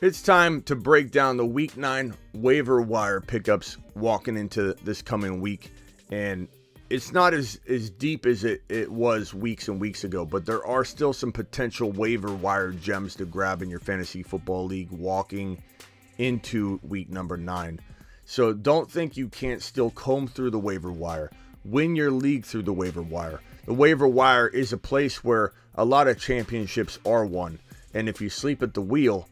It's time to break down the Week 9 waiver wire pickups walking into this coming week. And it's not as deep as it was weeks and weeks ago, but there are still some potential waiver wire gems to grab in your fantasy football league walking into week number 9. So don't think you can't still comb through the waiver wire. Win your league through the waiver wire. The waiver wire is a place where a lot of championships are won. And if you sleep at the wheel,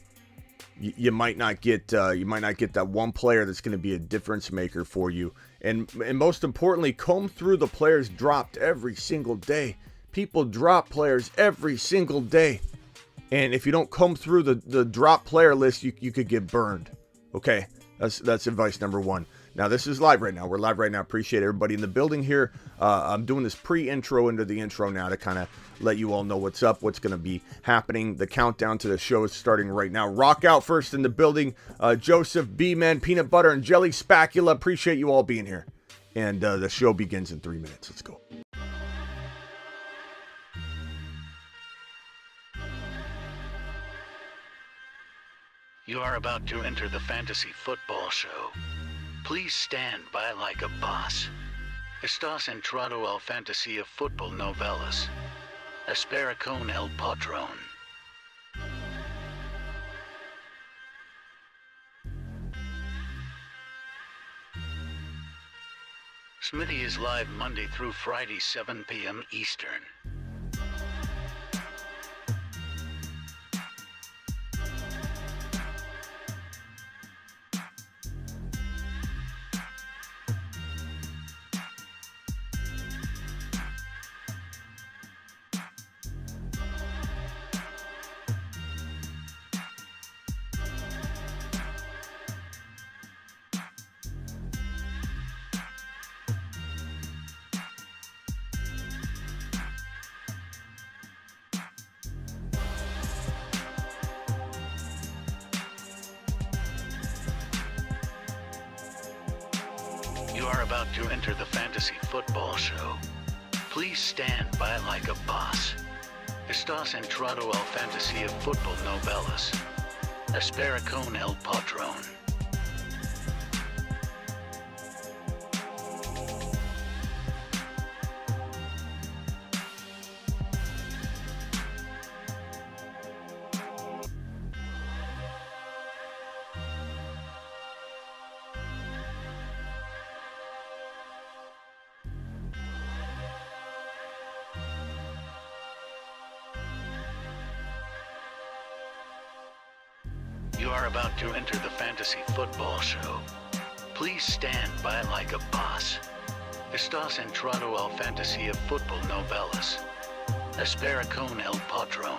you might not get that one player that's going to be a difference maker for you. And most importantly, comb through the players dropped every single day. People drop players every single day. And if you don't comb through the drop player list, you could get burned. Okay, that's advice number 1. Now, this is live right now. We're live right now. Appreciate everybody in the building here. I'm doing this pre-intro into the intro now to kind of let you all know what's up, what's going to be happening. The countdown to the show is starting right now. Rock out first in the building. Joseph, B-Man, Peanut Butter, and Jelly Spacula. Appreciate you all being here. And the show begins in 3 minutes. Let's go. You are about to enter the fantasy football show. Please stand by like a boss. Estás entrado al fantasía fútbol novelas. Espera con el patrón. Smitty is live Monday through Friday, 7 p.m. Eastern. You are about to enter the fantasy football show. Please stand by like a boss. Estás entrado al fantasía fútbol novelas. Espera con el patrón. You are about to enter the fantasy football show. Please stand by like a boss. Estás entrado al fantasía fútbol novelas. Espera con el patrón.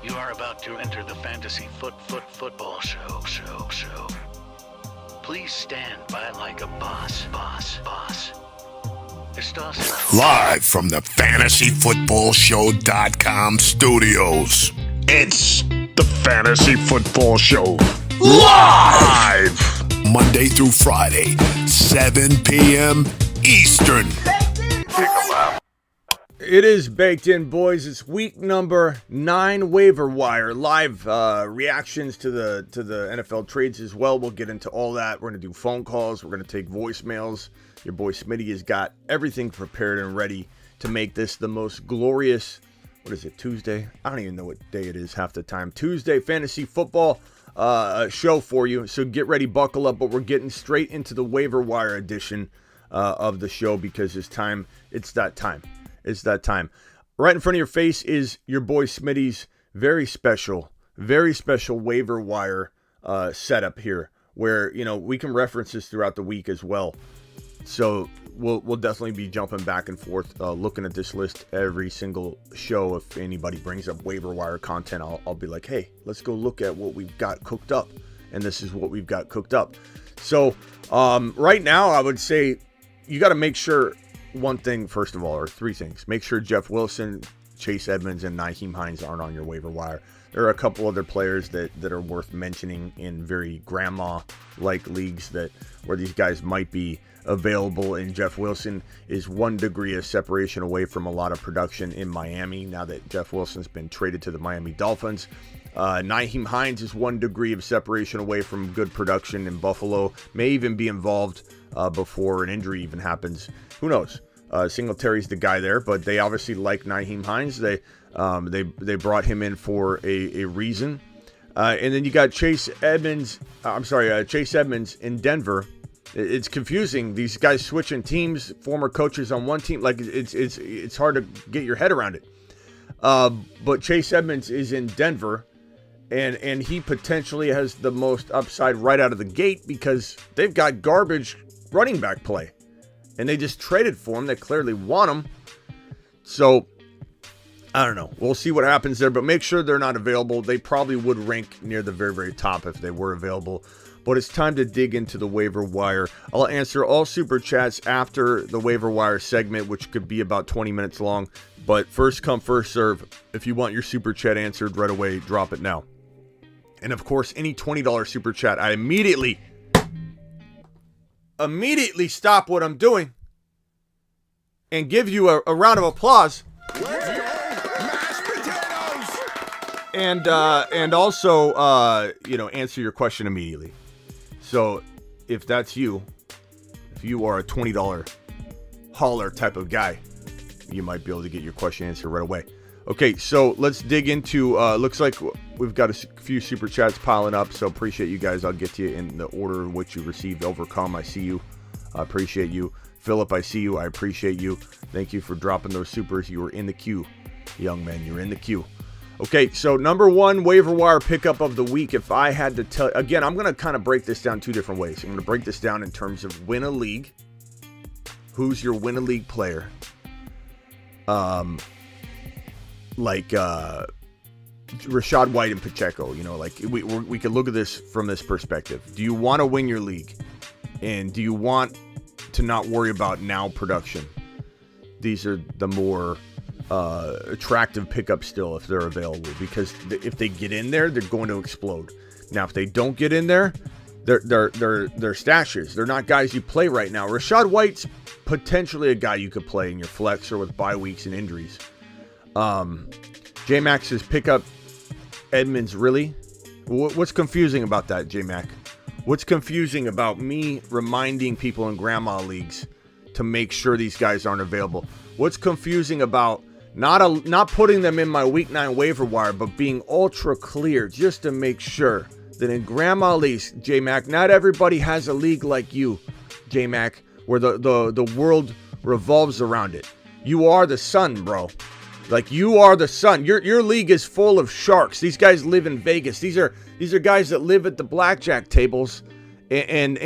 You are about to enter the fantasy football show. Please stand by like a boss. Estás live from the fantasyfootballshow.com studios. It's the Fantasy Football Show live Monday through Friday, 7 p.m. Eastern. It is baked in, boys. It's week number 9 waiver wire live reactions to the NFL trades as well. We'll get into all that. We're going to do phone calls. We're going to take voicemails. Your boy Smitty has got everything prepared and ready to make this the most glorious, what is it, Tuesday? I don't even know what day it is half the time. Tuesday fantasy football show for you. So get ready, buckle up. But we're getting straight into the waiver wire edition of the show because it's time. It's that time. It's that time. Right in front of your face is your boy Smitty's very special waiver wire setup here where, we can reference this throughout the week as well. So we'll definitely be jumping back and forth, looking at this list every single show. If anybody brings up waiver wire content, I'll be like, hey, let's go look at what we've got cooked up. And this is what we've got cooked up. So right now, I would say you got to make sure one thing, first of all, or three things. Make sure Jeff Wilson, Chase Edmonds, and Nyheim Hines aren't on your waiver wire. There are a couple other players that are worth mentioning in very grandma-like leagues where these guys might be available, and Jeff Wilson is 1 degree of separation away from a lot of production in Miami now that Jeff Wilson's been traded to the Miami Dolphins. Nyheim Hines is 1 degree of separation away from good production in Buffalo, may even be involved before an injury even happens. Who knows? Singletary's the guy there, but they obviously like Nyheim Hines. They brought him in for a reason. And then you got Chase Edmonds in Denver. It's confusing. These guys switching teams, former coaches on one team. Like it's hard to get your head around it. But Chase Edmonds is in Denver, and he potentially has the most upside right out of the gate because they've got garbage running back play, and they just traded for him. They clearly want him. So I don't know. We'll see what happens there, but make sure they're not available. They probably would rank near the very, very top if they were available. But it's time to dig into the waiver wire. I'll answer all super chats after the waiver wire segment, which could be about 20 minutes long. But first come, first serve. If you want your super chat answered right away, drop it now. And of course, any $20 super chat, I immediately stop what I'm doing and give you a round of applause. Let's go, mashed potatoes! And also, answer your question immediately. So if that's you, if you are a $20 hauler type of guy, you might be able to get your question answered right away. Okay, so let's dig into, looks like we've got a few super chats piling up, so appreciate you guys. I'll get to you in the order in which you received. Overcome, I see you. I appreciate you. Philip, I see you. I appreciate you. Thank you for dropping those supers. You were in the queue, young man. You're in the queue. Okay, so number one waiver wire pickup of the week. If I had to tell, again, I'm going to kind of break this down 2 different ways. I'm going to break this down in terms of win a league. Who's your win a league player? Rashad White and Pacheco. We could look at this from this perspective. Do you want to win your league? And do you want to not worry about now production? These are the more attractive pickups still if they're available, because if they get in there, they're going to explode. Now, if they don't get in there, they're stashes. They're not guys you play right now. Rashad White's potentially a guy you could play in your flex or with bye weeks and injuries. J-Mac says pick up Edmonds. Really? What's confusing about that, J-Mac? What's confusing about me reminding people in grandma leagues to make sure these guys aren't available? What's confusing about not putting them in my week 9 waiver wire, but being ultra clear just to make sure that in grandma leagues, J-Mac, not everybody has a league like you, J-Mac, where the world revolves around it. You are the sun, bro. Like, you are the sun. Your league is full of sharks. These guys live in Vegas. These are guys that live at the blackjack tables and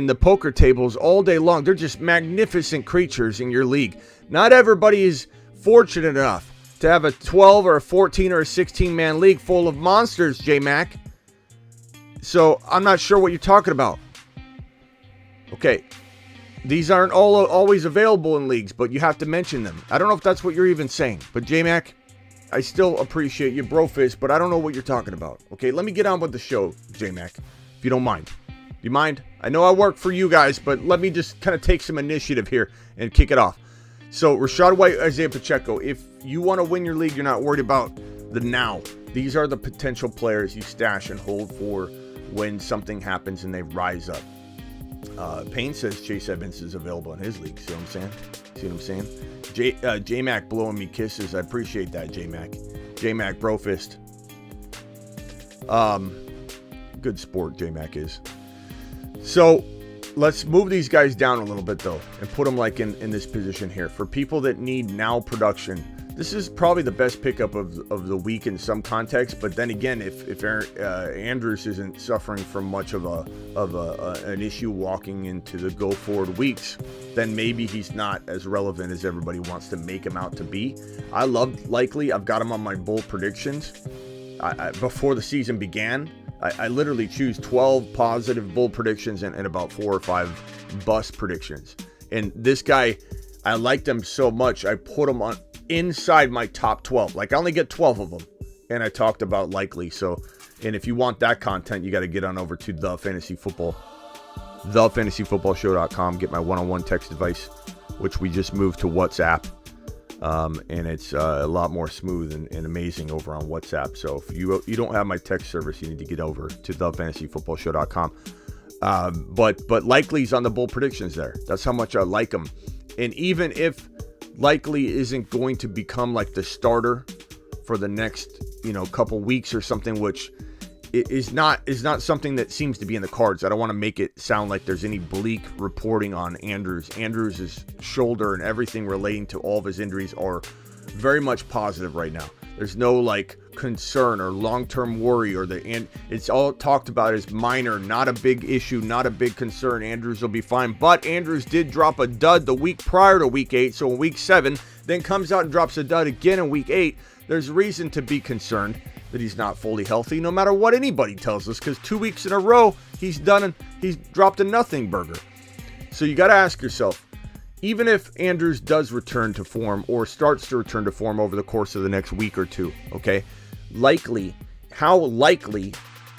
the poker tables all day long. They're just magnificent creatures in your league. Not everybody is fortunate enough to have a 12 or a 14 or a 16-man league full of monsters, J-Mac. So I'm not sure what you're talking about. Okay. These aren't always available in leagues, but you have to mention them. I don't know if that's what you're even saying. But J-Mac, I still appreciate you, brofist, but I don't know what you're talking about. Okay, let me get on with the show, J-Mac, if you don't mind. Do you mind? I know I work for you guys, but let me just kind of take some initiative here and kick it off. So, Rashad White, Isaiah Pacheco, if you want to win your league, you're not worried about the now. These are the potential players you stash and hold for when something happens and they rise up. Payne says Chase Edmonds is available in his league. See what I'm saying? J-Mac blowing me kisses. I appreciate that, J-Mac. J-Mac, brofist. Good sport, J-Mac is. So, let's move these guys down a little bit, though, and put them, like, in this position here. For people that need now production, This is probably the best pickup of the week in some context, but then again, if Andrews isn't suffering from much of an issue walking into the go forward weeks, then maybe he's not as relevant as everybody wants to make him out to be. I love Likely. I've got him on my bold predictions. Before the season began, I literally choose 12 positive bold predictions and about 4 or 5 bust predictions. And this guy, I liked him so much, I put him on inside my top 12. Like, I only get 12 of them. And I talked about Likely. So, and if you want that content, you got to get on over to thefantasyfootballshow.com. Get my one-on-one text advice, which we just moved to WhatsApp. And it's a lot more smooth and amazing over on WhatsApp. So if you don't have my text service, you need to get over to thefantasyfootballshow.com. But Likely's on the bold predictions there. That's how much I like him. And even if Likely isn't going to become like the starter for the next, couple weeks or something, which is not something that seems to be in the cards. I don't want to make it sound like there's any bleak reporting on Andrews. Andrews' shoulder and everything relating to all of his injuries are very much positive right now. There's no concern or long-term worry, and it's all talked about as minor, not a big issue, not a big concern. Andrews will be fine. But Andrews did drop a dud the week prior to week 8, so in week 7, then comes out and drops a dud again in week 8. There's reason to be concerned that he's not fully healthy, no matter what anybody tells us, because 2 weeks in a row he's dropped a nothing burger. So you got to ask yourself, even if Andrews does return to form or starts to return to form over the course of the next week or two, okay, how likely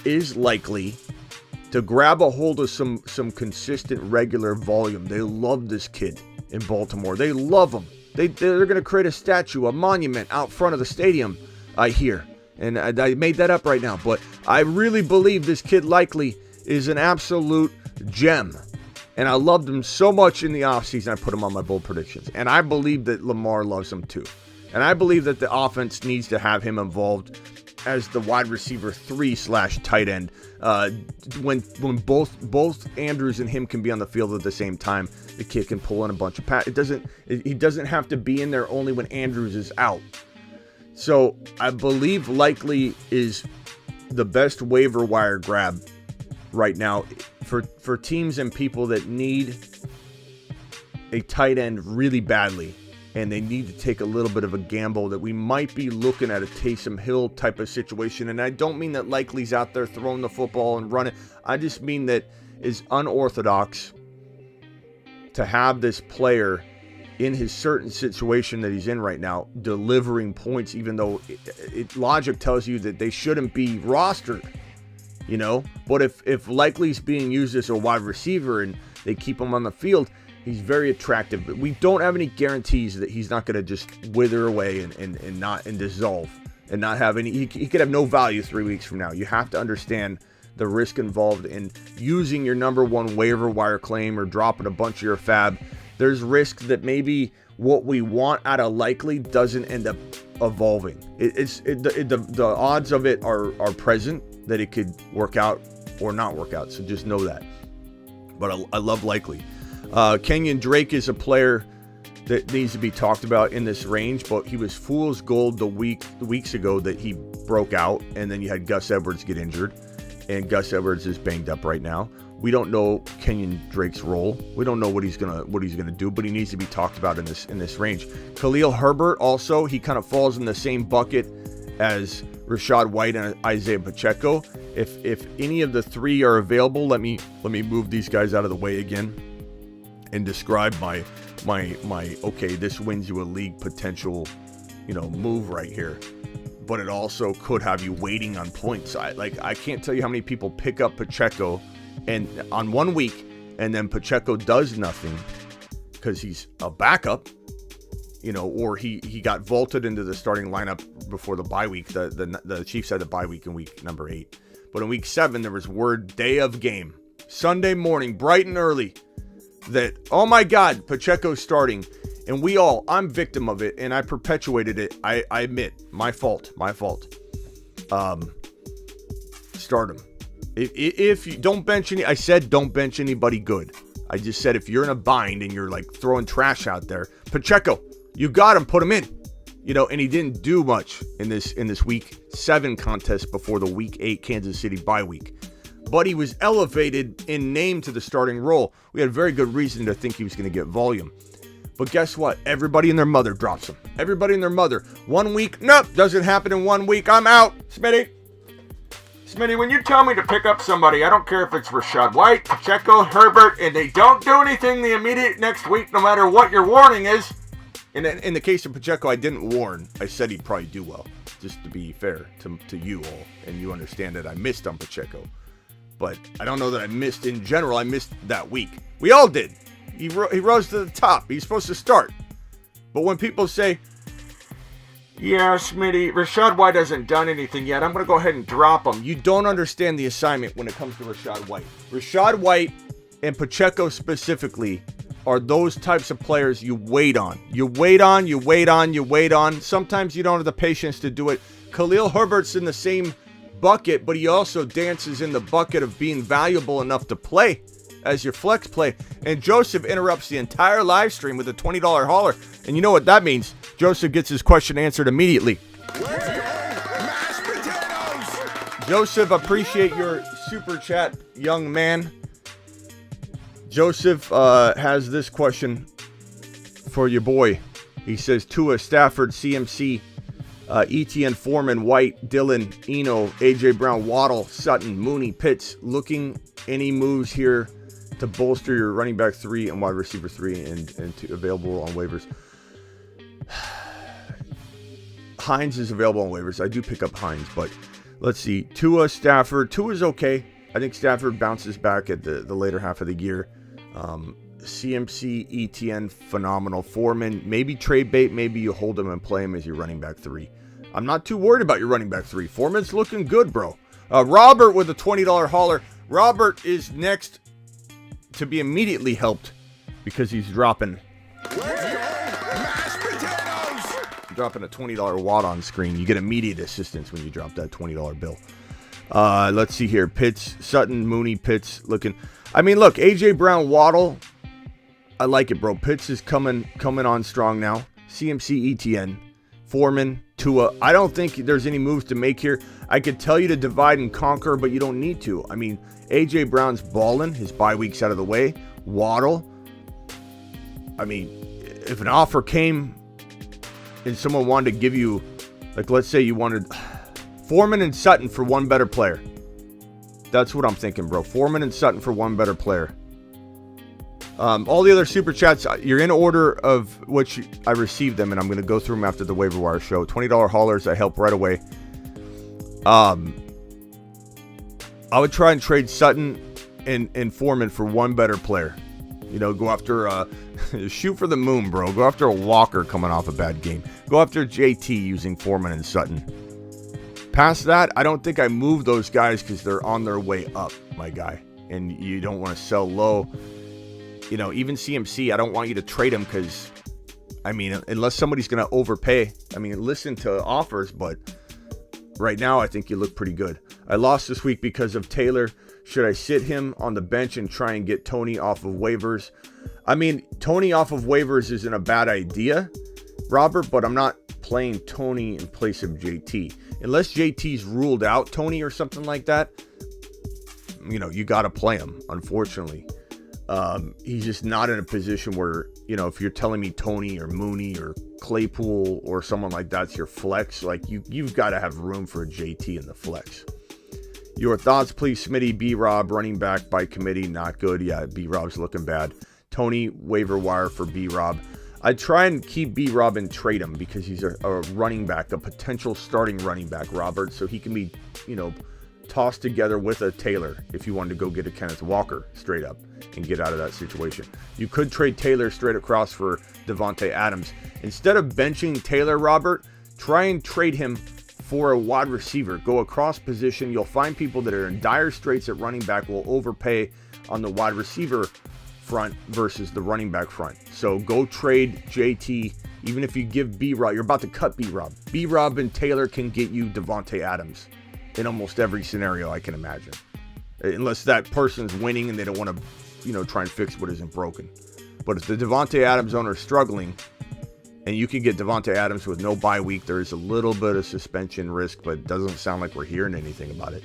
is Likely to grab a hold of some consistent regular volume? They love this kid in Baltimore. They love him. They're going to create a statue, a monument out front of the stadium, I hear. And I made that up right now, but I really believe this kid Likely is an absolute gem. And I loved him so much in the offseason, I put him on my bold predictions. And I believe that Lamar loves him too. And I believe that the offense needs to have him involved as the wide receiver 3/tight end. When both Andrews and him can be on the field at the same time, the kid can pull in a bunch of he doesn't have to be in there only when Andrews is out. So I believe Likely is the best waiver wire grab right now for teams and people that need a tight end really badly, and they need to take a little bit of a gamble that we might be looking at a Taysom Hill type of situation. And I don't mean that Likely's out there throwing the football and running. I just mean that is unorthodox to have this player in his certain situation that he's in right now delivering points, even though logic tells you that they shouldn't be rostered. But if Likely's being used as a wide receiver and they keep him on the field, he's very attractive. But we don't have any guarantees that he's not going to just wither away and dissolve and not have any. He could have no value 3 weeks from now. You have to understand the risk involved in using your number one waiver wire claim or dropping a bunch of your fab. There's risk that maybe what we want out of Likely doesn't end up evolving. The odds of it are present, that it could work out or not work out. So just know that. But I love Likely. Kenyon Drake is a player that needs to be talked about in this range, but he was fool's gold the weeks ago that he broke out, and then you had Gus Edwards get injured, and Gus Edwards is banged up right now. We don't know Kenyon Drake's role. We don't know what he's gonna do, but he needs to be talked about in this range. Khalil Herbert also, he kind of falls in the same bucket as Rachaad White and Isaiah Pacheco. If any of the three are available, let me move these guys out of the way again and describe my okay, this wins you a league potential, move right here. But it also could have you waiting on points. I can't tell you how many people pick up Pacheco and on 1 week, and then Pacheco does nothing because he's a backup, or he got vaulted into the starting lineup before the bye week. The Chiefs had the bye week in week number 8. But in week 7, there was word day of game, Sunday morning, bright and early, that, oh my God, Pacheco's starting. And I'm victim of it, and I perpetuated it. I admit, my fault. Start him. If you don't bench I said don't bench anybody good. I just said if you're in a bind and you're throwing trash out there, Pacheco, you got him, put him in. And he didn't do much in this week 7 contest before the week 8 Kansas City bye week. But he was elevated in name to the starting role. We had very good reason to think he was going to get volume. But guess what? Everybody and their mother drops him. Everybody and their mother. 1 week, nope, doesn't happen in 1 week. I'm out. Smitty, when you tell me to pick up somebody, I don't care if it's Rachaad White, Pacheco, Herbert, and they don't do anything the immediate next week, no matter what your warning is. In the case of Pacheco, I didn't warn. I said he'd probably do well, just to be fair to you all. And you understand that I missed on Pacheco. But I don't know that I missed in general. I missed that week. We all did. He rose to the top. He's supposed to start. But when people say, yeah, Smitty, Rachaad White hasn't done anything yet, I'm going to go ahead and drop him. You don't understand the assignment when it comes to Rachaad White. Rachaad White and Pacheco specifically are those types of players you wait on. You wait on. Sometimes you don't have the patience to do it. Khalil Herbert's in the same bucket, but he also dances in the bucket of being valuable enough to play as your flex play. And Joseph interrupts the entire live stream with a $20 hauler. And you know what that means? Joseph gets his question answered immediately. Mashed potatoes. Joseph, appreciate your super chat, young man. Joseph has this question for your boy. He says, Tua, Stafford, CMC, ETN, Foreman, White, Dillon, Eno, AJ Brown, Waddle, Sutton, Mooney, Pitts. Looking any moves here to bolster your running back 3 and wide receiver 3 and to available on waivers. Hines is available on waivers. I do pick up Hines, but let's see. Tua, Stafford. Tua's okay. I think Stafford bounces back at the later half of the year. CMC, ETN, phenomenal. Foreman, maybe trade bait. Maybe you hold him and play him as your running back 3. I'm not too worried about your running back 3. Foreman's looking good, bro. Robert with a $20 hauler. Robert is next to be immediately helped because he's dropping a $20 wad on screen. You get immediate assistance when you drop that $20 bill. Let's see here. Pitts, Sutton, Mooney, Pitts looking. I mean, look, AJ Brown, Waddle. I like it, bro. Pitts is coming on strong now. CMC, ETN, Foreman, Tua. I don't think there's any moves to make here. I could tell you to divide and conquer, but you don't need to. I mean, AJ Brown's balling. His bye week's out of the way. Waddle. I mean, if an offer came and someone wanted to give you, like, let's say you wanted Foreman and Sutton for one better player. That's what I'm thinking, bro. Foreman and Sutton for one better player. All the other super chats, you're in order of which I received them, and I'm going to go through them after the waiver wire show. $20 haulers, I help right away. I would try and trade Sutton and Foreman for one better player. Go after shoot for the moon, bro. Go after a Walker coming off a bad game. Go after JT using Foreman and Sutton. Past that, I don't think I move those guys because they're on their way up, my guy. And you don't want to sell low. Even CMC, I don't want you to trade him because, I mean, unless somebody's going to overpay. I mean, listen to offers, but right now I think you look pretty good. I lost this week because of Taylor. Should I sit him on the bench and try and get Tony off of waivers? I mean, Tony off of waivers isn't a bad idea, Robert, but I'm not playing Tony in place of JT. Unless JT's ruled out Tony or something like that, you got to play him, unfortunately. He's just not in a position where, if you're telling me Tony or Mooney or Claypool or someone like that's your flex, like you've got to have room for a JT in the flex. Your thoughts, please, Smitty. B-Rob, running back by committee, not good. Yeah, B-Rob's looking bad. Tony, waiver wire for B-Rob. I'd try and keep B-Rob and trade him because he's a running back, a potential starting running back, Robert, so he can be, tossed together with a Taylor if you wanted to go get a Kenneth Walker straight up and get out of that situation. You could trade Taylor straight across for Devontae Adams. Instead of benching Taylor, Robert, try and trade him for a wide receiver. Go across position. You'll find people that are in dire straits at running back will overpay on the wide receiver front versus the running back front. So go trade JT. Even if you give B-Rob, you're about to cut B-Rob. B-Rob and Taylor can get you Devontae Adams in almost every scenario I can imagine. Unless that person's winning and they don't want to, try and fix what isn't broken. But if the Devontae Adams owner is struggling, And you can get Devontae Adams with no bye week. There is a little bit of suspension risk, but it doesn't sound like we're hearing anything about it.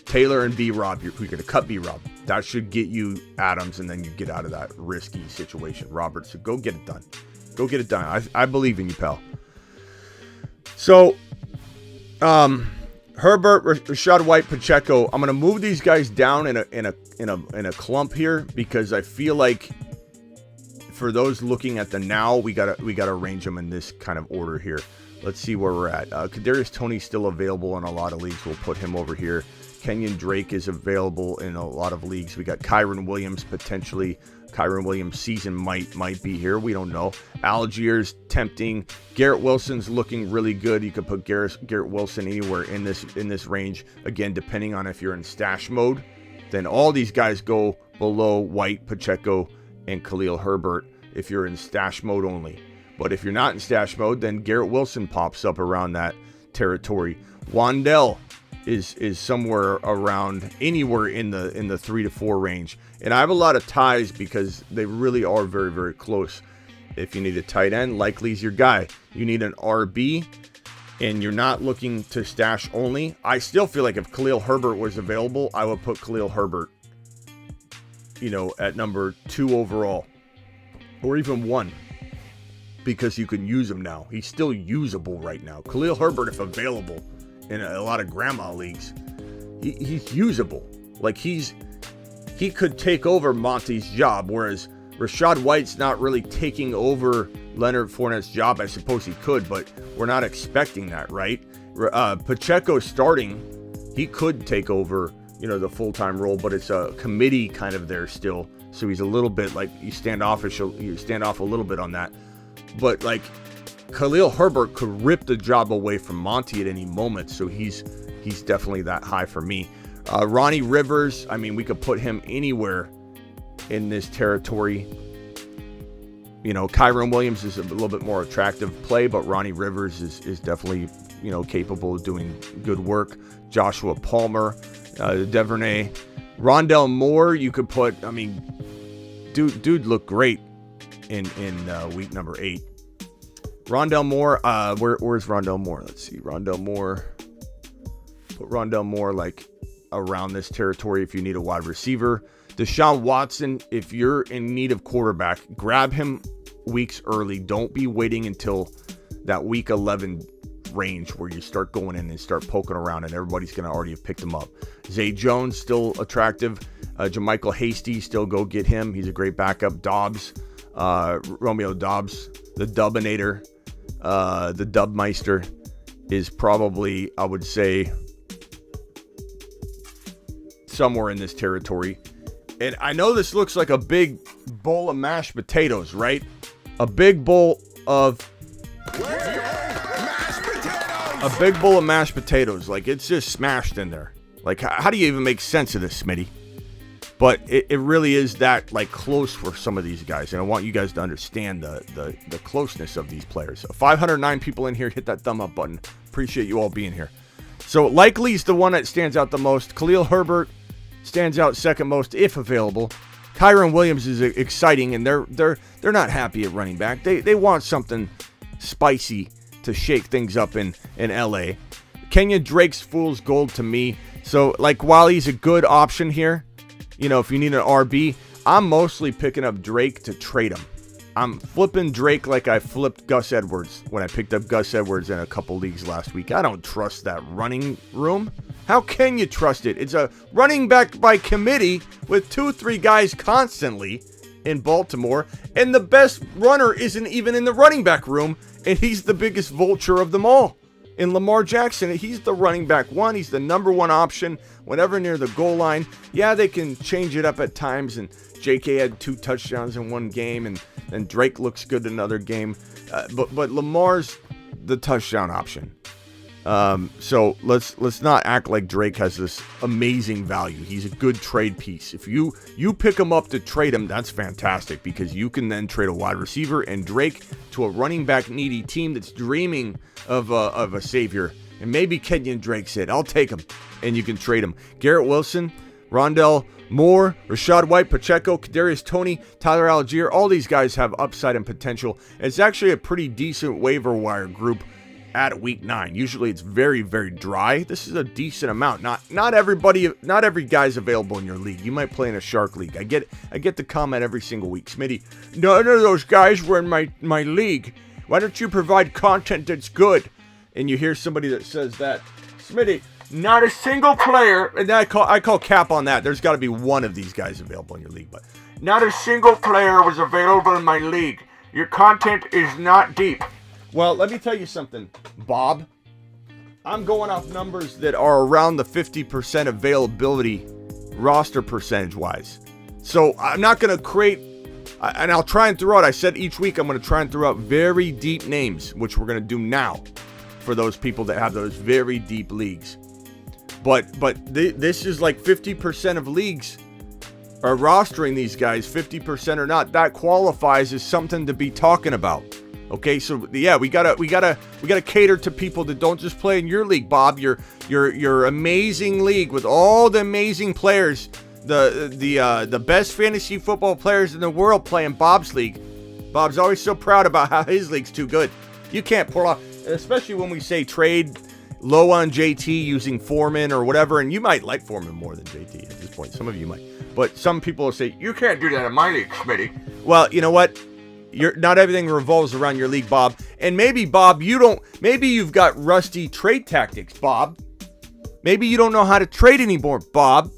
Taylor and B-Rob, you're going to cut B-Rob. That should get you Adams, and then you get out of that risky situation. Robert, so go get it done. Go get it done. I believe in you, pal. So, Herbert, Rachaad White, Pacheco. I'm going to move these guys down in a clump here because I feel like for those looking at the now, we gotta arrange them in this kind of order here. Let's see where we're at. Kadarius Toney's still available in a lot of leagues. We'll put him over here. Kenyon Drake is available in a lot of leagues. We got Kyron Williams potentially. Kyron Williams' season might be here. We don't know. Algiers tempting. Garrett Wilson's looking really good. You could put Garrett Wilson anywhere in this range. Again, depending on if you're in stash mode, then all these guys go below White, Pacheco, and Khalil Herbert if you're in stash mode only. But if you're not in stash mode, then Garrett Wilson pops up around that territory. Wandell is somewhere around anywhere in the 3 to 4 range. And I have a lot of ties because they really are very, very close. If you need a tight end, likely's your guy. You need an RB, and you're not looking to stash only. I still feel like if Khalil Herbert was available, I would put Khalil Herbert, at number 2 overall, or even 1, because you can use him now. He's still usable right now. Khalil Herbert, if available in a lot of grandma leagues, he's usable. Like he could take over Monty's job, whereas Rachaad White's not really taking over Leonard Fournette's job. I suppose he could, but we're not expecting that, right? Pacheco starting, he could take over, the full-time role, but it's a committee kind of there still. So he's a little bit like you stand off a little bit on that. But like Khalil Herbert could rip the job away from Monty at any moment. So he's definitely that high for me. Ronnie Rivers, we could put him anywhere in this territory. Kyron Williams is a little bit more attractive play, but Ronnie Rivers is definitely, capable of doing good work. Joshua Palmer, Devernay, Rondell Moore, you could put, dude looked great in week number 8. Rondell Moore, where's Rondell Moore? Let's see, Rondell Moore. Put Rondell Moore like around this territory if you need a wide receiver. Deshaun Watson, if you're in need of quarterback, grab him weeks early. Don't be waiting until that week 11 range where you start going in and start poking around and everybody's going to already have picked him up. Zay Jones, still attractive. Jamichael Hasty, still go get him. He's a great backup. Dobbs, Romeo Dobbs, the Dubinator, the Dubmeister is probably, I would say, somewhere in this territory. And I know this looks like a big bowl of mashed potatoes, right? A big bowl of mashed potatoes. Like, it's just smashed in there. Like, how do you even make sense of this, Smitty? But it really is that, like, close for some of these guys. And I want you guys to understand the closeness of these players. So 509 people in here. Hit that thumb up button. Appreciate you all being here. So likely is the one that stands out the most. Khalil Herbert stands out second most if available. Kyron Williams is exciting, and they're not happy at running back. They want something spicy to shake things up in LA. Kenyon Drake's fool's gold to me. So, like, while he's a good option here, if you need an RB, I'm mostly picking up Drake to trade him. I'm flipping Drake like I flipped Gus Edwards when I picked up Gus Edwards in a couple leagues last week. I don't trust that running room. How can you trust it? It's a running back by committee with 2-3 guys constantly in Baltimore, and the best runner isn't even in the running back room, and he's the biggest vulture of them all. In Lamar Jackson, he's the running back one. He's the number one option whenever near the goal line. Yeah, they can change it up at times, and JK had 2 touchdowns in one game, and Drake looks good in another game. But Lamar's the touchdown option. So let's not act like Drake has this amazing value. He's a good trade piece. If you pick him up to trade him, that's fantastic, because you can then trade a wide receiver and Drake to a running back needy team that's dreaming of a savior. And maybe Kenyon Drake said, I'll take him, and you can trade him. Garrett Wilson, Rondell Moore, Rashad White, Pacheco, Kadarius Toney, Tyler Algier, all these guys have upside and potential. It's actually a pretty decent waiver wire group at week 9. Usually it's very, very dry. This is a decent amount. Not every guy's available in your league. You might play in a shark league. I get the comment every single week. Smitty, none of those guys were in my league. Why don't you provide content that's good? And you hear somebody that says that. Smitty, not a single player, and I call cap on that. There's got to be one of these guys available in your league, but not a single player was available in my league. Your content is not deep. Well, let me tell you something, Bob. I'm going off numbers that are around the 50% availability roster percentage-wise. So I'm not going to create, and I'll try and throw out, I said each week I'm going to try and throw out very deep names, which we're going to do now for those people that have those very deep leagues. But this is like 50% of leagues are rostering these guys, 50% or not. That qualifies as something to be talking about. Okay, so yeah, we gotta cater to people that don't just play in your league, Bob. Your amazing league with all the amazing players, the best fantasy football players in the world play in Bob's league. Bob's always so proud about how his league's too good. You can't pull off, especially when we say trade low on JT using Foreman or whatever, and you might like Foreman more than JT at this point. Some of you might, but some people will say you can't do that in my league, Smitty. Well, you know what? Not everything revolves around your league, Bob. And maybe, Bob, maybe you've got rusty trade tactics, Bob. Maybe you don't know how to trade anymore, Bob.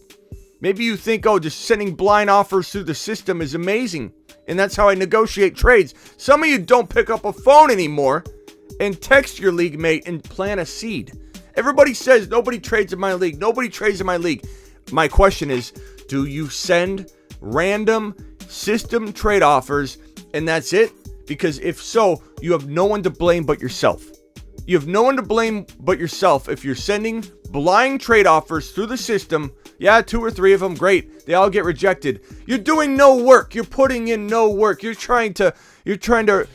Maybe you think, just sending blind offers through the system is amazing, and that's how I negotiate trades. Some of you don't pick up a phone anymore and text your league mate and plant a seed. Everybody says nobody trades in my league. Nobody trades in my league. My question is, do you send random system trade offers and that's it? Because if so, you have no one to blame but yourself. You have no one to blame but yourself if you're sending blind trade offers through the system. Yeah, 2 or 3 of them, great. They all get rejected. You're doing no work. You're putting in no work. You're trying to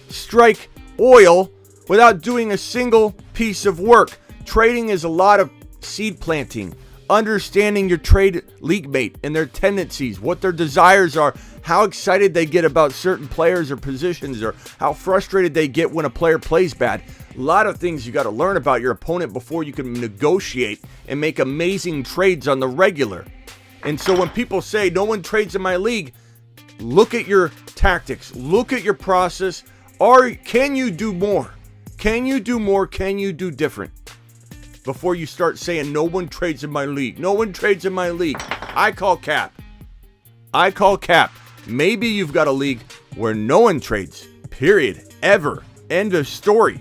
strike oil without doing a single piece of work. Trading is a lot of seed planting, understanding your trade league mate and their tendencies, what their desires are, how excited they get about certain players or positions, or how frustrated they get when a player plays bad. A lot of things you got to learn about your opponent before you can negotiate and make amazing trades on the regular. And so when people say no one trades in my league, look at your tactics, look at your process. Can you do more? Can you do more? Can you do different? Before you start saying no one trades in my league. No one trades in my league. I call cap. Maybe you've got a league where no one trades. Period. Ever. End of story.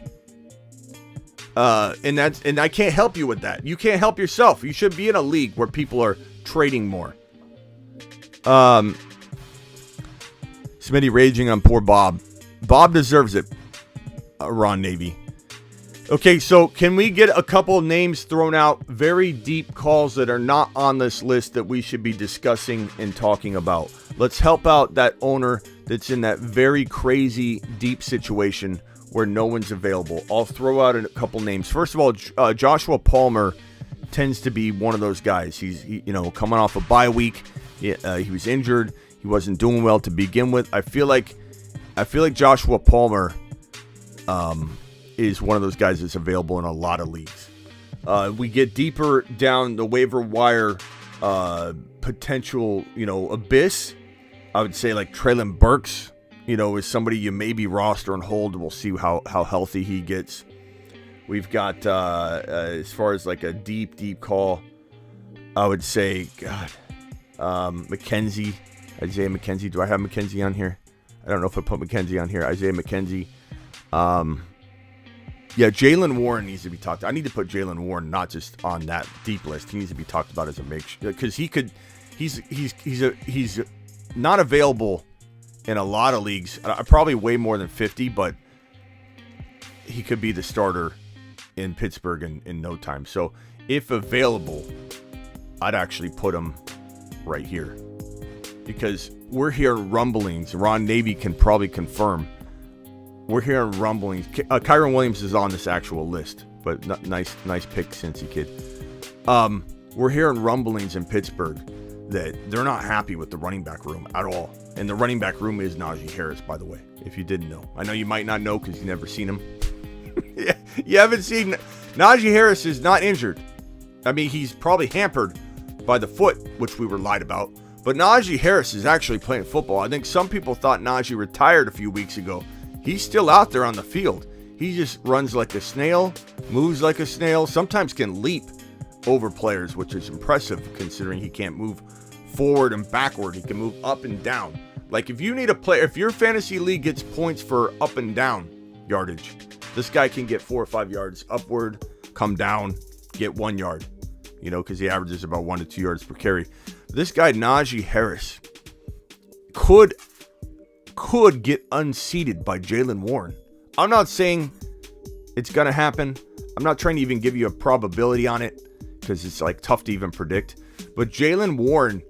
And I can't help you with that. You can't help yourself. You should be in a league where people are trading more. Smitty raging on poor Bob. Bob deserves it. Ron Navy. Okay, so can we get a couple names thrown out? Very deep calls that are not on this list that we should be discussing and talking about. Let's help out that owner that's in that very crazy deep situation where no one's available. I'll throw out a couple names. First of all, Joshua Palmer tends to be one of those guys. He's coming off a bye week. He was injured. He wasn't doing well to begin with. I feel like Joshua Palmer is one of those guys that's available in a lot of leagues. We get deeper down the waiver wire potential, abyss. I would say like Treylon Burks, is somebody you maybe roster and hold. We'll see how healthy he gets. We've got, as far as like a deep call, I would say, McKenzie, Isaiah McKenzie. Do I have McKenzie on here? I don't know if I put McKenzie on here. Isaiah McKenzie. Yeah, Jaylen Warren needs to be talked. I need to put Jaylen Warren not just on that deep list. He needs to be talked about as a because he's not available in a lot of leagues. Probably way more than 50, but he could be the starter in Pittsburgh in no time. So if available, I'd actually put him right here because we're hearing rumblings. Ron Navy can probably confirm. We're hearing rumblings. Kyron Williams is on this actual list, but nice pick, Cincy kid. We're hearing rumblings in Pittsburgh that they're not happy with the running back room at all. And the running back room is Najee Harris, by the way, if you didn't know. I know you might not know because you've never seen him. Yeah, you haven't seen... Najee Harris is not injured. I mean, he's probably hampered by the foot, which we were lied about. But Najee Harris is actually playing football. I think some people thought Najee retired a few weeks ago. He's still out there on the field. He just runs like a snail, moves like a snail, sometimes can leap over players, which is impressive considering he can't move forward and backward. He can move up and down. Like if you need a player, if your fantasy league gets points for up and down yardage, this guy can get 4 or 5 yards upward, come down, get 1 yard, because he averages about 1 to 2 yards per carry. This guy, Najee Harris, could get unseated by Jaylen Warren. I'm not saying it's going to happen. I'm not trying to even give you a probability on it because it's like tough to even predict. But Jaylen Warren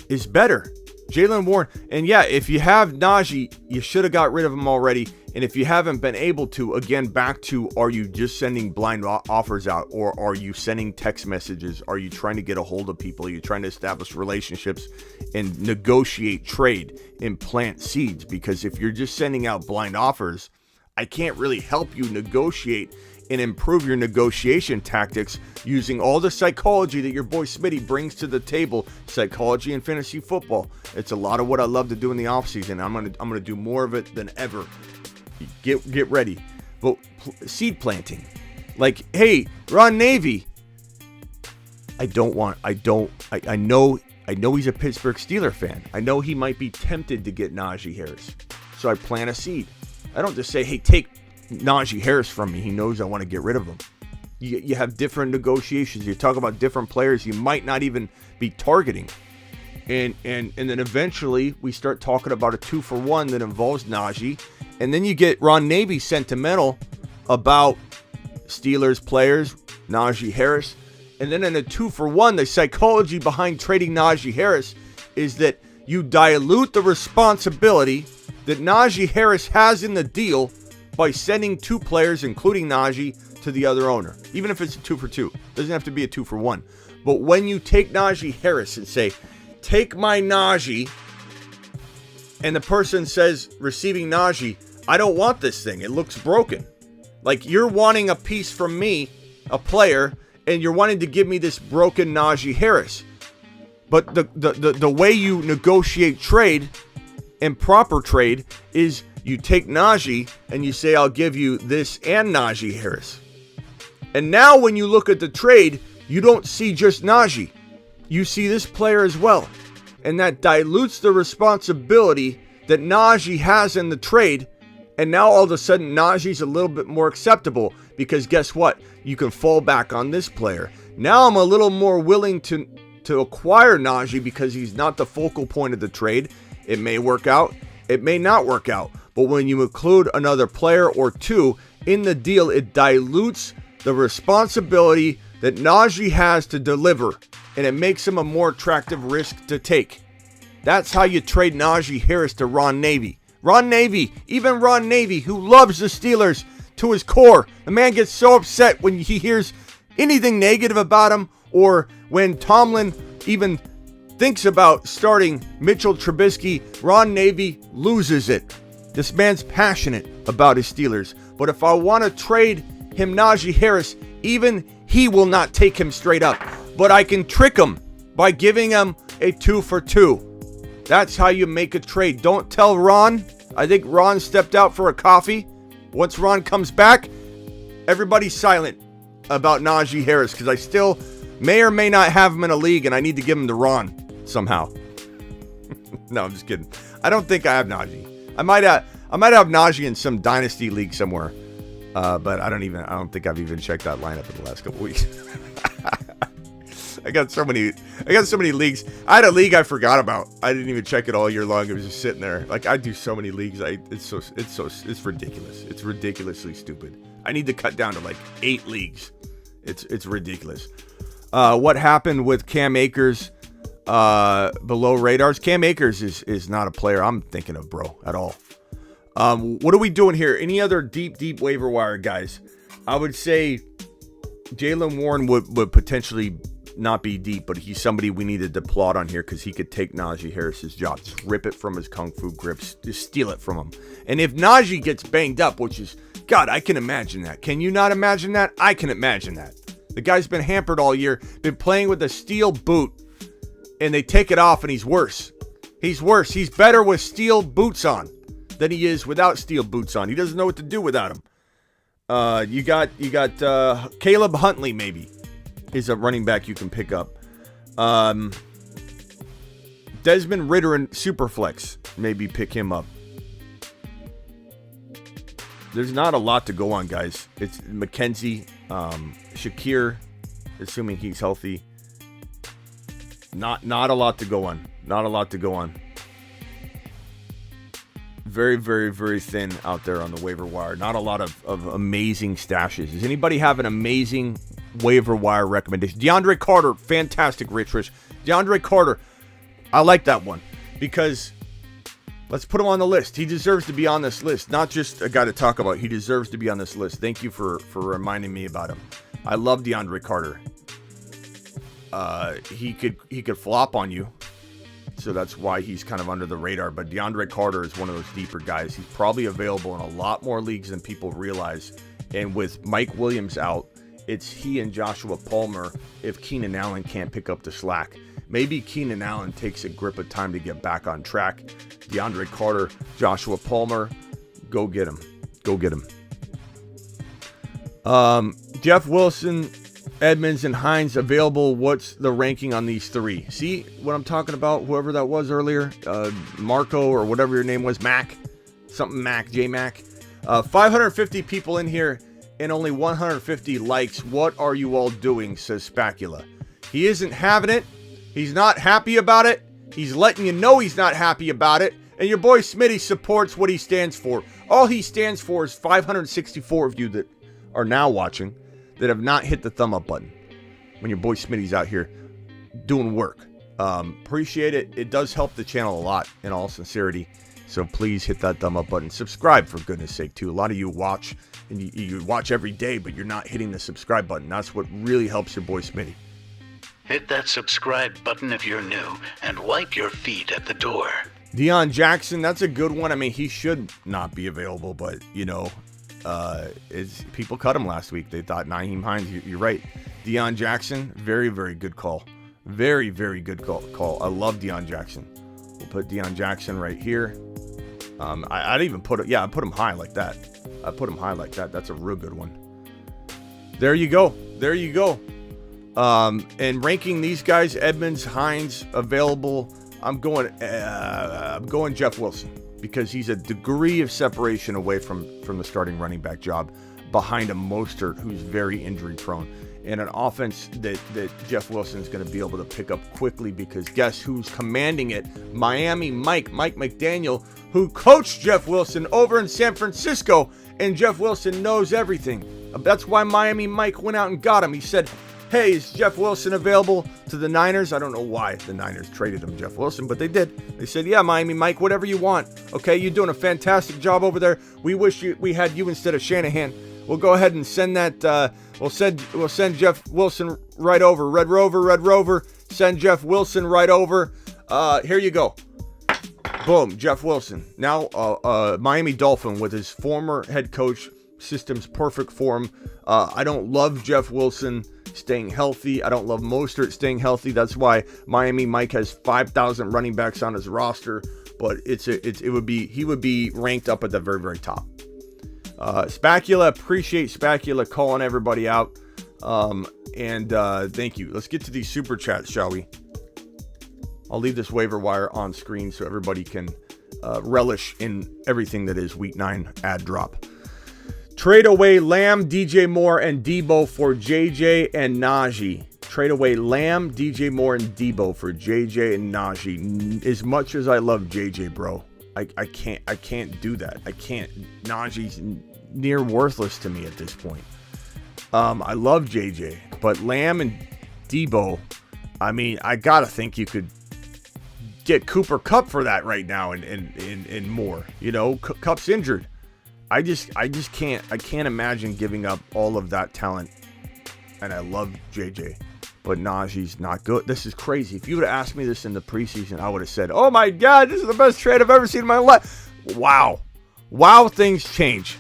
is better. Jaylen Warren. And yeah, if you have Najee, you should have got rid of him already. And if you haven't been able to, again, back to, are you just sending blind offers out, or are you sending text messages? Are you trying to get a hold of people? Are you trying to establish relationships and negotiate trade and plant seeds? Because if you're just sending out blind offers, I can't really help you negotiate and improve your negotiation tactics using all the psychology that your boy Smitty brings to the table. Psychology and fantasy football. It's a lot of what I love to do in the offseason. I'm gonna do more of it than ever. Get ready. But seed planting. Like, hey, Ron Navy. I know he's a Pittsburgh Steelers fan. I know he might be tempted to get Najee Harris. So I plant a seed. I don't just say, hey, take Najee Harris from me. He knows I want to get rid of him. You have different negotiations. You talk about different players you might not even be targeting. And then eventually we start talking about a 2-for-1 that involves Najee. And then you get Ron Navy sentimental about Steelers players, Najee Harris. And then in a 2-for-1, the psychology behind trading Najee Harris is that you dilute the responsibility that Najee Harris has in the deal by sending 2 players, including Najee, to the other owner. Even if it's a 2-for-2. It doesn't have to be a 2-for-1. But when you take Najee Harris and say, take my Najee, and the person says, receiving Najee, I don't want this thing. It looks broken. Like you're wanting a piece from me, a player, and you're wanting to give me this broken Najee Harris. But the way you negotiate trade and proper trade is you take Najee and you say, I'll give you this and Najee Harris. And now when you look at the trade, you don't see just Najee. You see this player as well. And that dilutes the responsibility that Najee has in the trade. And now all of a sudden Najee's a little bit more acceptable because guess what? You can fall back on this player. Now I'm a little more willing to acquire Najee because he's not the focal point of the trade. It may work out. It may not work out. But when you include another player or 2 in the deal, it dilutes the responsibility that Najee has to deliver. And it makes him a more attractive risk to take. That's how you trade Najee Harris to Ron Navy. Ron Navy, even Ron Navy, who loves the Steelers to his core. The man gets so upset when he hears anything negative about him, or when Tomlin even thinks about starting Mitchell Trubisky. Ron Navy loses it. This man's passionate about his Steelers. But if I want to trade him Najee Harris, even he will not take him straight up. But I can trick him by giving him a 2-for-2. That's how you make a trade. Don't tell Ron. I think Ron stepped out for a coffee. Once Ron comes back, everybody's silent about Najee Harris because I still may or may not have him in a league and I need to give him to Ron somehow. No, I'm just kidding. I don't think I have Najee. I might have Najee in some Dynasty league somewhere. But I don't think I've even checked that lineup in the last couple weeks. I got so many leagues. I had a league I forgot about. I didn't even check it all year long. It was just sitting there. Like I do so many leagues. It's ridiculous. It's ridiculously stupid. I need to cut down to like 8 leagues. It's ridiculous. What happened with Cam Akers below radars? Cam Akers is not a player I'm thinking of, bro, at all. What are we doing here? Any other deep waiver wire guys? I would say Jaylen Warren would potentially not be deep, but he's somebody we needed to plot on here because he could take Najee Harris's job. Just rip it from his kung fu grips. Just steal it from him. And if Najee gets banged up, which is, God, I can imagine that. Can you not imagine that? I can imagine that. The guy's been hampered all year, been playing with a steel boot, and they take it off and he's worse. He's worse. He's better with steel boots on than he is without steel boots on. He doesn't know what to do without them. You got Caleb Huntley, maybe, is a running back you can pick up. Desmond Ridder in Superflex, maybe pick him up. There's not a lot to go on, guys. It's McKenzie, Shakir, assuming he's healthy. Not a lot to go on. Not a lot to go on. Very, very, very thin out there on the waiver wire. Not a lot of amazing stashes. Does anybody have an amazing waiver wire recommendation? DeAndre Carter, fantastic, Rich. DeAndre Carter, I like that one because let's put him on the list. He deserves to be on this list. Not just a guy to talk about. He deserves to be on this list. Thank you for reminding me about him. I love DeAndre Carter. He could flop on you. So that's why he's kind of under the radar. But DeAndre Carter is one of those deeper guys. He's probably available in a lot more leagues than people realize. And with Mike Williams out, it's he and Joshua Palmer if Keenan Allen can't pick up the slack. Maybe Keenan Allen takes a grip of time to get back on track. DeAndre Carter, Joshua Palmer, go get him. Go get him. Jeff Wilson, Edmonds, and Hines available. What's the ranking on these three? See what I'm talking about? Whoever that was earlier, Marco or whatever your name was, Mac, something Mac, J Mac. 550 people in here and only 150 likes. What are you all doing? Says Spacula. He isn't having it. He's not happy about it. He's letting you know he's not happy about it. And your boy Smitty supports what he stands for. All he stands for is 564 of you that are now watching that have not hit the thumb up button when your boy Smitty's out here doing work. Appreciate it. It does help the channel a lot, in all sincerity. So please hit that thumb up button. Subscribe, for goodness sake, too. A lot of you watch, and you watch every day, but you're not hitting the subscribe button. That's what really helps your boy Smitty. Hit that subscribe button if you're new, and wipe your feet at the door. Deion Jackson, that's a good one. I mean, he should not be available, but, you know, people cut him last week. They thought Nyheim Hines, you're right. Deion Jackson, very, very good call. Very, very good call. I love Deion Jackson. We'll put Deion Jackson right here. I'd even put it, I put him high like that. I put him high like that. That's a real good one. There you go. There you go. And ranking these guys, Edmonds, Hines, available, I'm going Jeff Wilson because he's a degree of separation away from the starting running back job behind a Mostert who's very injury prone, and an offense that Jeff Wilson is going to be able to pick up quickly because guess who's commanding it? Miami Mike McDaniel, who coached Jeff Wilson over in San Francisco, and Jeff Wilson knows everything. That's why Miami Mike went out and got him. He said, hey, is Jeff Wilson available to the Niners? I don't know why the Niners traded him Jeff Wilson, but they did. They said, yeah, Miami Mike, whatever you want. Okay, you're doing a fantastic job over there. We wish we had you instead of Shanahan. We'll go ahead and send that. We'll send Jeff Wilson right over. Red Rover. Send Jeff Wilson right over. Here you go. Boom, Jeff Wilson. Now Miami Dolphin with his former head coach. System's perfect for him. I don't love Jeff Wilson staying healthy. I don't love Mostert staying healthy. That's why Miami Mike has 5,000 running backs on his roster. But he would be ranked up at the very, very top. Spacula, appreciate Spacula calling everybody out. And thank you. Let's get to these super chats, shall we? I'll leave this waiver wire on screen so everybody can relish in everything that is Week 9 ad drop. Trade away Lamb, DJ Moore, and Debo for JJ and Najee. Trade away Lamb, DJ Moore, and Debo for JJ and Najee. As much as I love JJ, bro, I can't do that. I can't. Najee's near worthless to me at this point. I love JJ, but Lamb and Debo, I mean, I gotta think you could get Cooper Kupp for that right now and more. You know, Kupp's injured. I just can't imagine giving up all of that talent. And I love JJ, but Najee's not good. This is crazy. If you would have asked me this in the preseason, I would have said, oh my God, this is the best trade I've ever seen in my life. Wow. Wow, things change.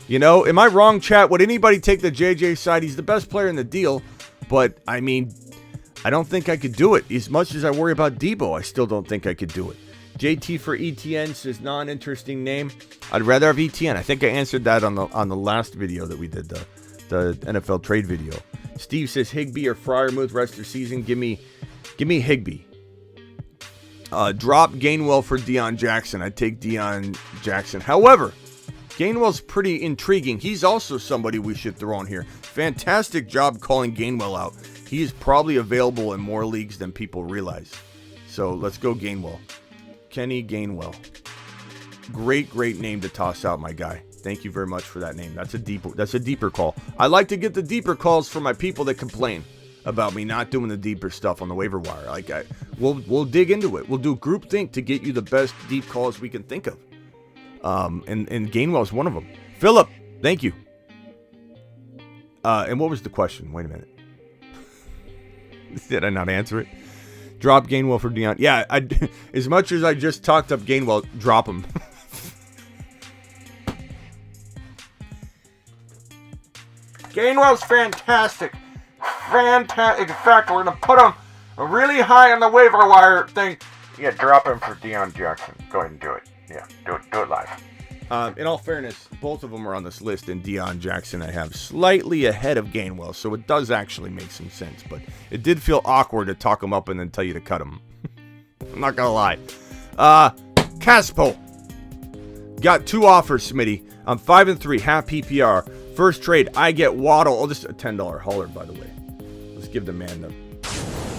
You know, am I wrong, chat? Would anybody take the JJ side? He's the best player in the deal, but I mean, I don't think I could do it. As much as I worry about Debo, I still don't think I could do it. JT for ETN says non-interesting name. I'd rather have ETN. I think I answered that on the last video that we did, the NFL trade video. Steve says Higbee or Freiermuth rest of season. Give me Higbee. Drop Gainwell for Deion Jackson. I'd take Deion Jackson. However, Gainwell's pretty intriguing. He's also somebody we should throw on here. Fantastic job calling Gainwell out. He is probably available in more leagues than people realize. So let's go Gainwell. Kenny Gainwell. Great name to toss out, my guy. Thank you very much for that name. That's a deeper call. I like to get the deeper calls from my people that complain about me not doing the deeper stuff on the waiver wire. We'll dig into it. We'll do groupthink to get you the best deep calls we can think of. And Gainwell's one of them. Philip, thank you. And what was the question? Wait a minute. Did I not answer it? Drop Gainwell for Deion. Yeah, as much as I just talked up Gainwell, drop him. Gainwell's fantastic. Fantastic. In fact, we're going to put him really high on the waiver wire thing. Yeah, drop him for Deion Jackson. Go ahead and do it. Yeah, do it live. In all fairness, both of them are on this list, and Deion Jackson I have slightly ahead of Gainwell, so it does actually make some sense, but it did feel awkward to talk him up and then tell you to cut him. I'm not gonna lie. Caspo. Got 2 offers, Smitty. I'm 5-3, half PPR. First trade, I get Waddle. Oh, this is a $10 hauler, by the way. Let's give the man the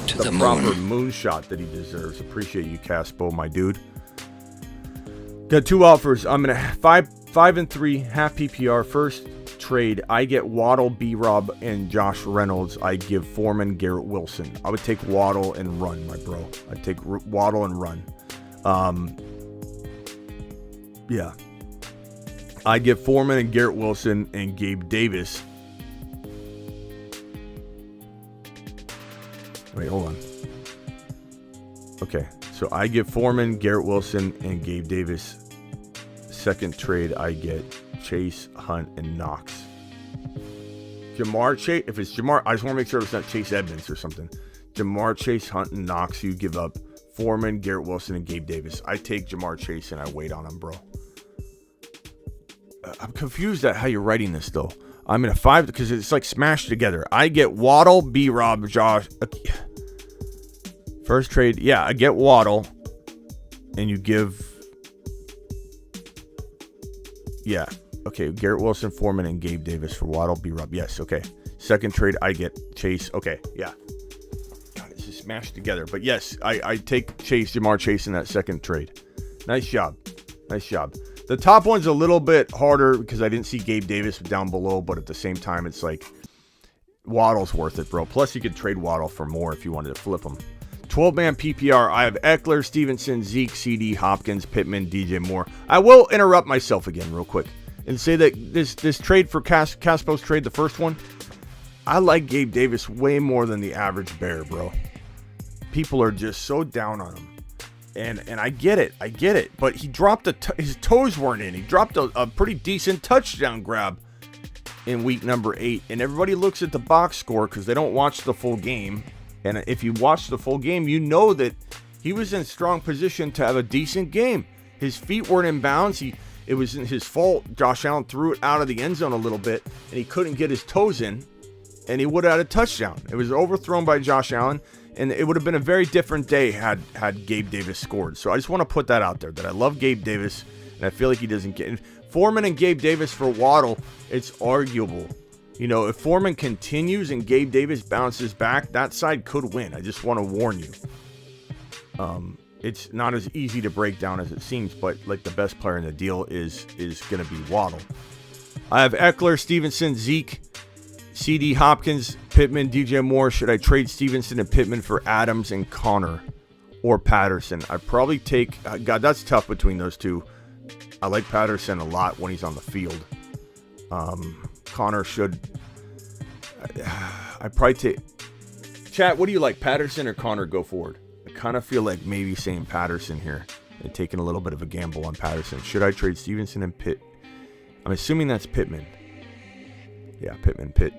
proper moonshot that he deserves. Appreciate you, Caspo, my dude. Got 2 offers. I'm gonna 5-3, half PPR. First trade, I get Waddle, B-Rob, and Josh Reynolds. I give Foreman, Garrett Wilson. I would take Waddle and run, my bro. I'd take Waddle and run. Yeah. I give Foreman and Garrett Wilson and Gabe Davis. Wait, hold on. Okay, so I give Foreman, Garrett Wilson, and Gabe Davis. Second trade, I get Chase, Hunt, and Knox. Jamar Chase, if it's Jamar, I just want to make sure it's not Chase Edmonds or something. Jamar Chase, Hunt, and Knox, you give up Foreman, Garrett Wilson, and Gabe Davis. I take Jamar Chase and I wait on him, bro. I'm confused at how you're writing this, though. I'm in a 5 because it's like smashed together. I get Waddle, B-Rob, Josh. First trade, yeah, I get Waddle, and you give, yeah, okay, Garrett Wilson, Foreman, and Gabe Davis for Waddle, B-Rob. Yes, okay. Second trade, I get Chase. Okay, yeah. God, it's just smashed together. But yes, I take Jamar Chase in that second trade. Nice job. Nice job. The top one's a little bit harder because I didn't see Gabe Davis down below, but at the same time, it's like Waddle's worth it, bro. Plus, you could trade Waddle for more if you wanted to flip him. 12-man PPR, I have Eckler, Stevenson, Zeke, CD, Hopkins, Pittman, DJ Moore. I will interrupt myself again real quick and say that this trade for Caspo's trade, the first one, I like Gabe Davis way more than the average bear, bro. People are just so down on him. And I get it. But he dropped his toes weren't in. He dropped a pretty decent touchdown grab in week number 8. And everybody looks at the box score because they don't watch the full game. And if you watch the full game, you know that he was in strong position to have a decent game. His feet weren't in bounds. It wasn't his fault. Josh Allen threw it out of the end zone a little bit, and he couldn't get his toes in, and he would have had a touchdown. It was overthrown by Josh Allen. And it would have been a very different day had Gabe Davis scored. So I just want to put that out there, that I love Gabe Davis, and I feel like he doesn't get... Foreman and Gabe Davis for Waddle, it's arguable. You know, if Foreman continues and Gabe Davis bounces back, that side could win. I just want to warn you. It's not as easy to break down as it seems, but like the best player in the deal is going to be Waddle. I have Eckler, Stevenson, Zeke, CD, Hopkins, Pittman, DJ Moore. Should I trade Stevenson and Pittman for Adams and Connor or Patterson? I'd probably take... God, that's tough between those two. I like Patterson a lot when he's on the field. Connor should... I'd probably take... Chat, what do you like, Patterson or Connor go forward? I kind of feel like maybe saying Patterson here and taking a little bit of a gamble on Patterson. Should I trade Stevenson and Pitt? I'm assuming that's Pittman. Yeah, Pittman, Pitt.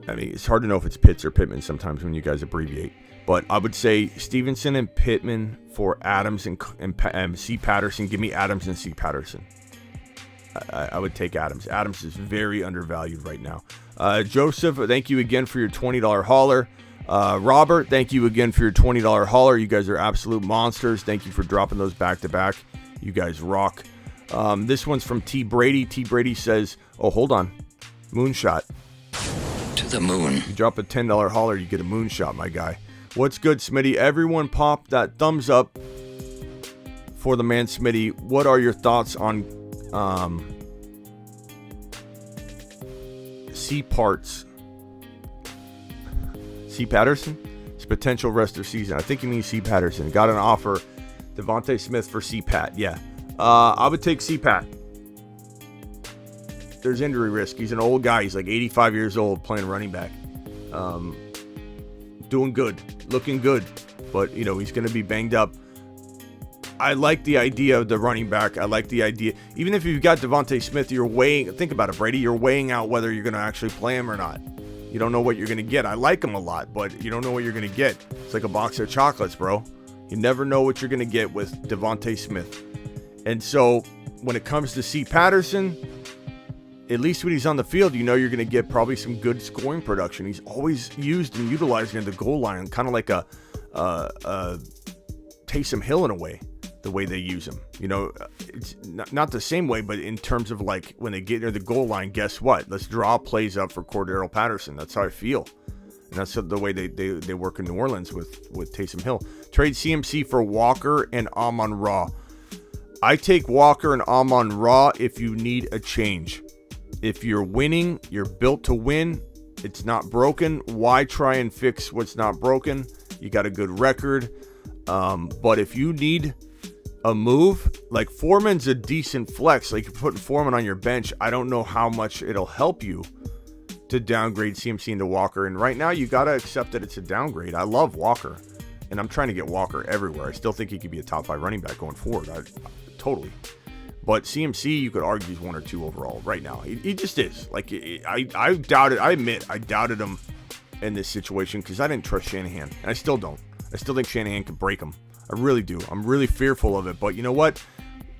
I mean, it's hard to know if it's Pitts or Pittman sometimes when you guys abbreviate. But I would say Stevenson and Pittman for Adams and C. Patterson. Give me Adams and C. Patterson. I would take Adams. Adams is very undervalued right now. Joseph, thank you again for your $20 hauler. Robert, thank you again for your $20 hauler. You guys are absolute monsters. Thank you for dropping those back to back. You guys rock. This one's from T. Brady. T. Brady says, oh, hold on. Moonshot. To the moon. You drop a $10 hauler, you get a moonshot, my guy. What's good, Smitty? Everyone pop that thumbs up for the man, Smitty. What are your thoughts on C. Parts? C. Patterson? It's potential rest of season. I think you mean C. Patterson. Got an offer. Devontae Smith for C. Pat. Yeah. I would take C. Pat. There's injury risk. He's an old guy. He's like 85 years old playing running back. Doing good. Looking good. But, you know, he's going to be banged up. I like the idea of the running back. I like the idea. Even if you've got Devontae Smith, you're weighing. Think about it, Brady. You're weighing out whether you're going to actually play him or not. You don't know what you're going to get. I like him a lot, but you don't know what you're going to get. It's like a box of chocolates, bro. You never know what you're going to get with Devontae Smith. And so when it comes to C. Patterson, at least when he's on the field, you know you're going to get probably some good scoring production. He's always used and utilized near the goal line, kind of like a Taysom Hill in a way, the way they use him. You know, it's not the same way, but in terms of like when they get near the goal line, guess what? Let's draw plays up for Cordero Patterson. That's how I feel. And that's the way they work in New Orleans with Taysom Hill. Trade CMC for Walker and Amon-Ra. I take Walker and Amon-Ra if you need a change. If you're winning, you're built to win. It's not broken. Why try and fix what's not broken? You got a good record. But if you need a move, like Foreman's a decent flex. Like you're putting Foreman on your bench. I don't know how much it'll help you to downgrade CMC into Walker. And right now, you got to accept that it's a downgrade. I love Walker, and I'm trying to get Walker everywhere. I still think he could be a top 5 running back going forward. Totally. But CMC, you could argue he's 1 or 2 overall right now. He just is. Like, I doubted, I admit, I doubted him in this situation because I didn't trust Shanahan. And I still don't. I still think Shanahan could break him. I really do. I'm really fearful of it. But you know what?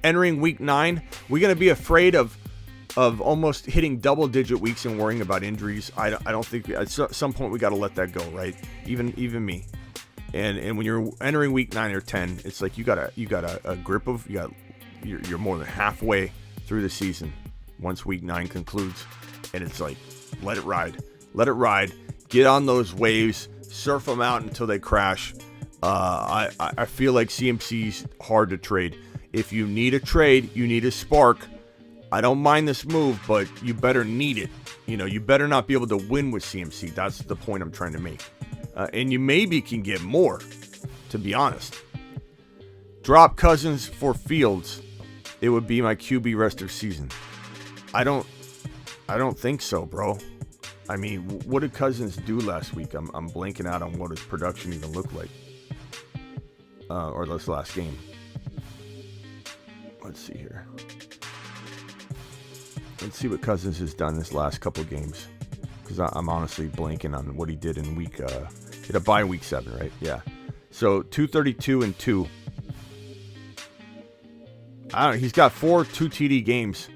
Entering week 9, we're going to be afraid of almost hitting double-digit weeks and worrying about injuries. I don't think at some point we got to let that go, right? Even me. And when you're entering week 9 or 10, it's like you got a grip of you're more than halfway through the season once week 9 concludes, and it's like let it ride, get on those waves, surf them out until they crash. I feel like CMC's hard to trade. If you need a trade, you need a spark. I don't mind this move, but you better need it. You know, you better not be able to win with CMC. That's the point I'm trying to make. And you maybe can get more, to be honest. Drop Cousins for Fields. It would be my QB rest of season. I don't think so, bro. I mean, what did Cousins do last week? I'm blanking out on what his production even looked like. Or this last game. Let's see here. Let's see what Cousins has done this last couple games. Because I'm honestly blanking on what he did in week... He had a bye week 7, right? Yeah. So, 232 and 2. I don't know. He's got 4 2 TD games.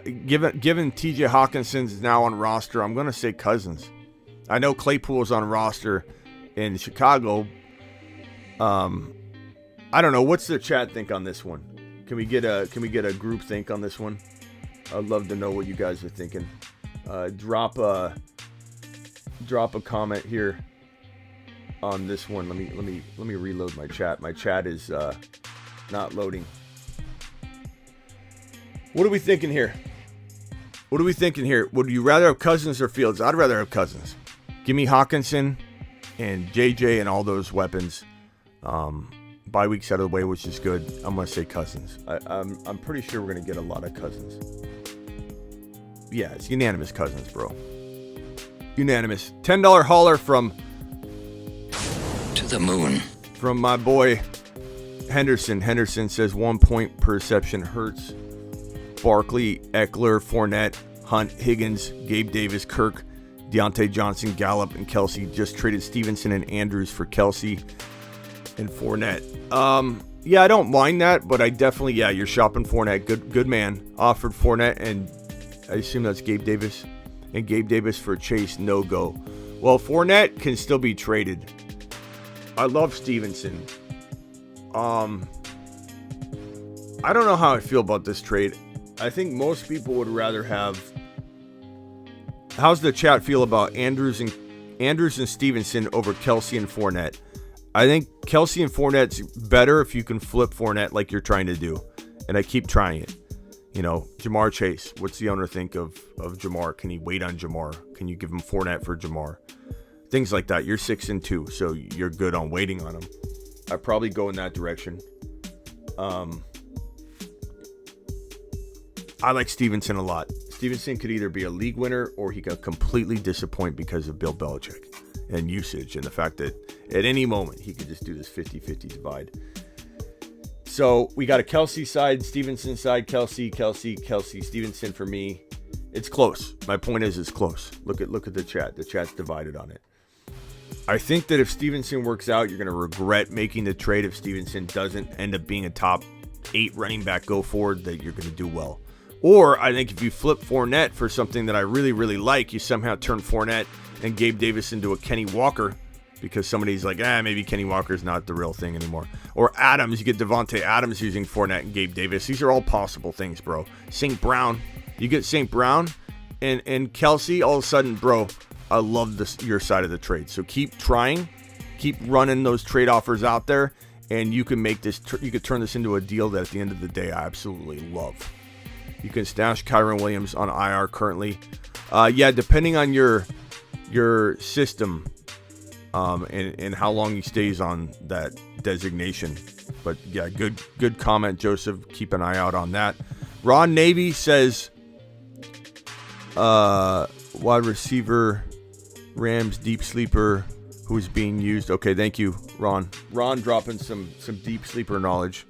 Given TJ Hawkinson's now on roster, I'm going to say Cousins. I know Claypool's on roster in Chicago. I don't know. What's the chat think on this one? Can we get a group think on this one? I'd love to know what you guys are thinking. Drop a comment here on this one. Let me reload my chat. My chat is not loading. What are we thinking here? Would you rather have Cousins or Fields? I'd rather have Cousins. Give me Hawkinson and JJ and all those weapons. Bye weeks out of the way, which is good. I'm gonna say Cousins. I'm pretty sure we're gonna get a lot of Cousins. Yeah, it's unanimous Cousins, bro. Unanimous. $10 hauler from To the moon. my boy Henderson. Henderson says 1 point per reception. Hurts, Barkley, Eckler, Fournette, Hunt, Higgins, Gabe Davis, Kirk, Deontay Johnson, Gallup, and Kelsey. Just traded Stevenson and Andrews for Kelsey and Fournette. Yeah, I don't mind that, but I definitely, you're shopping Fournette. Good man. Offered Fournette, and I assume that's Gabe Davis. And Gabe Davis for Chase, no go. Well, Fournette can still be traded. I love Stevenson. I don't know how I feel about this trade. I think most people would rather have. How's the chat feel about Andrews and Stevenson over Kelsey and Fournette? I think Kelsey and Fournette's better if you can flip Fournette like you're trying to do. And I keep trying it. You know, Jamar Chase. What's the owner think of Jamar? Can he wait on Jamar? Can you give him Fournette for Jamar? Things like that. You're 6-2, so you're good on waiting on him. I'd probably go in that direction. I like Stevenson a lot. Stevenson could either be a league winner or he could completely disappoint because of Bill Belichick and usage and the fact that at any moment he could just do this 50-50 divide. So we got a Kelsey side, Stevenson side, Kelsey, Stevenson for me. It's close. My point is it's close. Look at the chat. The chat's divided on it. I think that if Stevenson works out, you're going to regret making the trade. If Stevenson doesn't end up being a top 8 running back go forward, that you're going to do well. Or I think if you flip Fournette for something that I really, really like, you somehow turn Fournette and Gabe Davis into a Kenny Walker because somebody's like, maybe Kenny Walker's not the real thing anymore. Or Adams, you get Devontae Adams using Fournette and Gabe Davis. These are all possible things, bro. St. Brown, you get St. Brown and Kelsey, all of a sudden, bro, I love your side of the trade. So keep trying, keep running those trade offers out there, and you can make this. You could turn this into a deal that at the end of the day, I absolutely love. You can stash Kyron Williams on IR currently. Depending on your system and how long he stays on that designation. But yeah, good comment, Joseph. Keep an eye out on that. Ron Navy says wide receiver Rams deep sleeper who's being used. Okay, thank you, Ron. Ron dropping some deep sleeper knowledge.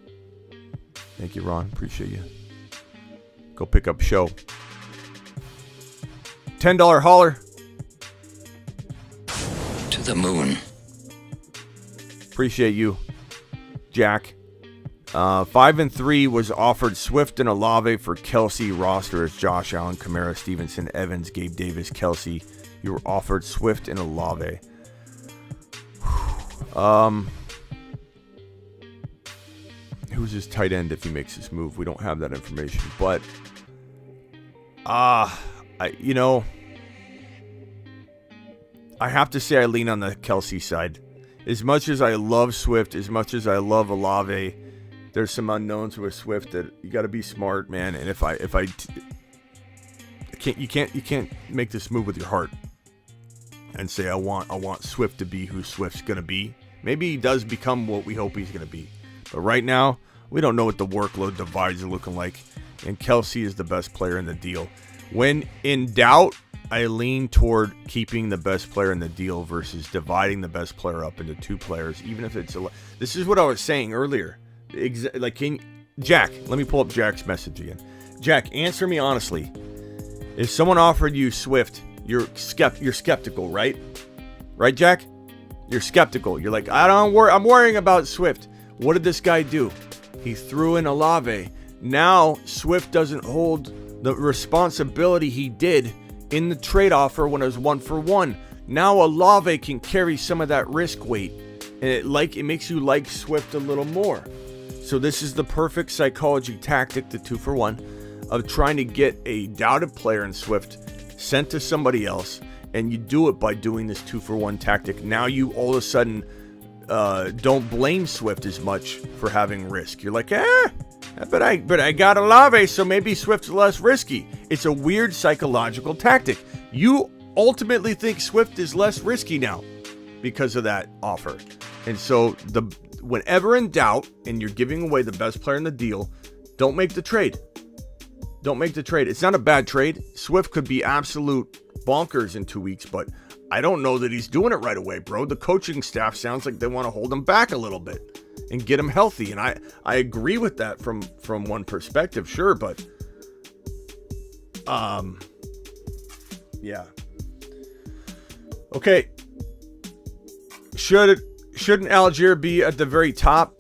Thank you, Ron. Appreciate you. Go pick up show. $10 hauler. To the moon. Appreciate you, Jack. 5-3 was offered Swift and Olave for Kelsey. Roster as Josh Allen, Kamara, Stevenson, Evans, Gabe Davis, Kelsey. You were offered Swift and Olave. Who's his tight end if he makes this move? We don't have that information, but I have to say I lean on the Kelsey side. As much as I love Swift, as much as I love Olave, there's some unknowns with Swift that you got to be smart, man. And you can't make this move with your heart and say I want Swift to be who Swift's gonna be. Maybe he does become what we hope he's gonna be, but right now we don't know what the workload divides are looking like. And Kelsey is the best player in the deal. When in doubt, I lean toward keeping the best player in the deal versus dividing the best player up into two players, even if it's this is what I was saying earlier. Jack, let me pull up Jack's message again. Jack, answer me honestly. If someone offered you Swift, you're skeptical, right? Right, Jack? You're skeptical. You're like, I'm worrying about Swift. What did this guy do? He threw in Olave. Now Swift doesn't hold the responsibility he did in the trade offer when it was 1-for-1. Now Olave can carry some of that risk weight, and it makes you like Swift a little more. So this is the perfect psychology tactic, the 2-for-1, of trying to get a doubted player in Swift sent to somebody else, and you do it by doing this 2-for-1 tactic. Now you all of a sudden don't blame Swift as much for having risk. You're like, but I got Olave, so maybe Swift's less risky. It's a weird psychological tactic. You ultimately think Swift is less risky now because of that offer. And so whenever in doubt and you're giving away the best player in the deal, don't make the trade. Don't make the trade. It's not a bad trade. Swift could be absolute bonkers in 2 weeks, but I don't know that he's doing it right away, bro. The coaching staff sounds like they want to hold him back a little bit and get him healthy. And I agree with that from one perspective, sure, but yeah. Okay. Shouldn't Algier be at the very top?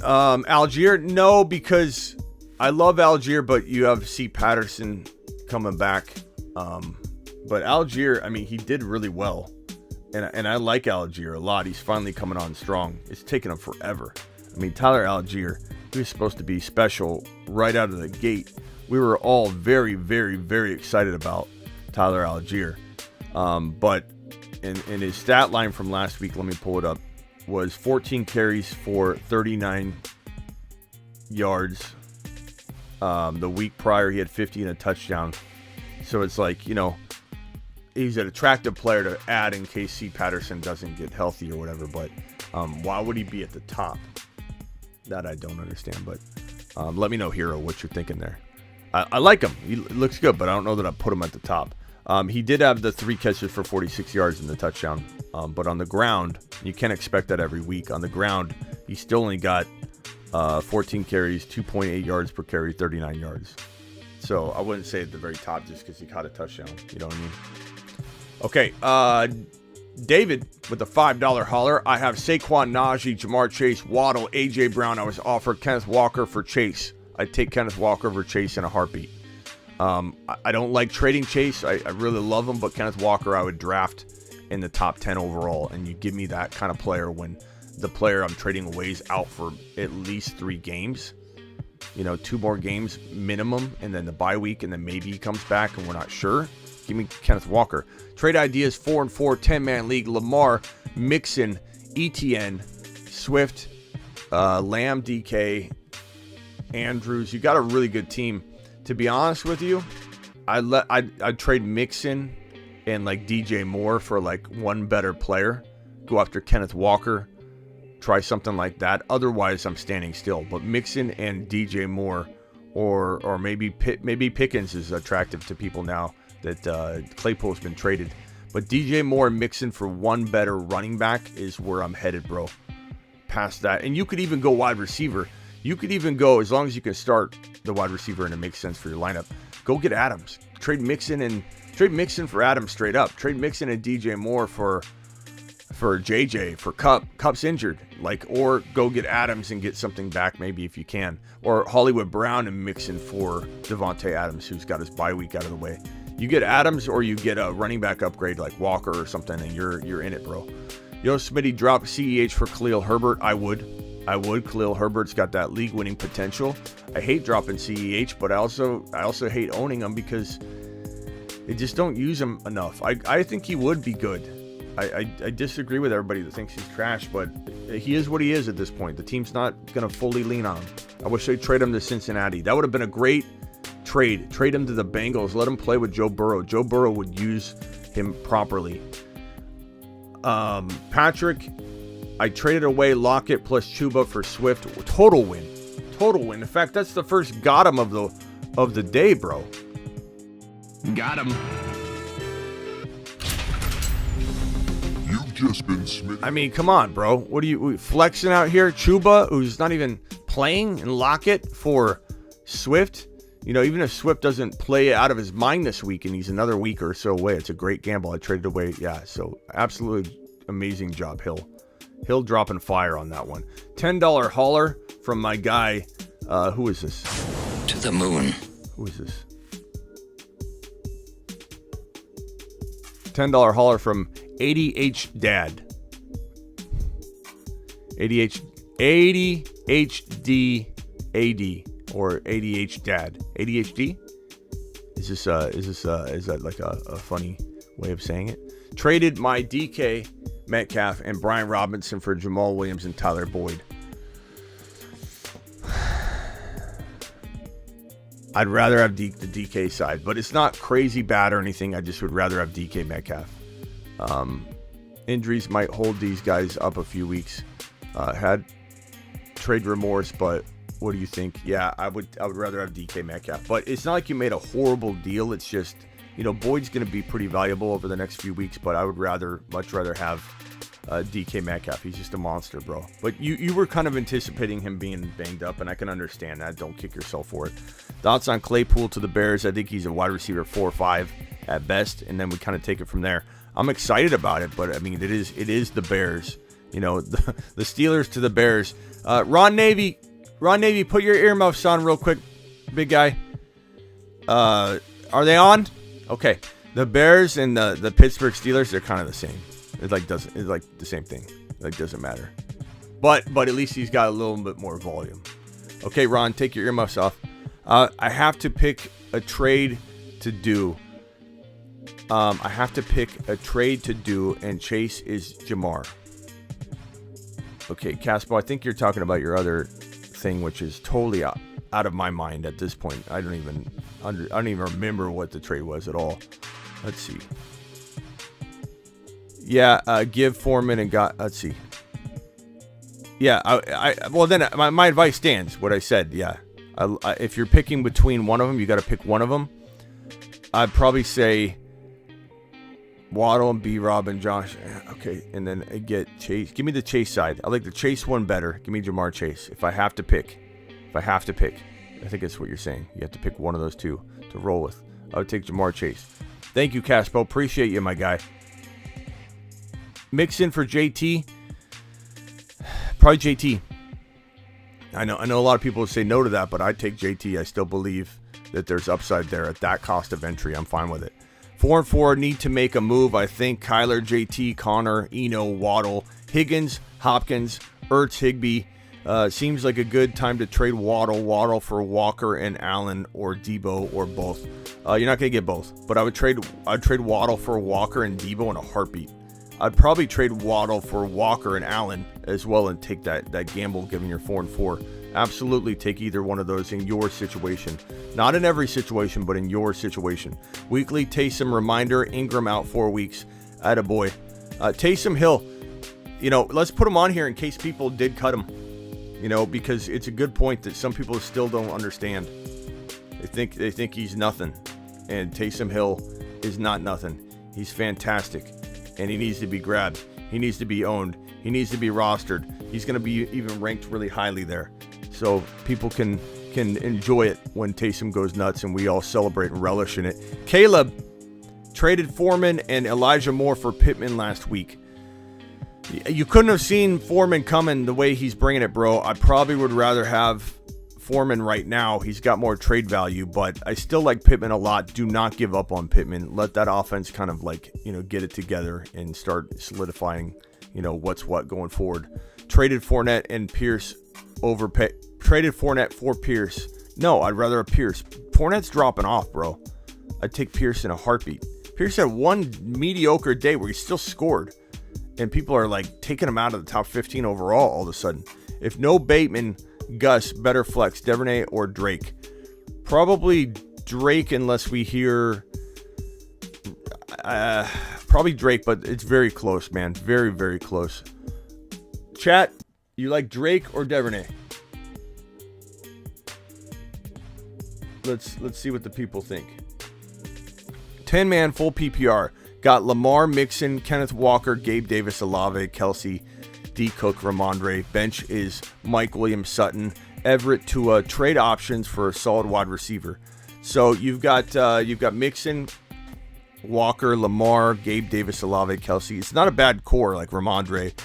Algier, no, because I love Algier, but you have C. Patterson coming back. But Algier, I mean, he did really well. And I like Algier a lot. He's finally coming on strong. It's taken him forever. I mean, Tyler Algier, he was supposed to be special right out of the gate. We were all very, very, very excited about Tyler Algier. But in his stat line from last week, let me pull it up, was 14 carries for 39 yards. The week prior, he had 50 and a touchdown. So it's like, you know, he's an attractive player to add in case C. Patterson doesn't get healthy or whatever. But why would he be at the top? That I don't understand. But let me know, Hero, what you're thinking there. I like him. He looks good, but I don't know that I put him at the top. He did have the 3 catches for 46 yards in the touchdown. But on the ground, you can't expect that every week. On the ground, he still only got 14 carries, 2.8 yards per carry, 39 yards. So I wouldn't say at the very top just because he caught a touchdown. You know what I mean? Okay. David with the $5 holler. I have Saquon, Najee, Jamar Chase, Waddle, A.J. Brown. I was offered Kenneth Walker for Chase. I'd take Kenneth Walker over Chase in a heartbeat. I don't like trading Chase. I really love him, but Kenneth Walker I would draft in the top 10 overall. And you give me that kind of player when the player I'm trading away is out for at least 3 games. You know, 2 more games minimum, and then the bye week, and then maybe he comes back and we're not sure. Give me Kenneth Walker. Trade ideas: 4-4, 10-man league. Lamar, Mixon, ETN, Swift, Lamb, DK, Andrews. You got a really good team. To be honest with you, I'd trade Mixon and like DJ Moore for like one better player. Go after Kenneth Walker. Try something like that. Otherwise, I'm standing still. But Mixon and DJ Moore, or maybe Pickens is attractive to people now that Claypool's been traded. But DJ Moore and Mixon for one better running back is where I'm headed, bro. Past that, and you could even go wide receiver. You could even go, as long as you can start the wide receiver and it makes sense for your lineup. Go get Adams. Trade Mixon for Adams straight up. Trade Mixon and DJ Moore for JJ, for Kupp. Kupp's injured. Or go get Adams and get something back maybe if you can. Or Hollywood Brown and Mixon for Devontae Adams, who's got his bye week out of the way. You get Adams or you get a running back upgrade like Walker or something, and you're in it, bro. Yo, Smitty, drop CEH for Khalil Herbert. I would. Khalil Herbert's got that league-winning potential. I hate dropping CEH, but I also hate owning him because they just don't use him enough. I think he would be good. I disagree with everybody that thinks he's trash, but he is what he is at this point. The team's not going to fully lean on him. I wish they'd trade him to Cincinnati. That would have been a great trade. Trade him to the Bengals. Let him play with Joe Burrow. Joe Burrow would use him properly. Patrick, I traded away Lockett plus Chuba for Swift. Total win. In fact, that's the first got him of the day, bro. Got him. You've just been smitten. I mean, come on, bro. What are you flexing out here? Chuba, who's not even playing, and Lockett for Swift. You know, even if Swift doesn't play out of his mind this week and he's another week or so away, it's a great gamble. I traded away. Yeah, so absolutely amazing job, Hill. Hill dropping fire on that one. $10 hauler from my guy. Who is this? To the moon. Who is this? $10 hauler from ADH Dad. ADHD AD or ADH Dad. ADHD? Is that like a funny way of saying it? Traded my DK Metcalf and Brian Robinson for Jamal Williams and Tyler Boyd. I'd rather have the DK side, but it's not crazy bad or anything. I just would rather have DK Metcalf. Injuries might hold these guys up a few weeks. Had trade remorse, but What do you think? Yeah, I would rather have DK Metcalf. But it's not like you made a horrible deal. It's just, Boyd's going to be pretty valuable over the next few weeks, but I would much rather have DK Metcalf. He's just a monster, bro. But you were kind of anticipating him being banged up, and I can understand that. Don't kick yourself for it. Thoughts on Claypool to the Bears? I think he's a wide receiver 4 or 5 at best, and then we kind of take it from there. I'm excited about it, but I mean, it is the Bears. The Steelers to the Bears. Ron Navy, put your earmuffs on real quick, big guy. Are they on? Okay. The Bears and the Pittsburgh Steelers, they're kind of the same. It's like the same thing. Like, doesn't matter. But at least he's got a little bit more volume. Okay, Ron, take your earmuffs off. I have to pick a trade to do. And Chase is Jamar. Okay, Caspo, I think you're talking about your other thing, which is totally out of my mind at this point. I don't even remember what the trade was at all. Let's see. Yeah, give Foreman and got. Let's see. Yeah, well then my advice stands. What I said. Yeah, if you're picking between one of them, you got to pick one of them. I'd probably say Waddle and B-Rob and Josh. Okay, and then get Chase. Give me the Chase side. I like the Chase one better. Give me Jamar Chase. If I have to pick. I think that's what you're saying. You have to pick one of those two to roll with. I would take Jamar Chase. Thank you, Caspo. Appreciate you, my guy. Mixon for JT. Probably JT. I know a lot of people would say no to that, but I'd take JT. I still believe that there's upside there at that cost of entry. I'm fine with it. 4 and 4 need to make a move. I think Kyler, JT, Connor, Eno, Waddle, Higgins, Hopkins, Ertz, Higbee. Seems like a good time to trade Waddle for Walker and Allen, or Debo, or both. You're not gonna get both, but I'd trade Waddle for Walker and Debo in a heartbeat. I'd probably trade Waddle for Walker and Allen as well and take that gamble given you're 4 and 4. Absolutely take either one of those in your situation. Not in every situation, but in your situation. Weekly Taysom reminder, Ingram out 4 weeks. Attaboy. Taysom Hill, let's put him on here in case people did cut him. Because it's a good point that some people still don't understand. They think he's nothing. And Taysom Hill is not nothing. He's fantastic. And he needs to be grabbed. He needs to be owned. He needs to be rostered. He's going to be even ranked really highly there. So people can enjoy it when Taysom goes nuts and we all celebrate and relish in it. Caleb traded Foreman and Elijah Moore for Pittman last week. You couldn't have seen Foreman coming the way he's bringing it, bro. I probably would rather have Foreman right now. He's got more trade value, but I still like Pittman a lot. Do not give up on Pittman. Let that offense kind of get it together and start solidifying, what's what going forward. Traded Fournette and Pierce traded Fournette for Pierce. No, I'd rather have Pierce. Fournette's dropping off, bro. I'd take Pierce in a heartbeat. Pierce had one mediocre day where he still scored. And people are taking him out of the top 15 overall all of a sudden. If no Bateman, Gus, better flex, Devernay or Drake. Probably Drake unless we hear... probably Drake, but it's very close, man. Very, very close. Chat, you like Drake or Devernay? Let's see what the people think. 10-man full PPR. Got Lamar, Mixon, Kenneth Walker, Gabe Davis, Olave, Kelsey, D. Cook, Ramondre. Bench is Mike Williams, Sutton, Everett, Tua. Trade options for a solid wide receiver. So you've got Mixon, Walker, Lamar, Gabe Davis, Olave, Kelsey. It's not a bad core like Ramondre.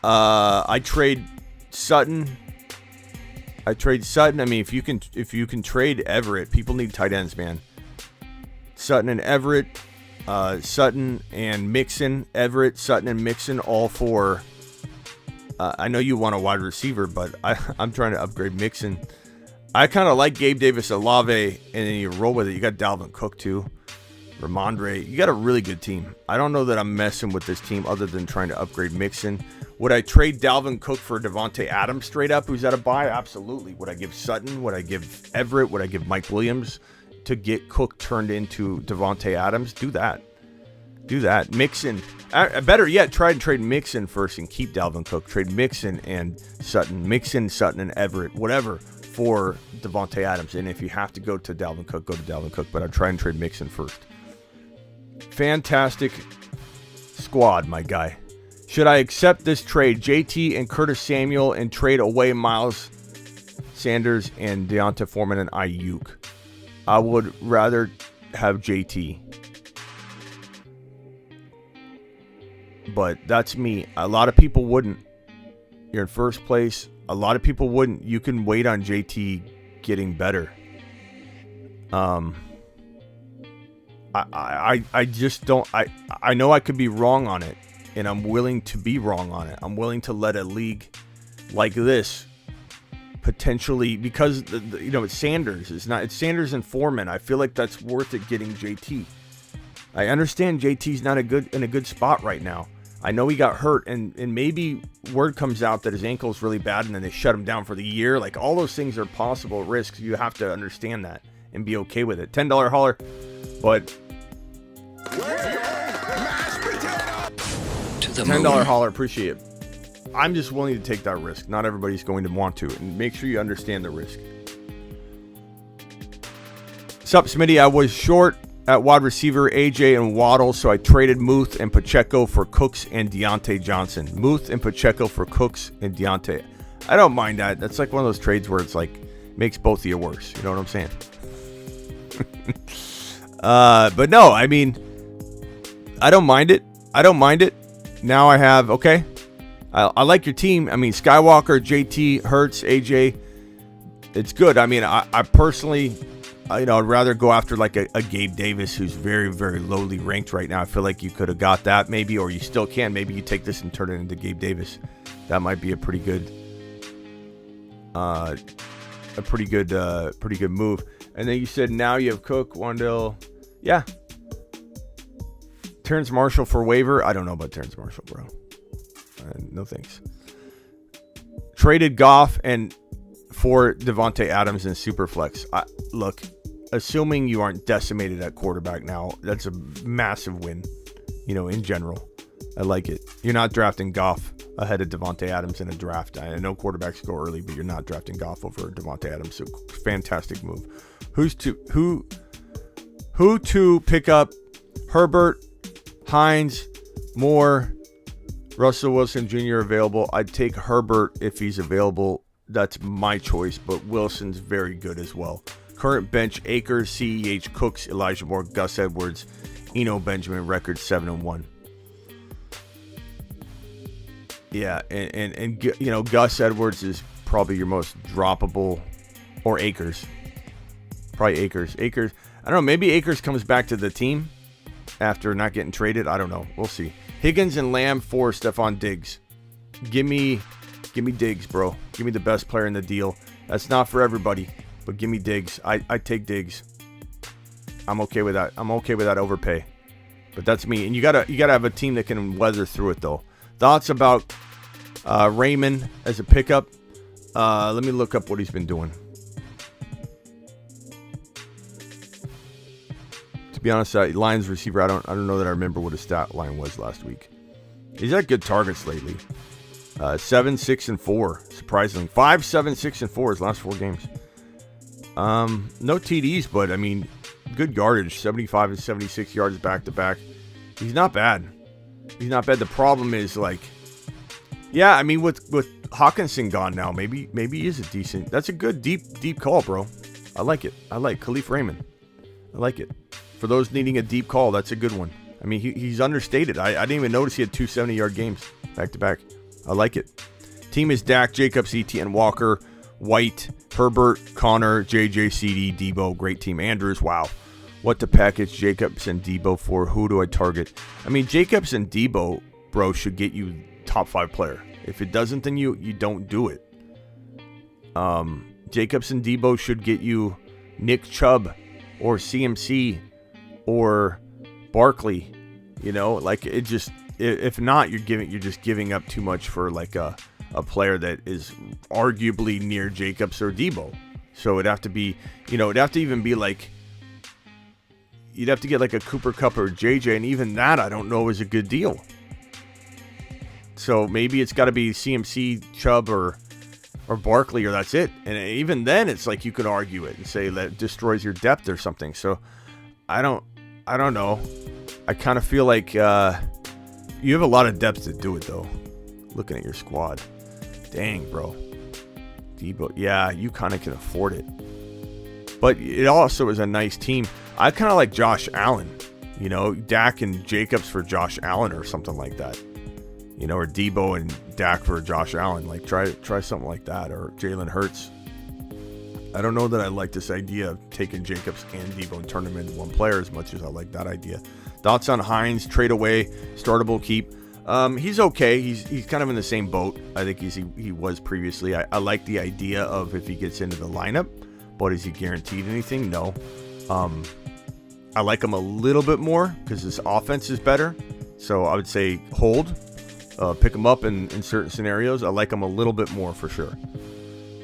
I trade Sutton. I mean, if you can trade Everett, people need tight ends, man. Sutton and Everett. Sutton and Mixon, Everett, Sutton and Mixon, all for. I know you want a wide receiver, but I'm trying to upgrade Mixon. I kind of like Gabe Davis, Olave, and then you roll with it. You got Dalvin Cook too, Ramondre. You got a really good team. I don't know that I'm messing with this team other than trying to upgrade Mixon. Would I trade Dalvin Cook for Devontae Adams straight up, who's at a bye? Absolutely. Would I give Sutton? Would I give Everett? Would I give Mike Williams to get Cook turned into Devontae Adams? Do that. Do that. Mixon. Better yet, try and trade Mixon first and keep Dalvin Cook. Trade Mixon and Sutton. Mixon, Sutton, and Everett. Whatever for Devontae Adams. And if you have to go to Dalvin Cook, go to Dalvin Cook. But I'd try and trade Mixon first. Fantastic squad, my guy. Should I accept this trade? JT and Curtis Samuel and trade away Miles Sanders and Deonta Foreman and Ayuk. I would rather have JT. But that's me. A lot of people wouldn't. You're in first place. A lot of people wouldn't. You can wait on JT getting better. I just don't. I know I could be wrong on it, and I'm willing to be wrong on it. I'm willing to let a league like this potentially, because it's Sanders. It's Sanders and Foreman. I feel like that's worth it getting JT. I understand JT's not in a good spot right now. I know he got hurt, and maybe word comes out that his ankle is really bad, and then they shut him down for the year. Like, all those things are possible risks. You have to understand that and be okay with it. $10 holler, but To the $10 moon. holler, appreciate it. I'm just willing to take that risk. Not everybody's going to want to, and make sure you understand the risk. Sup, Smitty? I was short at wide receiver, AJ and Waddle, so I traded Muth and Pacheco for Cooks and Deontay Johnson. Muth and Pacheco for Cooks and Deontay. I don't mind that. That's like one of those trades where it's like, makes both of you worse. You know what I'm saying? But no, I mean, I don't mind it. Now I have, okay, I like your team. I mean, Skywalker, JT, Hurts, AJ, it's good. I mean, I personally, I'd rather go after like a Gabe Davis, who's very, very lowly ranked right now. I feel like you could have got that maybe, or you still can. Maybe you take this and turn it into Gabe Davis. That might be a pretty good move. And then you said now you have Cook, Wandale. Yeah. Terrence Marshall for waiver. I don't know about Terrence Marshall, bro. No thanks. Traded Goff and for Devontae Adams and Superflex. Look, assuming you aren't decimated at quarterback now, that's a massive win, in general. I like it. You're not drafting Goff ahead of Devontae Adams in a draft. I know quarterbacks go early, but you're not drafting Goff over Devontae Adams. So fantastic move. Who to pick up? Herbert, Hines, Moore, Russell Wilson Jr. available. I'd take Herbert if he's available. That's my choice, but Wilson's very good as well. Current bench: Akers, CEH, Cooks, Elijah Moore, Gus Edwards, Eno Benjamin. Record 7-1. Yeah, and Gus Edwards is probably your most droppable, or Akers. Probably Akers. I don't know. Maybe Akers comes back to the team after not getting traded. I don't know. We'll see. Higgins and Lamb for Stephon Diggs. Give me Diggs, bro. Give me the best player in the deal. That's not for everybody, but give me Diggs. I take Diggs. I'm okay with that. I'm okay with that overpay. But that's me. And you gotta have a team that can weather through it, though. Thoughts about Raymond as a pickup? Let me look up what he's been doing. To be honest, Lions receiver, I don't know that I remember what his stat line was last week. He's had good targets lately. 7, 6, and 4. Surprisingly, 5, 7, 6, and 4 his last 4 games. No TDs, but I mean, good yardage. 75 and 76 yards back to back. He's not bad. The problem is with Hawkinson gone now, maybe he is a decent. That's a good deep call, bro. I like it. I like Khalif Raymond. I like it. For those needing a deep call, that's a good one. I mean, he's understated. I didn't even notice he had 2 70-yard games back to back. I like it. Team is Dak, Jacobs, ETN, Walker, White, Herbert, Connor, JJ, CD, Debo. Great team. Andrews, wow. What to package Jacobs and Debo for? Who do I target? I mean, Jacobs and Debo, bro, should get you top 5 player. If it doesn't, then you don't do it. Jacobs and Debo should get you Nick Chubb or CMC or Barkley. If not, you're just giving up too much for like a player that is arguably near Jacobs or Debo. So it'd have to be, it'd have to even be like, you'd have to get like a Cooper Kupp or JJ, and even that I don't know is a good deal. So maybe it's got to be CMC, Chubb, or Barkley, or that's it. And even then, it's like you could argue it and say that destroys your depth or something. So I don't know. I kind of feel like you have a lot of depth to do it, though. Looking at your squad. Dang, bro. Debo. Yeah, you kind of can afford it. But it also is a nice team. I kind of like Josh Allen. You know, Dak and Jacobs for Josh Allen or something like that. You know, or Debo and Dak for Josh Allen. Like, try something like that. Or Jalen Hurts. I don't know that I like this idea of taking Jacobs and Debo and turn them into one player as much as I like that idea. Thoughts on Hines? Trade away, startable, keep. He's okay. He's kind of in the same boat. I think he was previously. I like the idea of if he gets into the lineup, but is he guaranteed anything? No. I like him a little bit more because his offense is better. So I would say hold. Pick him up in certain scenarios. I like him a little bit more for sure.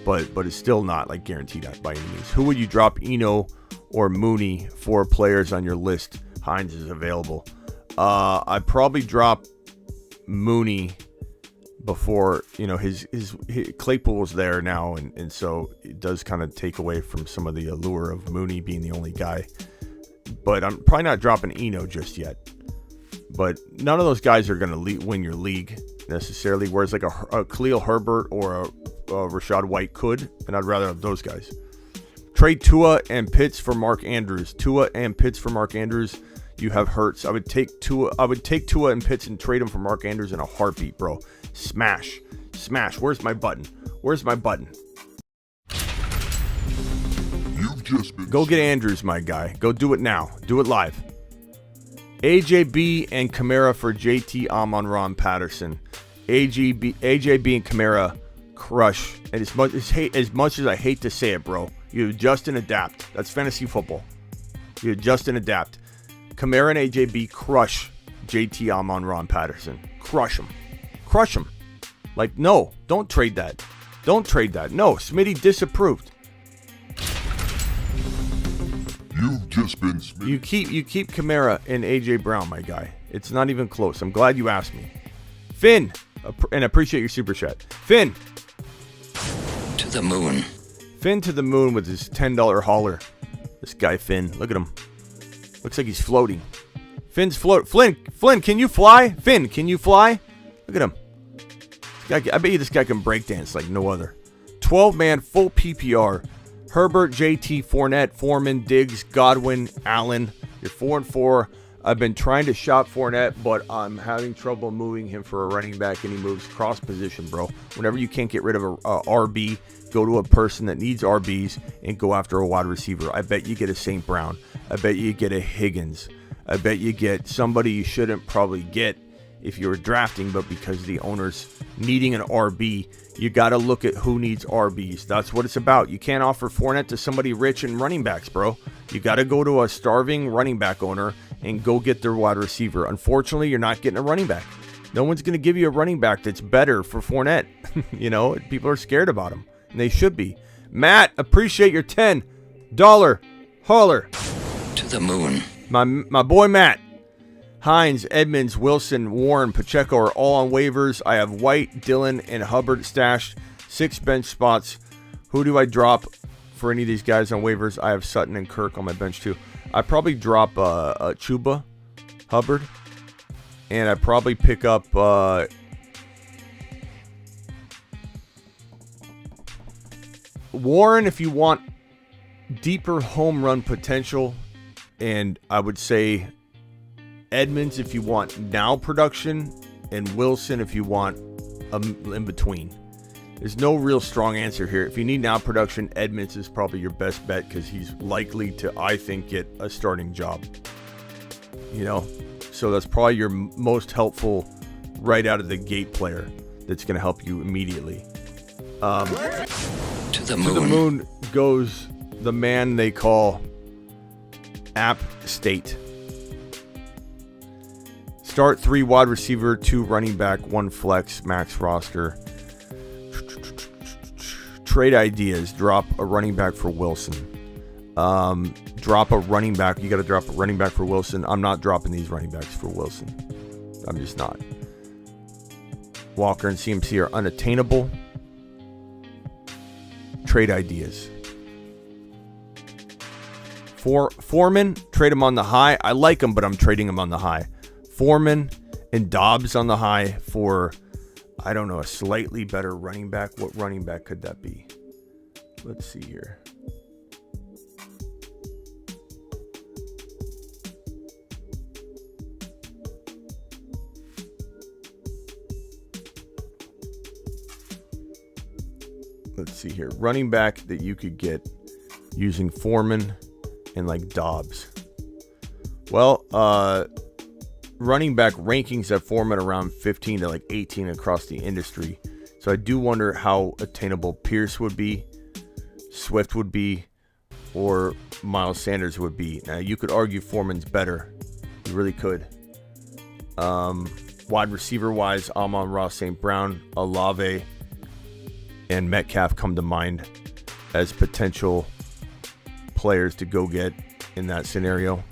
But it's still not like guaranteed by any means. Who would you drop, Eno or Mooney, for players on your list? Hines is available. I'd probably drop Mooney before, you know, his Claypool's there now, and so it does kind of take away from some of the allure of Mooney being the only guy. But I'm probably not dropping Eno just yet. But none of those guys are going to win your league necessarily, whereas like a Khalil Herbert or a Rashad White could, and I'd rather have those guys. Trade Tua and Pitts for Mark Andrews. Tua and Pitts for Mark Andrews. You have Hurts. I would take Tua and Pitts and trade them for Mark Andrews in a heartbeat, bro. Smash. Where's my button? You've just been... Go get Andrews, my guy. Go do it now. Do it live. AJB and Kamara for JT, Amon-Ra, Patterson. AJB and Kamara crush. And as much as I hate to say it, bro, you adjust and adapt. That's fantasy football. You adjust and adapt. Kamara and AJB crush JT, Amon-Ra, Patterson. Crush them. Like, no, don't trade that. No, Smitty disapproved. You've just been Smith. You keep Kamara and AJ Brown, my guy. It's not even close. I'm glad you asked me. Finn, and I appreciate your super chat. Finn. To the moon. Finn to the moon with his $10 hauler. This guy Finn, look at him. Looks like he's floating. Finn's float. Flynn, can you fly? Finn, can you fly? Look at him. I bet you this guy can breakdance like no other. 12-man full PPR. Herbert, JT, Fournette, Foreman, Diggs, Godwin, Allen. You're 4-4. I've been trying to shop Fournette, but I'm having trouble moving him for a running back, and he moves cross position, bro. Whenever you can't get rid of a RB, go to a person that needs RBs and go after a wide receiver. I bet you get a St. Brown. I bet you get a Higgins. I bet you get somebody you shouldn't probably get if you were drafting, but because the owner's needing an RB, you got to look at who needs RBs. That's what it's about. You can't offer Fournette to somebody rich in running backs, bro. You got to go to a starving running back owner and go get their wide receiver. Unfortunately, you're not getting a running back. No one's going to give you a running back that's better for Fournette. You know, people are scared about him, and they should be. Matt, appreciate your $10 hauler. To the moon. My boy Matt. Hines, Edmonds, Wilson, Warren, Pacheco are all on waivers. I have White, Dillon, and Hubbard stashed. 6 bench spots. Who do I drop for any of these guys on waivers? I have Sutton and Kirk on my bench too. I probably drop Chuba, Hubbard, and I probably pick up Warren if you want deeper home run potential, and I would say Edmonds if you want now production, and Wilson if you want in between. There's no real strong answer here. If you need now production, Edmonds is probably your best bet because he's likely to, I think, get a starting job. You know, so that's probably your most helpful right out of the gate player that's going to help you immediately. To the moon. To the moon goes the man they call App State. Start 3 wide receiver, 2 running back, 1 flex, max roster. Trade ideas. Drop a running back for Wilson. drop a running back. You got to drop a running back for Wilson. I'm not dropping these running backs for Wilson. I'm just not. Walker and CMC are unattainable. Trade ideas. For Foreman, trade him on the high. I like him, but I'm trading him on the high. Foreman and Dobbs on the high for, I don't know, a slightly better running back. What running back could that be? Let's see here. Let's see here. Running back that you could get using Foreman and like Dobbs. Well, running back rankings have Foreman around 15 to like 18 across the industry. So I do wonder how attainable Pierce would be, Swift would be, or Miles Sanders would be. Now you could argue Foreman's better. You really could. Wide receiver wise, Amon-Ra St. Brown, Olave, and Metcalf come to mind as potential players to go get in that scenario.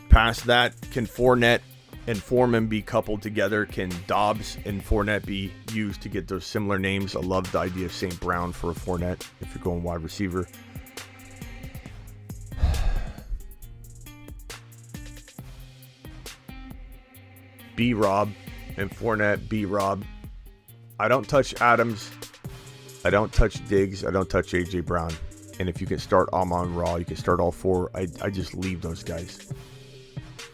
Past that, can Fournette and Foreman be coupled together? Can Dobbs and Fournette be used to get those similar names? I love the idea of St. Brown for a Fournette if you're going wide receiver. B-Rob and Fournette, B-Rob. I don't touch Adams. I don't touch Diggs. I don't touch A.J. Brown. And if you can start Amon-Ra, you can start all four. I just leave those guys.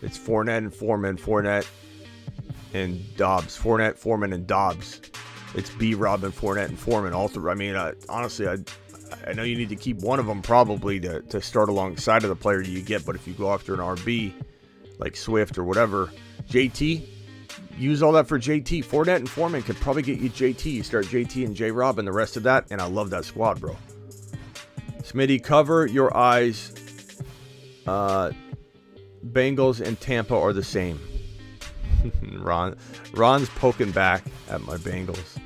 It's Fournette and Foreman, Fournette and Dobbs. Fournette, Foreman, and Dobbs. It's B-Rob and Fournette and Foreman. All three. I mean, honestly, I know you need to keep one of them probably to start alongside of the player you get. But if you go after an RB, like Swift or whatever, JT, use all that for JT. Fournette and Foreman could probably get you JT. You start JT and J-Rob and the rest of that, and I love that squad, bro. Smitty, cover your eyes. Bengals and Tampa are the same. Ron's poking back at my Bengals.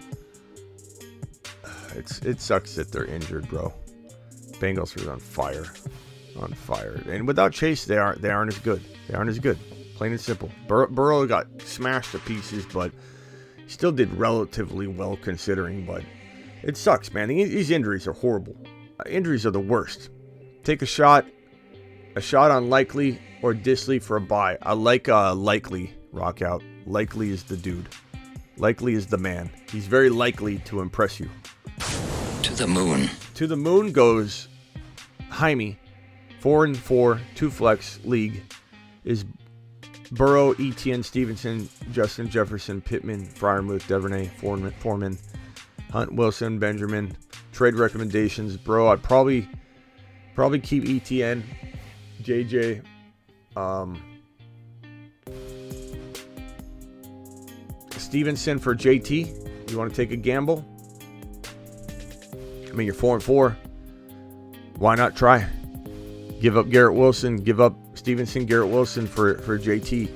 It sucks that they're injured, bro. Bengals are on fire. And without Chase, they aren't as good. Plain and simple. Burrow got smashed to pieces, but he still did relatively well considering. But it sucks, man. These injuries are horrible. Injuries are the worst. Take a shot on Likely or Disley for a bye. I like Likely, rock out. Likely is the dude. Likely is the man. He's very likely to impress you. To the moon. To the moon goes Jaime. 4-4, 2-flex league is Burrow, Etienne, Stevenson, Justin Jefferson, Pittman, Freiermuth, Devernay, Foreman, Hunt, Wilson, Benjamin. Trade recommendations, bro. I'd probably keep Etienne, JJ. Stevenson for JT. You want to take a gamble? I mean, you're 4-4. Why not try? Give up Garrett Wilson. Give up Stevenson, Garrett Wilson for JT.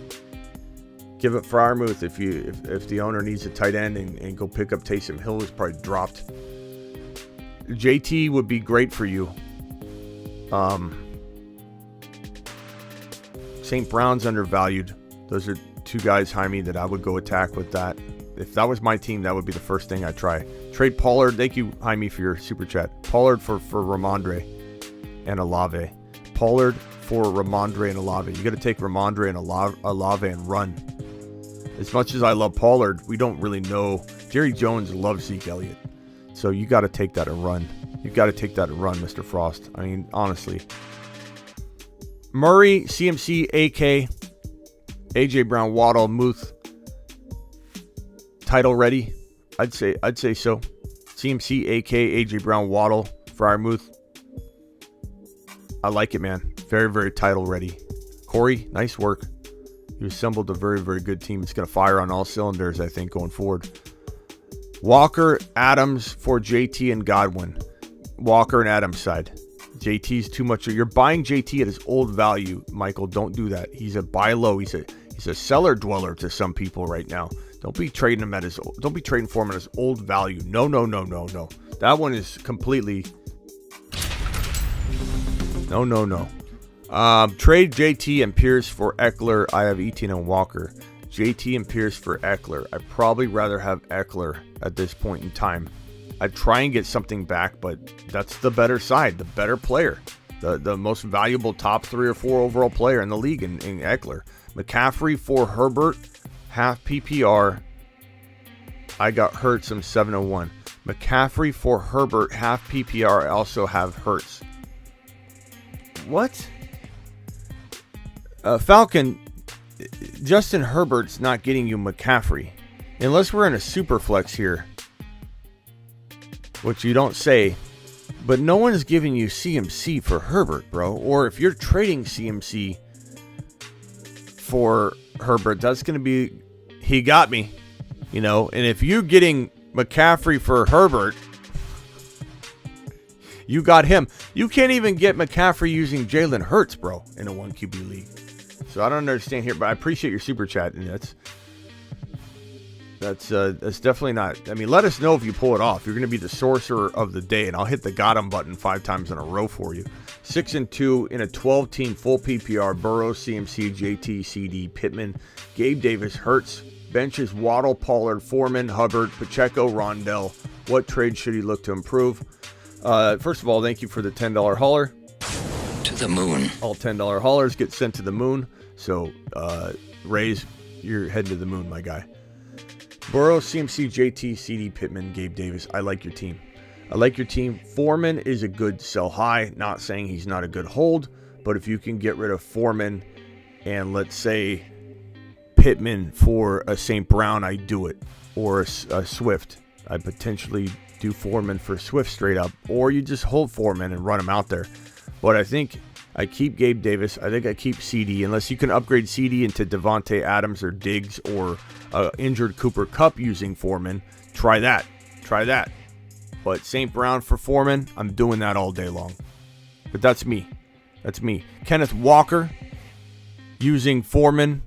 Give up Freiermuth if the owner needs a tight end and go pick up Taysom Hill, who's probably dropped. JT would be great for you. St. Brown's undervalued. Those are two guys, Jaime, that I would go attack with that. If that was my team, that would be the first thing I'd try. Trade Pollard. Thank you, Jaime, for your super chat. Pollard for Ramondre and Olave. Pollard for Ramondre and Olave. You got to take Ramondre and Olave and run. As much as I love Pollard, we don't really know. Jerry Jones loves Zeke Elliott. So you got to take that and run. You got to take that and run, Mr. Frost. I mean, honestly. Murray, CMC, AK, AJ Brown, Waddle, Muth. Title ready? I'd say so. CMC, AK, AJ Brown, Waddle, Freiermuth. I like it, man. Very, very title ready. Corey, nice work. You assembled a very, very good team. It's going to fire on all cylinders, I think, going forward. Walker, Adams for JT and Godwin. Walker and Adams side. JT's too much. You're buying JT at his old value, Michael. Don't do that. He's a buy low. He's a cellar dweller to some people right now. Don't be trading him don't be trading for him at his old value. No. That one is completely No. Trade JT and Pierce for Eckler. I have Etienne and Walker. JT and Pierce for Eckler. I'd probably rather have Eckler at this point in time. I'd try and get something back, but that's the better side, the better player, the most valuable top 3 or 4 overall player in the league in Eckler. McCaffrey for Herbert, half PPR. I got Hurts. I'm 701. McCaffrey for Herbert, half PPR. I also have Hurts. What? Falcon, Justin Herbert's not getting you McCaffrey. Unless we're in a super flex here. Which you don't say. But no one's giving you CMC for Herbert, bro. Or if you're trading CMC for Herbert, that's going to be, he got me. You know, and if you're getting McCaffrey for Herbert, you got him. You can't even get McCaffrey using Jalen Hurts, bro, in a 1 QB league. So I don't understand here, but I appreciate your super chat, and that's definitely not. I mean, let us know if you pull it off. You're going to be the sorcerer of the day, and I'll hit the got him button 5 times in a row for you. 6-2 in a 12-team full PPR. Burrow, CMC, JT, CD, Pittman, Gabe Davis, Hurts. Benches Waddle, Pollard, Foreman, Hubbard, Pacheco, Rondell. What trade should he look to improve? First of all, thank you for the $10 hauler. To the moon. All $10 haulers get sent to the moon. So, Rays, you're heading to the moon, my guy. Burrow, CMC, JT, CD, Pittman, Gabe Davis. I like your team. Foreman is a good sell high. Not saying he's not a good hold, but if you can get rid of Foreman and let's say Pittman for a St. Brown, I do it. Or a Swift. I potentially do Foreman for Swift straight up. Or you just hold Foreman and run him out there. But I think I keep Gabe Davis. I think I keep CD. Unless you can upgrade CD into Devontae Adams or Diggs or injured Cooper Kupp using Foreman. Try that. But St. Brown for Foreman, I'm doing that all day long. But that's me. Kenneth Walker using Foreman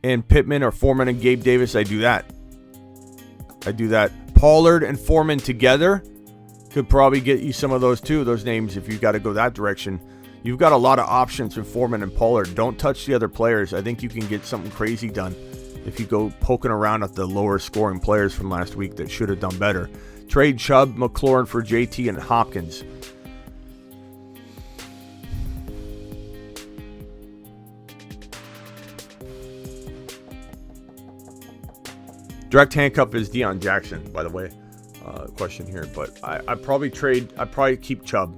and Pittman, or Foreman and Gabe Davis, I do that. Pollard and Foreman together could probably get you some of those too, those names, if you got to go that direction. You've got a lot of options with Foreman and Pollard. Don't touch the other players. I think you can get something crazy done if you go poking around at the lower scoring players from last week that should have done better. Trade Chubb, McLaurin for JT and Hopkins. Direct handcuff is Deion Jackson, by the way. Question here, but I probably keep Chubb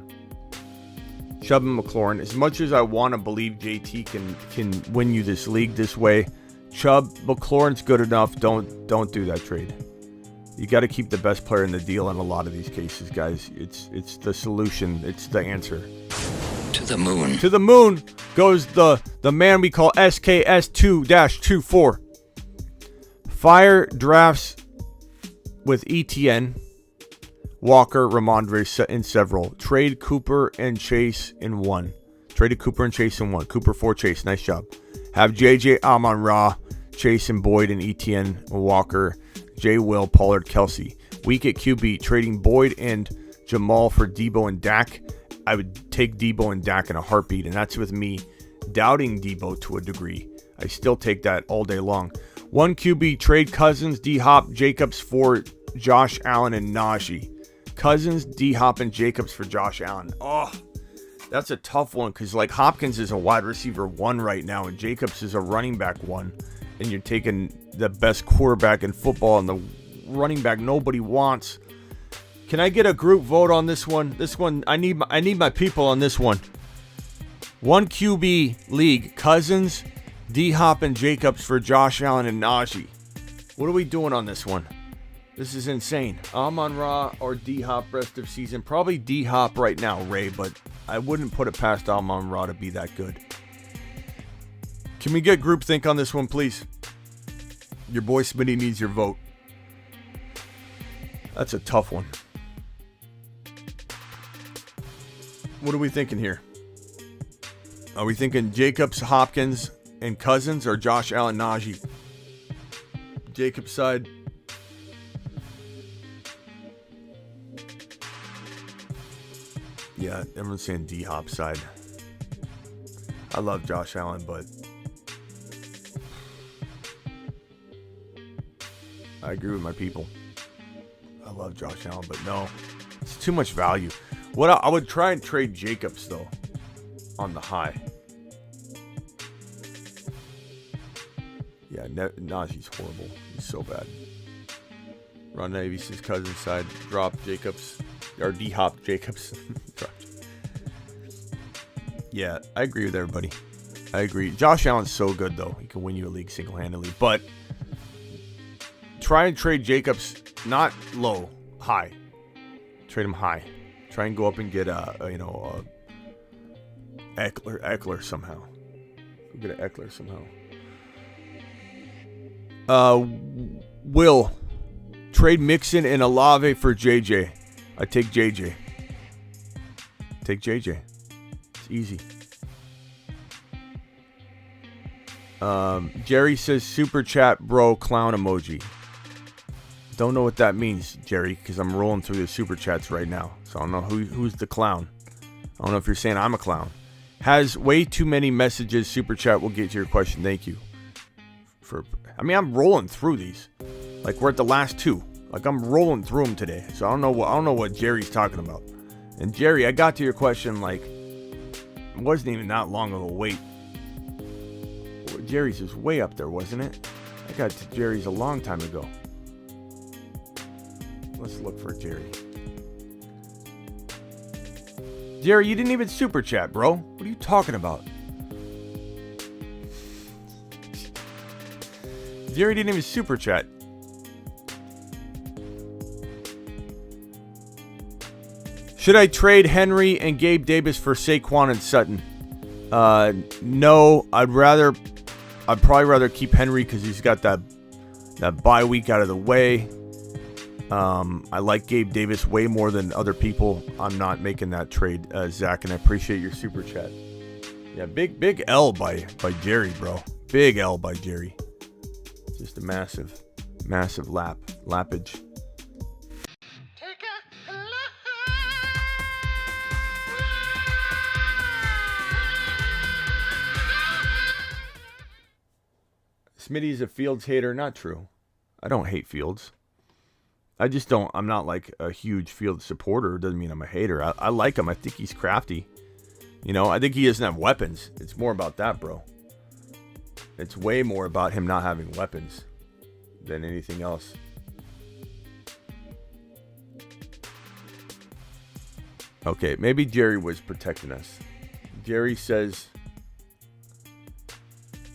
and McLaurin. As much as I want to believe JT can win you this league this way, Chubb, McLaurin's good enough. Don't do that trade. You got to keep the best player in the deal in a lot of these cases, guys. It's the solution. It's the answer. To the moon. To the moon goes the man we call SKS2-24. Fire drafts with ETN, Walker, Ramondre in several. Trade Cooper and Chase in one. Cooper for Chase. Nice job. Have JJ, Amon-Ra, Chase and Boyd and ETN, Walker, J. Will, Pollard, Kelsey. Week at QB. Trading Boyd and Jamal for Debo and Dak. I would take Debo and Dak in a heartbeat, and that's with me doubting Debo to a degree. I still take that all day long. 1 QB, trade Cousins, D-Hop, Jacobs for Josh Allen and Najee. Cousins, D-Hop, and Jacobs for Josh Allen. Oh, that's a tough one because like Hopkins is a wide receiver 1 right now and Jacobs is a running back 1. And you're taking the best quarterback in football and the running back nobody wants. Can I get a group vote on this one? This one, I need my people on this one. 1 QB league, Cousins, D-Hop, and Jacobs for Josh Allen and Najee. What are we doing on this one? This is insane. Amon-Ra or D-Hop rest of season. Probably D-Hop right now, Ray, but I wouldn't put it past Amon-Ra to be that good. Can we get groupthink on this one, please? Your boy Smitty needs your vote. That's a tough one. What are we thinking here? Are we thinking Jacobs, Hopkins, and Cousins, or Josh Allen, Najee? Jacobs side. Yeah, everyone's saying D-Hop side. I love Josh Allen, but I agree with my people. I love Josh Allen, but no, it's too much value. What I would try and trade Jacobs though on the high. Yeah, Najee's horrible. He's so bad. Ron Davies' cousin's side. Drop Jacobs. Or D-Hop Jacobs. Yeah, I agree with everybody. I agree. Josh Allen's so good, though. He can win you a league single-handedly. But try and trade Jacobs not low, high. Trade him high. Try and go up and get Eckler somehow. Go get an Eckler somehow. Will trade Mixon and Olave for JJ. I take JJ. Take JJ. It's easy. Jerry says super chat bro clown emoji. Don't know what that means, Jerry, because I'm rolling through the super chats right now. So I don't know who's the clown. I don't know if you're saying I'm a clown. Has way too many messages. Super chat will get to your question. Thank you. I'm rolling through these. Like we're at the last two. Like I'm rolling through them today. So I don't know what Jerry's talking about. And Jerry, I got to your question like it wasn't even that long of a wait. Jerry's is way up there, wasn't it? I got to Jerry's a long time ago. Let's look for Jerry. Jerry, you didn't even super chat, bro. What are you talking about? Jerry didn't even super chat. Should I trade Henry and Gabe Davis for Saquon and Sutton? No, I'd probably rather keep Henry because he's got that bye week out of the way. I like Gabe Davis way more than other people. I'm not making that trade, Zach, and I appreciate your super chat. Yeah, big L by Jerry, bro. Big L by Jerry. Just a massive lappage. Smitty's a Fields hater. Not true. I don't hate Fields. I just don't. I'm not like a huge Fields supporter. Doesn't mean I'm a hater. I like him. I think he's crafty. I think he doesn't have weapons. It's more about that, bro. It's way more about him not having weapons than anything else. Okay, maybe Jerry was protecting us. Jerry says,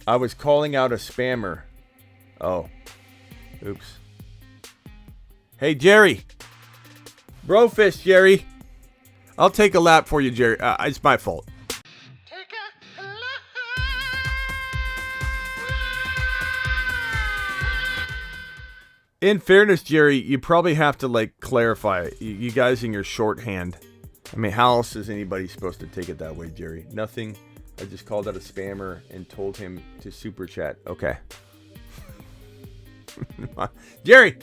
I was calling out a spammer. Oh. Oops. Hey, Jerry. Brofist, Jerry. I'll take a lap for you, Jerry. It's my fault. In fairness, Jerry, you probably have to clarify. You guys in your shorthand. I mean, how else is anybody supposed to take it that way, Jerry? Nothing. I just called out a spammer and told him to super chat. Okay. Jerry.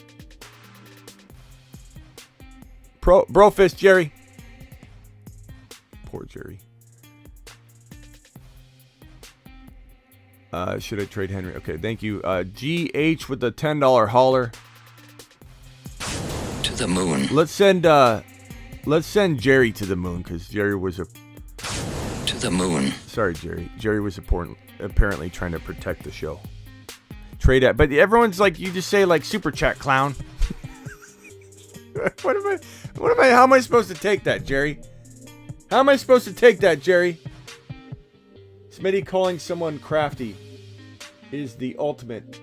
Brofist, Jerry. Poor Jerry. Should I trade Henry? Okay, thank you. GH with the $10 hauler. To the moon. Let's send Jerry to the moon because Jerry was to the moon. Sorry, Jerry. Jerry was apparently trying to protect the show. Trade at, but everyone's like, you just say super chat clown. What am I? How am I supposed to take that, Jerry? How am I supposed to take that, Jerry? Smitty calling someone crafty is the ultimate.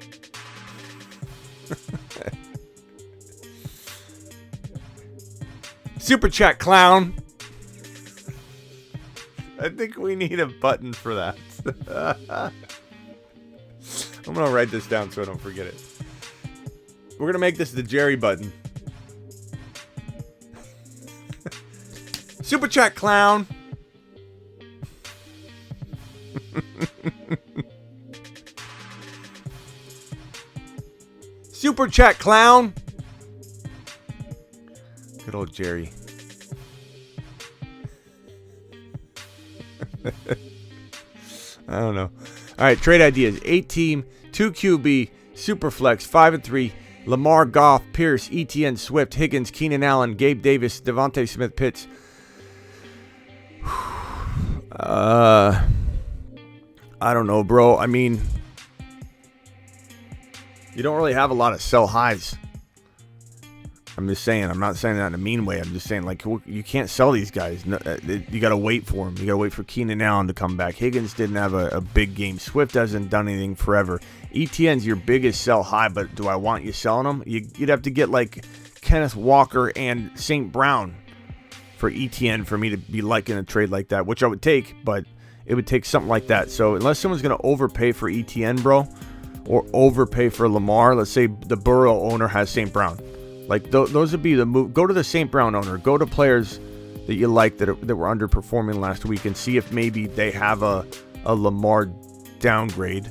Super chat clown. I think we need a button for that. I'm going to write this down so I don't forget it. We're going to make this the Jerry button. Super chat clown. Super chat clown. Good old Jerry. I don't know. All right, trade ideas. 8-team, 2 QB, Superflex, 5-3. Lamar, Goff, Pierce, ETN, Swift, Higgins, Keenan Allen, Gabe Davis, Devontae Smith, Pitts. I don't know, bro. I mean, you don't really have a lot of sell highs. I'm just saying. I'm not saying that in a mean way. I'm just saying, like, you can't sell these guys. No, you got to wait for them. You got to wait for Keenan Allen to come back. Higgins didn't have a big game. Swift hasn't done anything forever. ETN's your biggest sell high, but do I want you selling them? You'd have to get, like, Kenneth Walker and St. Brown for ETN for me to be liking a trade like that, which I would take, but it would take something like that. So unless someone's going to overpay for ETN, bro, or overpay for Lamar, let's say the Burrow owner has St. Brown. Like, those would be the move. Go to the St. Brown owner. Go to players that you like that were underperforming last week and see if maybe they have a Lamar downgrade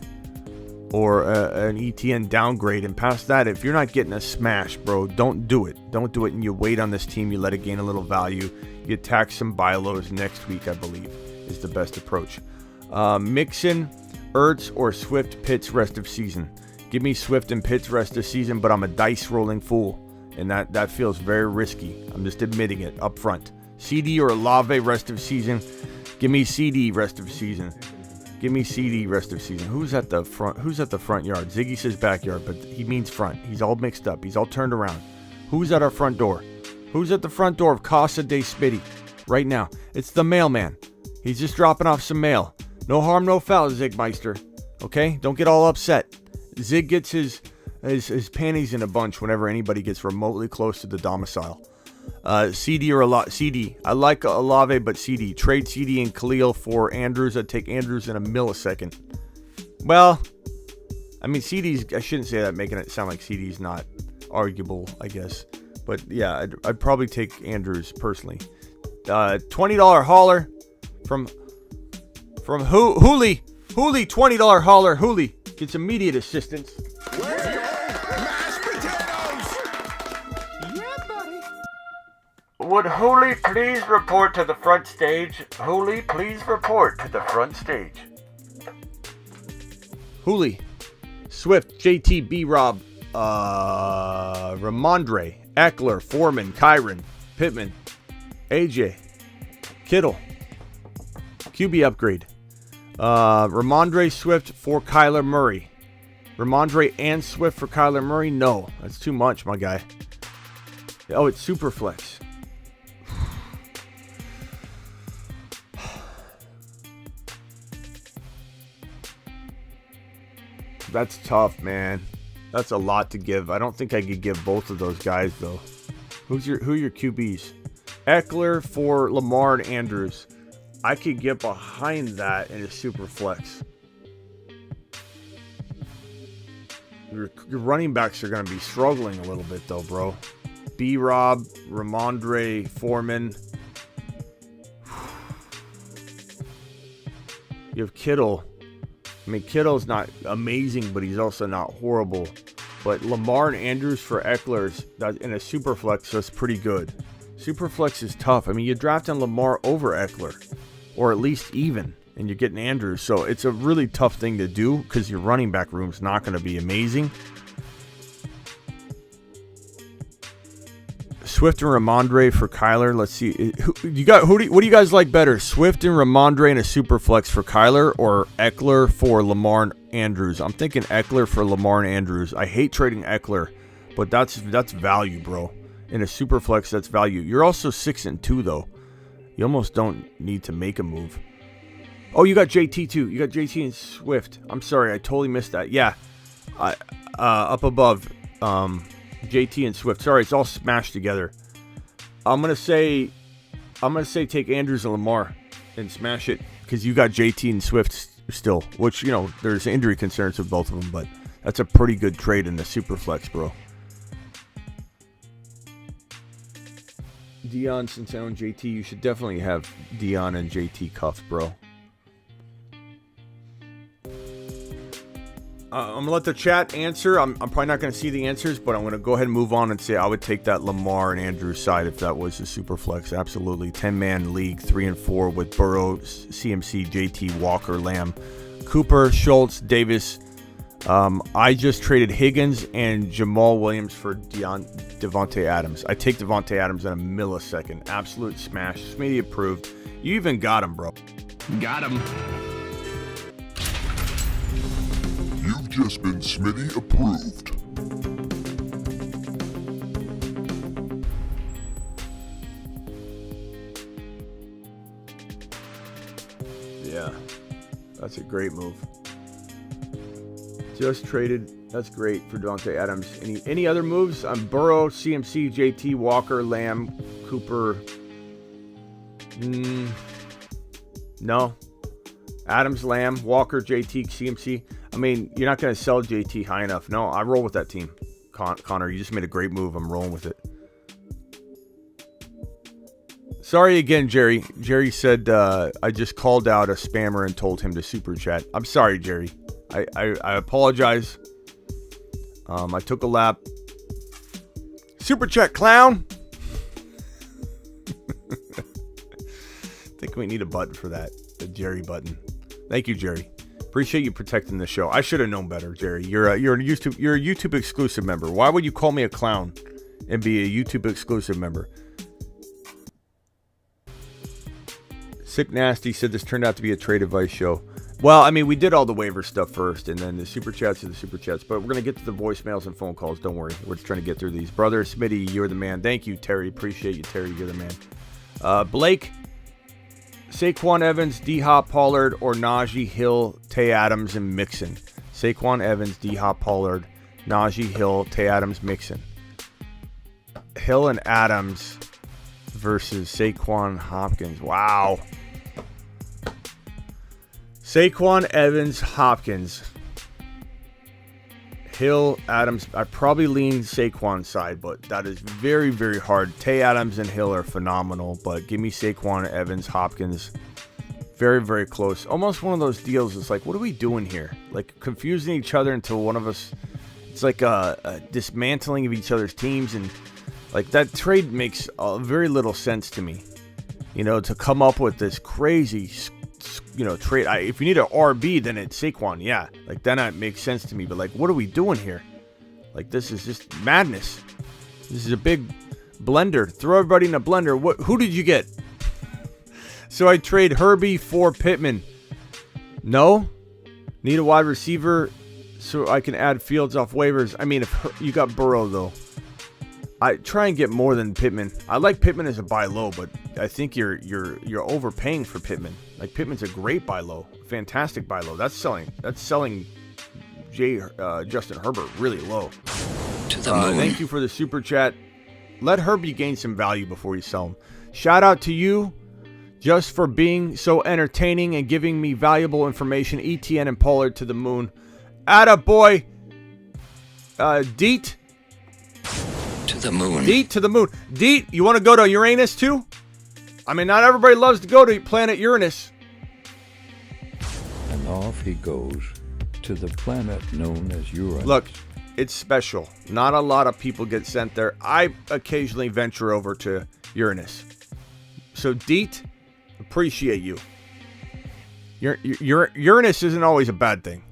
or an ETN downgrade. And past that, if you're not getting a smash, bro, don't do it. Don't do it, and you wait on this team. You let it gain a little value. You attack some buy lows next week, I believe, is the best approach. Mixon, Ertz, or Swift, Pitts rest of season. Give me Swift and Pitts rest of season, but I'm a dice rolling fool. And that feels very risky. I'm just admitting it up front. CD or Olave rest of season. Give me CD rest of season. Give me CD rest of season. Who's at the front? Who's at the front yard? Ziggy says backyard, but he means front. He's all mixed up. He's all turned around. Who's at our front door? Who's at the front door of Casa de Spitty right now? It's the mailman. He's just dropping off some mail. No harm, no foul, Zigmeister. Okay? Don't get all upset. Zig gets his panties in a bunch whenever anybody gets remotely close to the domicile. CD or CD. I like Olave, but CD. Trade CD and Khalil for Andrews. I'd take Andrews in a millisecond. Well, I mean, CD's, I shouldn't say that, making it sound like CD's not arguable, I guess. But yeah, I'd probably take Andrews personally. $20 hauler from Hooley. Hooley, $20 hauler. Hooley gets immediate assistance. Would Hooley please report to the front stage? Hooley, please report to the front stage. Hooley, Swift, JT, B-Rob, Ramondre, Eckler, Foreman, Kyron, Pittman, AJ, Kittle, QB upgrade. Ramondre, Swift for Kyler Murray. Ramondre and Swift for Kyler Murray? No, that's too much, my guy. Oh, it's Superflex. That's tough, man. That's a lot to give. I don't think I could give both of those guys, though. Who are your QBs? Eckler for Lamar and Andrews. I could get behind that in a super flex. Your running backs are going to be struggling a little bit, though, bro. B-Rob, Ramondre, Foreman. You have Kittle. I mean, Kittle's not amazing, but he's also not horrible. But Lamar and Andrews for Eckler's in a super flex, that's pretty good. Super flex is tough. I mean, you're drafting Lamar over Eckler, or at least even, and you're getting Andrews. So it's a really tough thing to do because your running back room's not going to be amazing. Swift and Ramondre for Kyler. Let's see. What do you guys like better? Swift and Ramondre in a super flex for Kyler, or Eckler for Lamar and Andrews? I'm thinking Eckler for Lamar and Andrews. I hate trading Eckler, but that's value, bro. In a super flex, that's value. You're also 6-2 though. You almost don't need to make a move. Oh, you got JT too. You got JT and Swift. I'm sorry, I totally missed that. Yeah, up above. JT and Swift. Sorry, it's all smashed together. I'm gonna say take Andrews and Lamar and smash it because you got JT and Swift still, which, you know, there's injury concerns with both of them, but that's a pretty good trade in the super flex, bro. Dion, since I own JT, you should definitely have Dion and JT cuffed, bro. I'm going to let the chat answer. I'm probably not going to see the answers, but I'm going to go ahead and move on and say I would take that Lamar and Andrews side if that was a super flex. Absolutely. 10-man league, 3-4 with Burrow, CMC, JT, Walker, Lamb. Cooper, Schultz, Davis. I just traded Higgins and Jamal Williams for Devontae Adams. I take Devontae Adams in a millisecond. Absolute smash. Smitty approved. You even got him, bro. Got him. You've just been Smitty approved. Yeah, that's a great move. Just traded. That's great for Devontae Adams. Any other moves? Burrow, CMC, JT, Walker, Lamb, Cooper. No. Adams, Lamb, Walker, JT, CMC. I mean, you're not going to sell JT high enough. No, I roll with that team. Connor, you just made a great move. I'm rolling with it. Sorry again, Jerry. Jerry said I just called out a spammer and told him to super chat. I'm sorry, Jerry. I apologize. I took a lap. Super chat, clown. I think we need a button for that. The Jerry button. Thank you, Jerry. Appreciate you protecting the show. I should have known better, Jerry. You're a YouTube exclusive member. Why would you call me a clown and be a YouTube exclusive member? Sick Nasty said this turned out to be a trade advice show. Well, I mean, we did all the waiver stuff first, and then the super chats are the super chats. But we're going to get to the voicemails and phone calls. Don't worry. We're just trying to get through these. Brother Smitty, you're the man. Thank you, Terry. Appreciate you, Terry. You're the man. Blake, Saquon Evans, D-Hop, Pollard, or Najee Hill, Tay Adams, and Mixon. Saquon Evans, D-Hop, Pollard, Najee Hill, Tay Adams, Mixon. Hill and Adams versus Saquon Hopkins. Wow. Saquon, Evans, Hopkins. Hill, Adams. I probably lean Saquon's side, but that is very, very hard. Tay Adams and Hill are phenomenal, but give me Saquon, Evans, Hopkins. Very, very close. Almost one of those deals. It's like, what are we doing here? Like confusing each other until one of us. It's like a dismantling of each other's teams, and like that trade makes very little sense to me. You know, to come up with this crazy, trade. If you need an RB, then it's Saquon. Yeah, like then it makes sense to me. But like, what are we doing here? Like, this is just madness. This is a big blender. Throw everybody in a blender. Who did you get? So I trade Herbie for Pittman. No, need a wide receiver so I can add Fields off waivers. I mean, if you got Burrow though, I try and get more than Pittman. I like Pittman as a buy low, but I think you're overpaying for Pittman. Like, Pittman's a great buy low, fantastic buy low. That's selling Justin Herbert really low. To the moon. Thank you for the super chat. Let Herbie gain some value before you sell him. Shout out to you just for being so entertaining and giving me valuable information. ETN and Pollard to the moon. Atta boy. Deet. To the moon. Deet to the moon. Deet, you want to go to Uranus too? I mean, not everybody loves to go to planet Uranus. And off he goes to the planet known as Uranus. Look, it's special. Not a lot of people get sent there. I occasionally venture over to Uranus. So, Deet, appreciate you. Uranus isn't always a bad thing.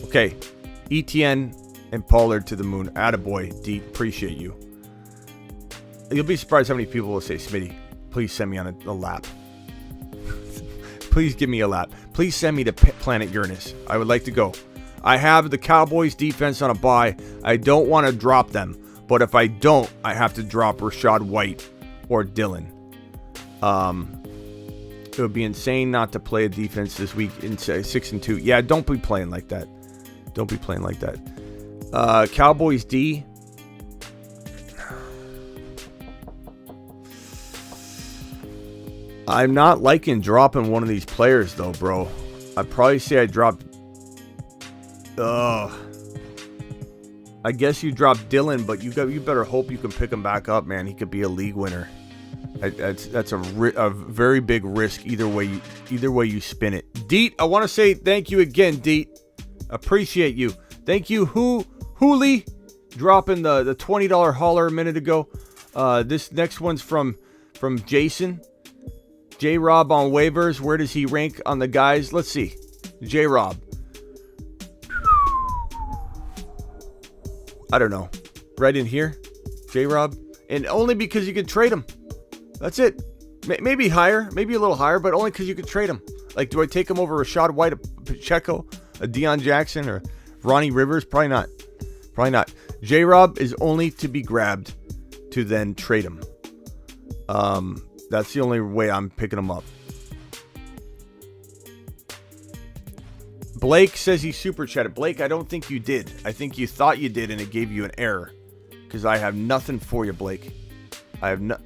Okay, ETN and Pollard to the moon. Attaboy, Deet, appreciate you. You'll be surprised how many people will say, Smitty, please send me on a lap. Please give me a lap. Please send me to planet Uranus. I would like to go. I have the Cowboys defense on a bye. I don't want to drop them. But if I don't, I have to drop Rachaad White or Dylan. It would be insane not to play a defense this week in 6-2. Yeah, don't be playing like that. Don't be playing like that. Cowboys D. I'm not liking dropping one of these players, though, bro. I'd probably say I dropped... I guess you dropped Dylan, but you better hope you can pick him back up, man. He could be a league winner. That's a very big risk either way you spin it. Deet, I want to say thank you again, Deet. Appreciate you. Thank you, Hooli, dropping the $20 hauler a minute ago. This next one's from Jason. J-Rob on waivers. Where does he rank on the guys? Let's see. J-Rob. I don't know. Right in here, J-Rob. And only because you could trade him. That's it. Maybe higher, maybe a little higher, but only because you could trade him. Like, do I take him over Rashad White, a Pacheco, a Deion Jackson, or Ronnie Rivers? Probably not. Probably not. J-Rob is only to be grabbed to then trade him. That's the only way I'm picking him up. Blake says he super chatted. Blake, I don't think you did. I think you thought you did and it gave you an error. Because I have nothing for you, Blake. I have no...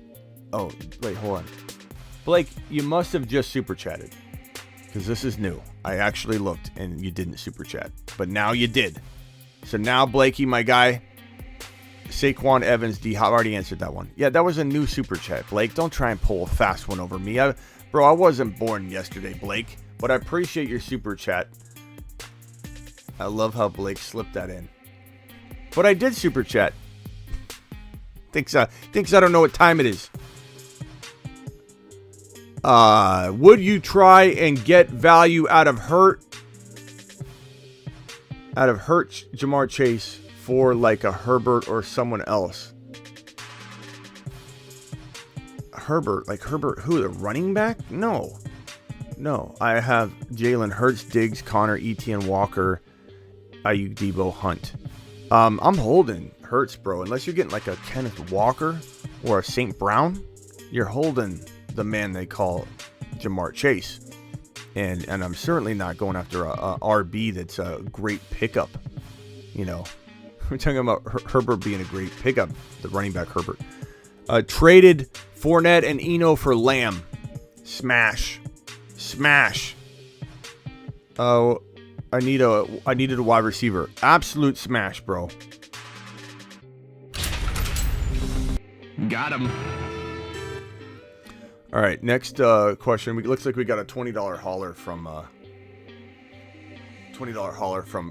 Oh, wait, hold on. Blake, you must have just super chatted. Because this is new. I actually looked and you didn't super chat. But now you did. So now, Blakey, my guy, Saquon Evans, D-Hop, already answered that one. Yeah, that was a new super chat. Blake, don't try and pull a fast one over me. Bro, I wasn't born yesterday, Blake. But I appreciate your super chat. I love how Blake slipped that in. But I did super chat. Thinks I don't know what time it is. Would you try and get value out of Jamar Chase for like a Herbert or someone else? Herbert who, the running back? No. I have Jalen Hurts, Diggs, Connor, Etienne, Walker, Ayuk, Debo, Hunt. I'm holding Hurts, bro. Unless you're getting like a Kenneth Walker or a St. Brown, you're holding the man they call Jamar Chase. And I'm certainly not going after a RB that's a great pickup. You know, we're talking about Herbert being a great pickup, the running back Herbert. Traded Fournette and Eno for Lamb. Smash. Oh, I needed a wide receiver. Absolute smash, bro. Got him. All right, next question. It looks like we got a $20 hauler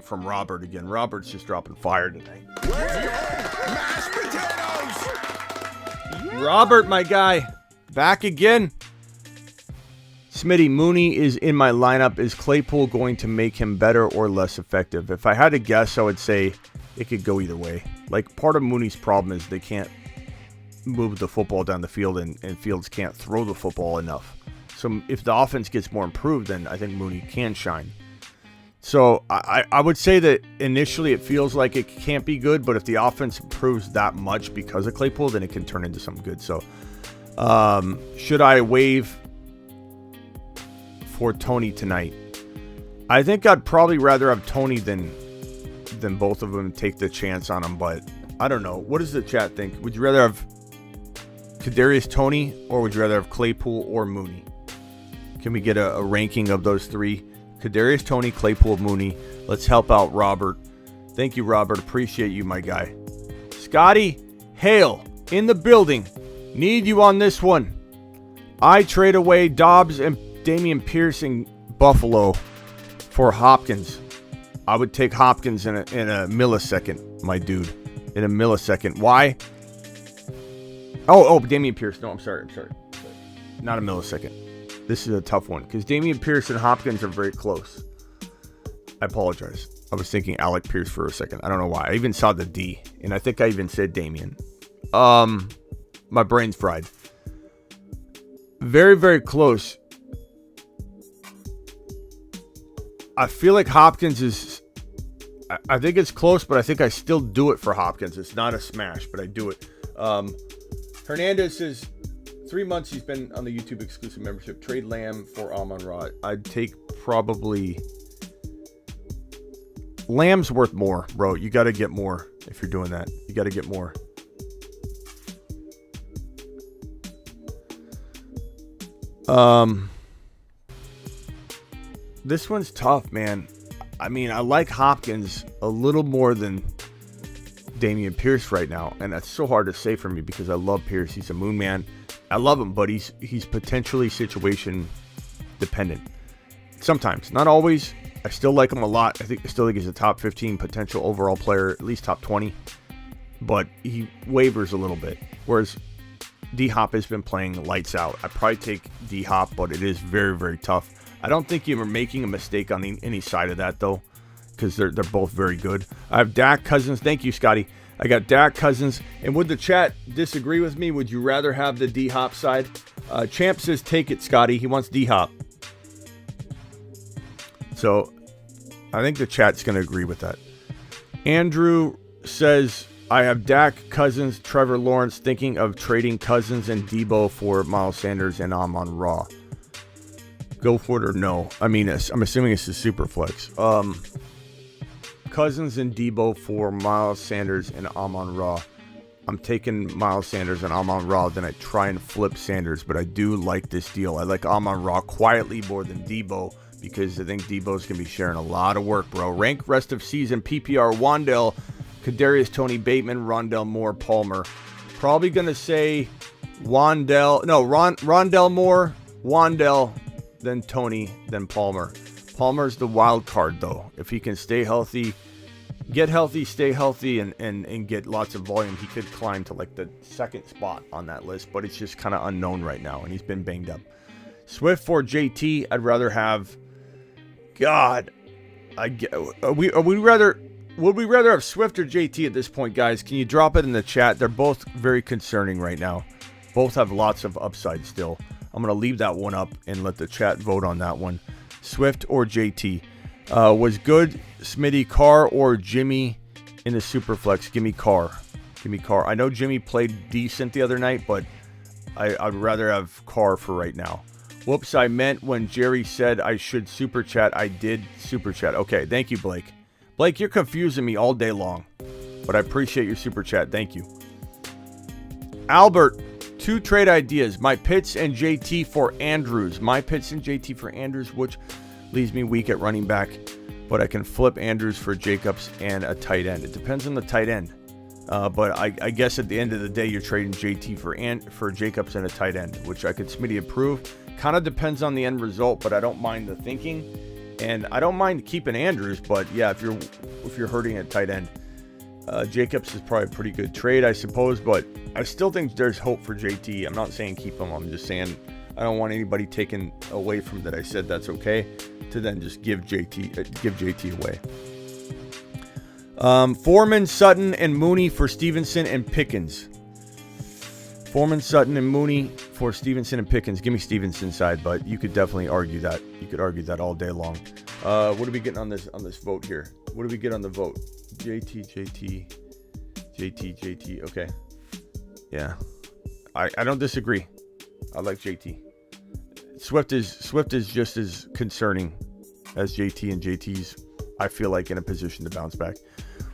from Robert again. Robert's just dropping fire tonight. Mashed potatoes! Robert, my guy, back again. Smitty, Mooney is in my lineup. Is Claypool going to make him better or less effective? If I had to guess, I would say it could go either way. Like, part of Mooney's problem is they can't move the football down the field and Fields can't throw the football enough. So if the offense gets more improved, then I think Mooney can shine. So I would say that initially it feels like it can't be good, but if the offense improves that much because of Claypool, then it can turn into something good. So should I waive for Tony tonight? I think I'd probably rather have Tony than both of them take the chance on him, but I don't know. What does the chat think? Would you rather have Kadarius Toney or would you rather have Claypool or Mooney? Can we get a ranking of those three? Kadarius Toney, Claypool, Mooney. Let's help out Robert. Thank you, Robert. Appreciate you, my guy. Scotty Hale in the building. Need you on this one. I trade away Dobbs and Dameon Pierce in Buffalo for Hopkins. I would take Hopkins in a millisecond, my dude. In a millisecond. Why? Oh, Dameon Pierce. No, I'm sorry. Not a millisecond. This is a tough one because Dameon Pierce and Hopkins are very close. I apologize. I was thinking Alec Pierce for a second. I don't know why. I even saw the D, and I think I even said Dameon. My brain's fried. Very, very close. I feel like Hopkins is... I think it's close, but I think I still do it for Hopkins. It's not a smash, but I do it. Hernandez says, 3 months he's been on the YouTube exclusive membership. Trade Lamb for Amon-Ra. I'd take probably... Lamb's worth more, bro. You got to get more if you're doing that. You got to get more. This one's tough, man. I mean, I like Hopkins a little more than Dameon Pierce right now, and that's so hard to say for me because I love Pierce. He's a moon man. I love him, but he's potentially situation dependent. Sometimes, not always. I still like him a lot. I still think he's a top 15 potential overall player, at least top 20. But he wavers a little bit. Whereas D-Hop has been playing lights out. I'd probably take D-Hop, but it is very, very tough. I don't think you were making a mistake on any side of that, though, because they're both very good. I have Dak, Cousins. Thank you, Scotty. I got Dak, Cousins. And would the chat disagree with me? Would you rather have the D-Hop side? Champ says take it, Scotty. He wants D-Hop. So I think the chat's going to agree with that. Andrew says, I have Dak, Cousins, Trevor Lawrence, thinking of trading Cousins and Debo for Miles Sanders and Amon-Ra. Go for it or no? I mean, I'm assuming it's a super flex. Cousins and Debo for Miles Sanders and Amon-Ra. I'm taking Miles Sanders and Amon-Ra, then I try and flip Sanders, but I do like this deal. I like Amon-Ra quietly more than Debo because I think Debo's going to be sharing a lot of work, bro. Rank rest of season PPR: Wandell, Kadarius Toney, Bateman, Rondell Moore, Palmer. Probably going to say Rondell Moore, Wandell, then Toney, then Palmer. Palmer's the wild card, though. If he can stay healthy, stay healthy, and get lots of volume, he could climb to like the second spot on that list, but it's just kind of unknown right now, and he's been banged up. Swift for JT, I'd rather have... God, would we rather have Swift or JT at this point, guys? Can you drop it in the chat? They're both very concerning right now. Both have lots of upside still. I'm going to leave that one up and let the chat vote on that one. Swift or JT. Was good, Smitty, Carr or Jimmy in the Superflex? Give me Carr. I know Jimmy played decent the other night, but I'd rather have Carr for right now. Whoops, I meant when Jerry said I should super chat, I did super chat. Okay, thank you, Blake. Blake, you're confusing me all day long, but I appreciate your super chat. Thank you. Albert, 2 trade ideas. My Pitts and JT for Andrews. Which leaves me weak at running back, but I can flip Andrews for Jacobs and a tight end. It depends on the tight end. But I guess at the end of the day, you're trading JT for Jacobs and a tight end, which I could Smitty approve. Kind of depends on the end result, but I don't mind the thinking, and I don't mind keeping Andrews. But yeah, if you're hurting at tight end, Jacobs is probably a pretty good trade, I suppose. But I still think there's hope for JT. I'm not saying keep him. I'm just saying I don't want anybody taken away from that. I said that's okay to then just give JT away. Foreman, Sutton, and Mooney for Stevenson and Pickens. Foreman, Sutton, and Mooney for Stevenson and Pickens. Give me Stevenson's side, but you could definitely argue that. You could argue that all day long. What are we getting on this vote here? What do we get on the vote? JT. Okay. Yeah. I don't disagree. I like JT. Swift is just as concerning as JT, and JT's, I feel like, in a position to bounce back.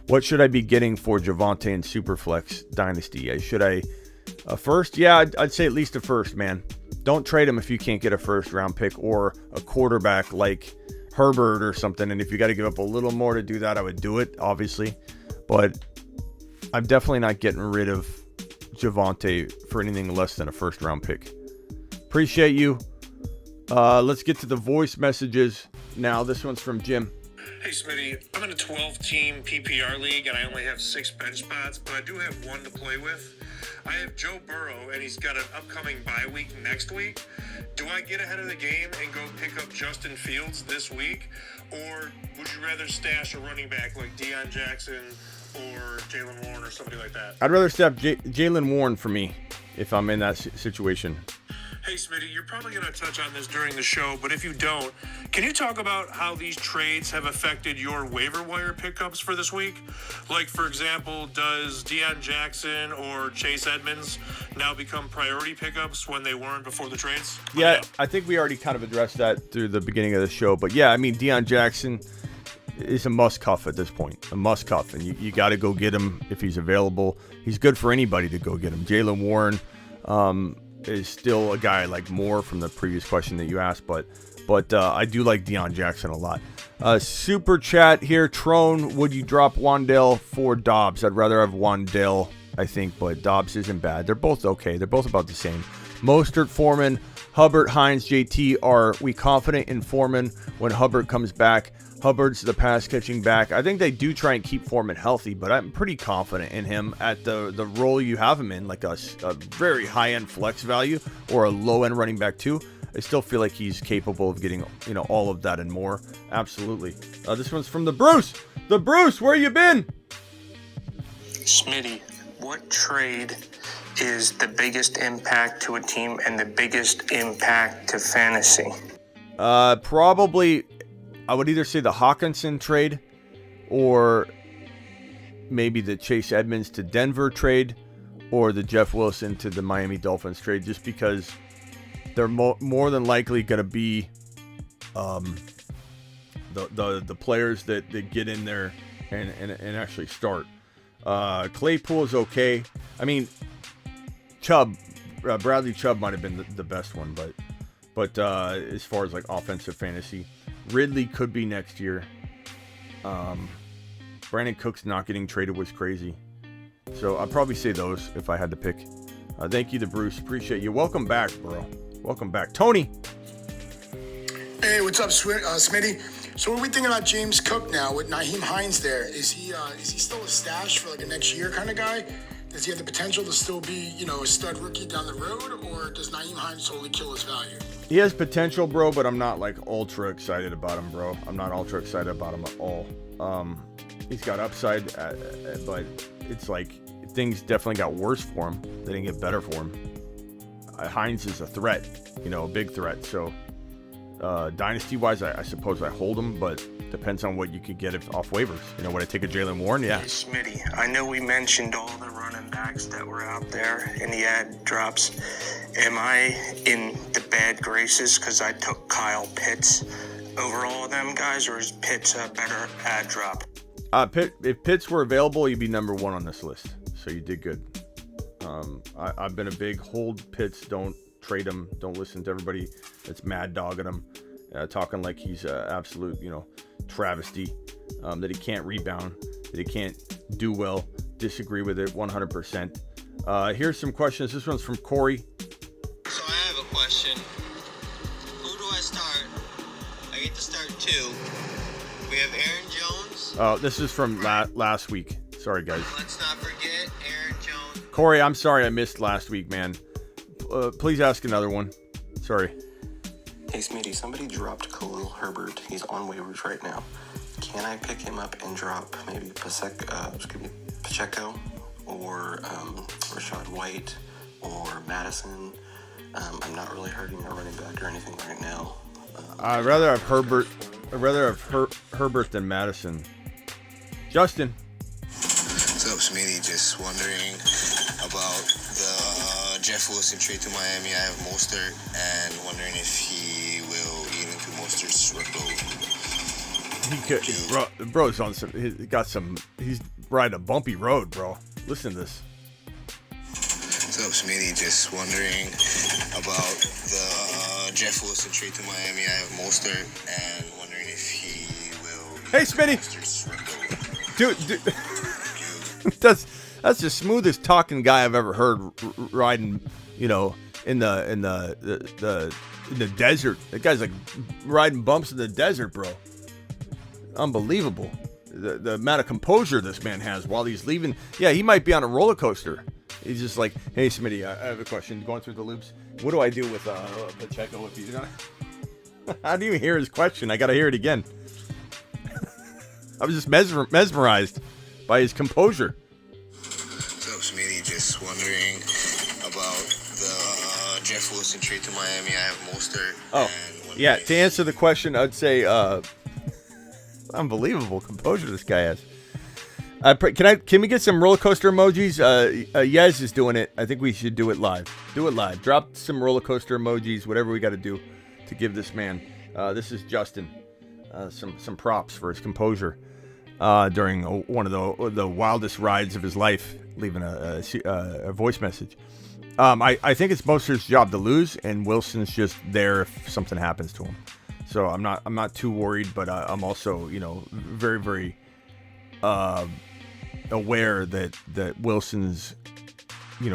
What should I be getting for Javonte and Superflex Dynasty? Should I a first? Yeah, I'd say at least a first, man. Don't trade him if you can't get a first round pick or a quarterback like Herbert or something. And if you got to give up a little more to do that, I would do it, obviously. But I'm definitely not getting rid of Javonte for anything less than a first round pick. Appreciate you. Let's get to the voice messages now. This one's from Jim. Hey, Smitty, I'm in a 12-team PPR league, and I only have 6 bench spots, but I do have 1 to play with. I have Joe Burrow, and he's got an upcoming bye week next week. Do I get ahead of the game and go pick up Justin Fields this week, or would you rather stash a running back like Deion Jackson or Jalen Warren or somebody like that? I'd rather stash Jalen Warren for me if I'm in that situation. Hey, Smitty, you're probably going to touch on this during the show, but if you don't, can you talk about how these trades have affected your waiver wire pickups for this week? Like, for example, does Deion Jackson or Chase Edmonds now become priority pickups when they weren't before the trades? Yeah, I think we already kind of addressed that through the beginning of the show. But yeah, I mean, Deion Jackson is a must-cuff at this point. A must-cuff, and you got to go get him if he's available. He's good for anybody to go get him. Jalen Warren is still a guy like more from the previous question that you asked, but I do like Deion Jackson a lot. Super chat here, Trone, would you drop Wandell for Dobbs? I'd rather have Wandell, I think, but Dobbs isn't bad. They're both okay. They're both about the same. Mostert, Foreman, Hubbard, Hines, JT. Are we confident in Foreman when Hubbard comes back? Hubbard's the pass-catching back. I think they do try and keep Foreman healthy, but I'm pretty confident in him at the role you have him in, like a very high-end flex value or a low-end running back too. I still feel like he's capable of getting, all of that and more. Absolutely. This one's from the Bruce. The Bruce, where you been? Smitty, what trade is the biggest impact to a team and the biggest impact to fantasy? Probably, I would either say the Hawkinson trade or maybe the Chase Edmonds to Denver trade or the Jeff Wilson to the Miami Dolphins trade, just because they're more than likely going to be the players that get in there and actually start. Claypool is okay. I mean, Bradley Chubb might have been the best one, but as far as like offensive fantasy, Ridley could be next year. Brandon Cooks not getting traded was crazy. So I'd probably say those if I had to pick. Thank you to Bruce. Appreciate you. Welcome back, bro. Welcome back. Tony. Hey, what's up, Smitty? So what are we thinking about James Cook now with Nyheim Hines there? Is he still a stash for like a next year kind of guy? Does he have the potential to still be, a stud rookie down the road, or does Nyheim Hines totally kill his value? He has potential, bro, but I'm not like ultra excited about him, bro. I'm not ultra excited about him at all. He's got upside, but it's like things definitely got worse for him. They didn't get better for him. Hines is a threat, a big threat. So dynasty-wise, I suppose I hold him, but depends on what you could get off waivers. Would I take a Jalen Warren? Yeah. Hey, Smitty, I know we mentioned all the running backs that were out there in the ad drops. Am I in the bad graces because I took Kyle Pitts over all of them guys, or is Pitts a better ad drop? If Pitts were available, you'd be number one on this list. So you did good. I've been a big hold Pitts, don't trade him, don't listen to everybody that's mad dogging him, talking like he's an absolute, travesty, that he can't rebound, that he can't do well. Disagree with it 100%. Here's some questions. This one's from Corey. So I have a question. Who do I start? I get to start two. We have Aaron Jones. Oh, this is from last week. Sorry, guys. Let's not forget Aaron Jones. Corey, I'm sorry I missed last week, man. Please ask another one. Sorry. Hey, Smitty, somebody dropped Khalil Herbert. He's on waivers right now. Can I pick him up and drop maybe Pacheco or Rashad White or Madison? I'm not really hurting a running back or anything right now. I'd rather have Herbert. I'd rather have Herbert than Madison. Justin. What's up, Smitty? Just wondering about the Jeff Wilson trade to Miami. I have Mostert, and wondering if he will eat into Mostert's workload. He could, bro's on some. He's riding a bumpy road, bro. Listen to this. What's up, Smitty? Just wondering about the Jeff Wilson trade to Miami. I have Mostert, and wondering if he will. Hey, Smitty. Dude. That's the smoothest talking guy I've ever heard riding, in the desert. That guy's like riding bumps in the desert, bro. Unbelievable. The amount of composure this man has while he's leaving. Yeah, he might be on a roller coaster. He's just like, hey, Smitty, I have a question. Going through the loops. What do I do with Pacheco if he's gonna? How do you hear his question? I gotta hear it again. I was just mesmerized by his composure. What's up, Smitty? Just wondering about the Jeff Wilson trade to Miami. I have Mostert. Oh, yeah. To answer the question, I'd say unbelievable composure this guy has. Can we get some roller coaster emojis? Yez is doing it. I think we should do it live. Do it live. Drop some roller coaster emojis, whatever we got to do to give this man. This is Justin. Some props for his composure during one of the wildest rides of his life, leaving a voice message. I think it's Mostert's job to lose, and Wilson's just there if something happens to him. So I'm not too worried, but I'm also very, very aware that Wilson's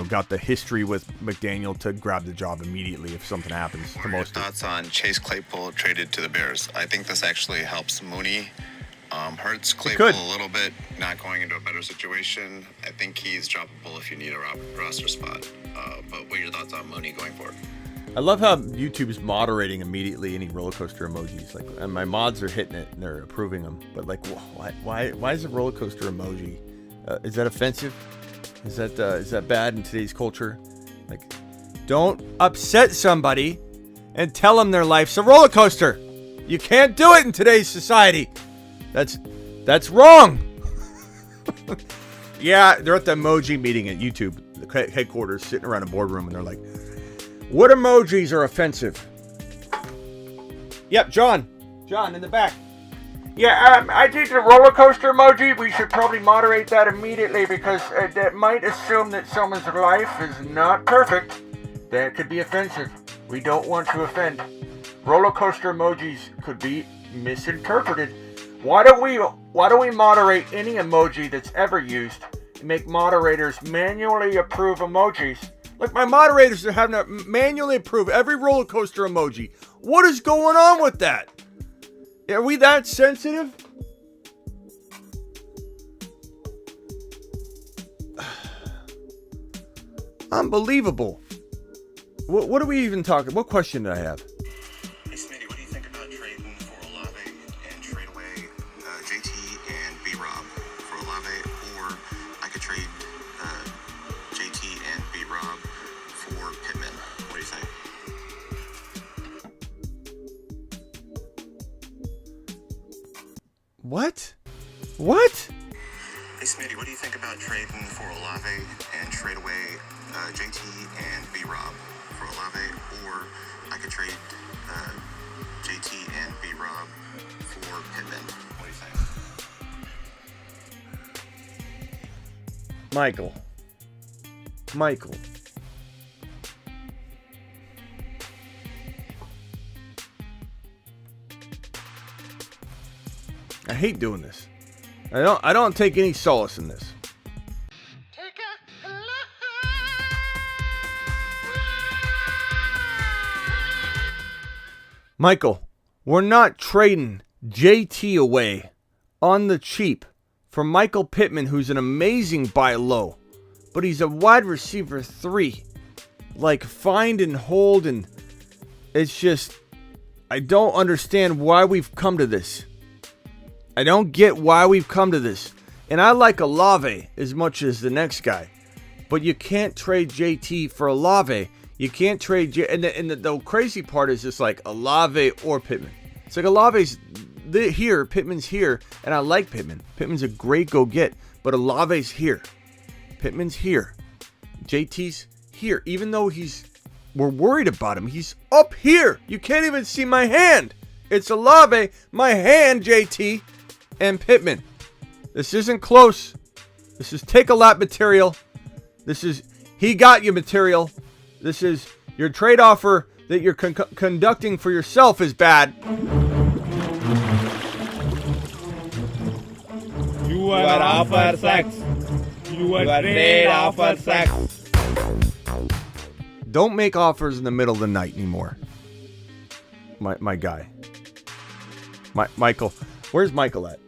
got the history with McDaniel to grab the job immediately if something happens to Mostert. Thoughts on Chase Claypool traded to the Bears? I think this actually helps Mooney. Hurts Claypool a little bit, not going into a better situation. I think he's droppable if you need a roster spot. But what are your thoughts on Mooney going forward? I love how YouTube's moderating immediately any roller coaster emojis. Like, and my mods are hitting it and they're approving them. But like, why is a roller coaster emoji? Is that offensive? Is that bad in today's culture? Like, don't upset somebody and tell them their life's a roller coaster. You can't do it in today's society. That's wrong. Yeah, they're at the emoji meeting at YouTube, the headquarters, sitting around a boardroom, and they're like, what emojis are offensive? Yep, John in the back. Yeah, I think the roller coaster emoji, we should probably moderate that immediately because that might assume that someone's life is not perfect. That could be offensive. We don't want to offend. Roller coaster emojis could be misinterpreted. Why don't we moderate any emoji that's ever used and make moderators manually approve emojis? Like, my moderators are having to manually approve every roller coaster emoji. What is going on with that? Are we that sensitive? Unbelievable. What are we even talking? What question did I have? Hey, Smitty, what do you think about trading for Olave and trade away JT and B-Rob for Olave? Or I could trade JT and B-Rob for Pittman. What do you think? What? Hey, Smitty, what do you think about trading for Olave and trade away JT and B-Rob for Olave? Or I could trade JT and B-Rob for Pittman. What do you think? Michael. I hate doing this. I don't take any solace in this. Michael, we're not trading JT away on the cheap for Michael Pittman, who's an amazing buy low, but he's a wide receiver 3. Like, find and hold, and it's just, I don't understand why we've come to this. I don't get why we've come to this. And I like Olave as much as the next guy, but you can't trade JT for Olave. You can't trade and the crazy part is just like Olave or Pittman. It's like Olave's here, Pittman's here, and I like Pittman. Pittman's a great go-get, but Olave's here. Pittman's here. JT's here. Even though we're worried about him, he's up here. You can't even see my hand. It's Olave, my hand, JT, and Pittman. This isn't close. This is take a lot material. This is he got you material. This is your trade offer that you're conducting for yourself is bad. You are offer sex. You are trade offer sex. Don't make offers in the middle of the night anymore. My guy. Michael. Where's Michael at?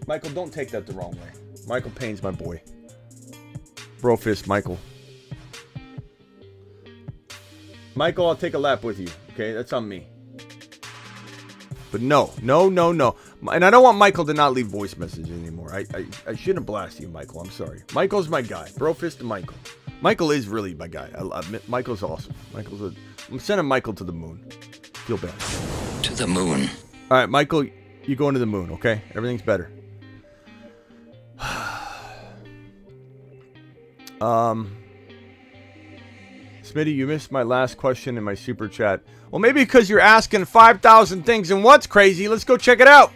Michael, don't take that the wrong way. Michael Payne's my boy. Bro fist, Michael. Michael, I'll take a lap with you. Okay, that's on me. But no. And I don't want Michael to not leave voice messages anymore. I shouldn't blast you, Michael. I'm sorry. Michael's my guy. Bro fist to Michael. Michael is really my guy. Michael's awesome. I'm sending Michael to the moon. Feel bad. To the moon. All right, Michael, you going to the moon, okay? Everything's better. Smitty, you missed my last question in my super chat. Well, maybe because you're asking 5,000 things and what's crazy. Let's go check it out.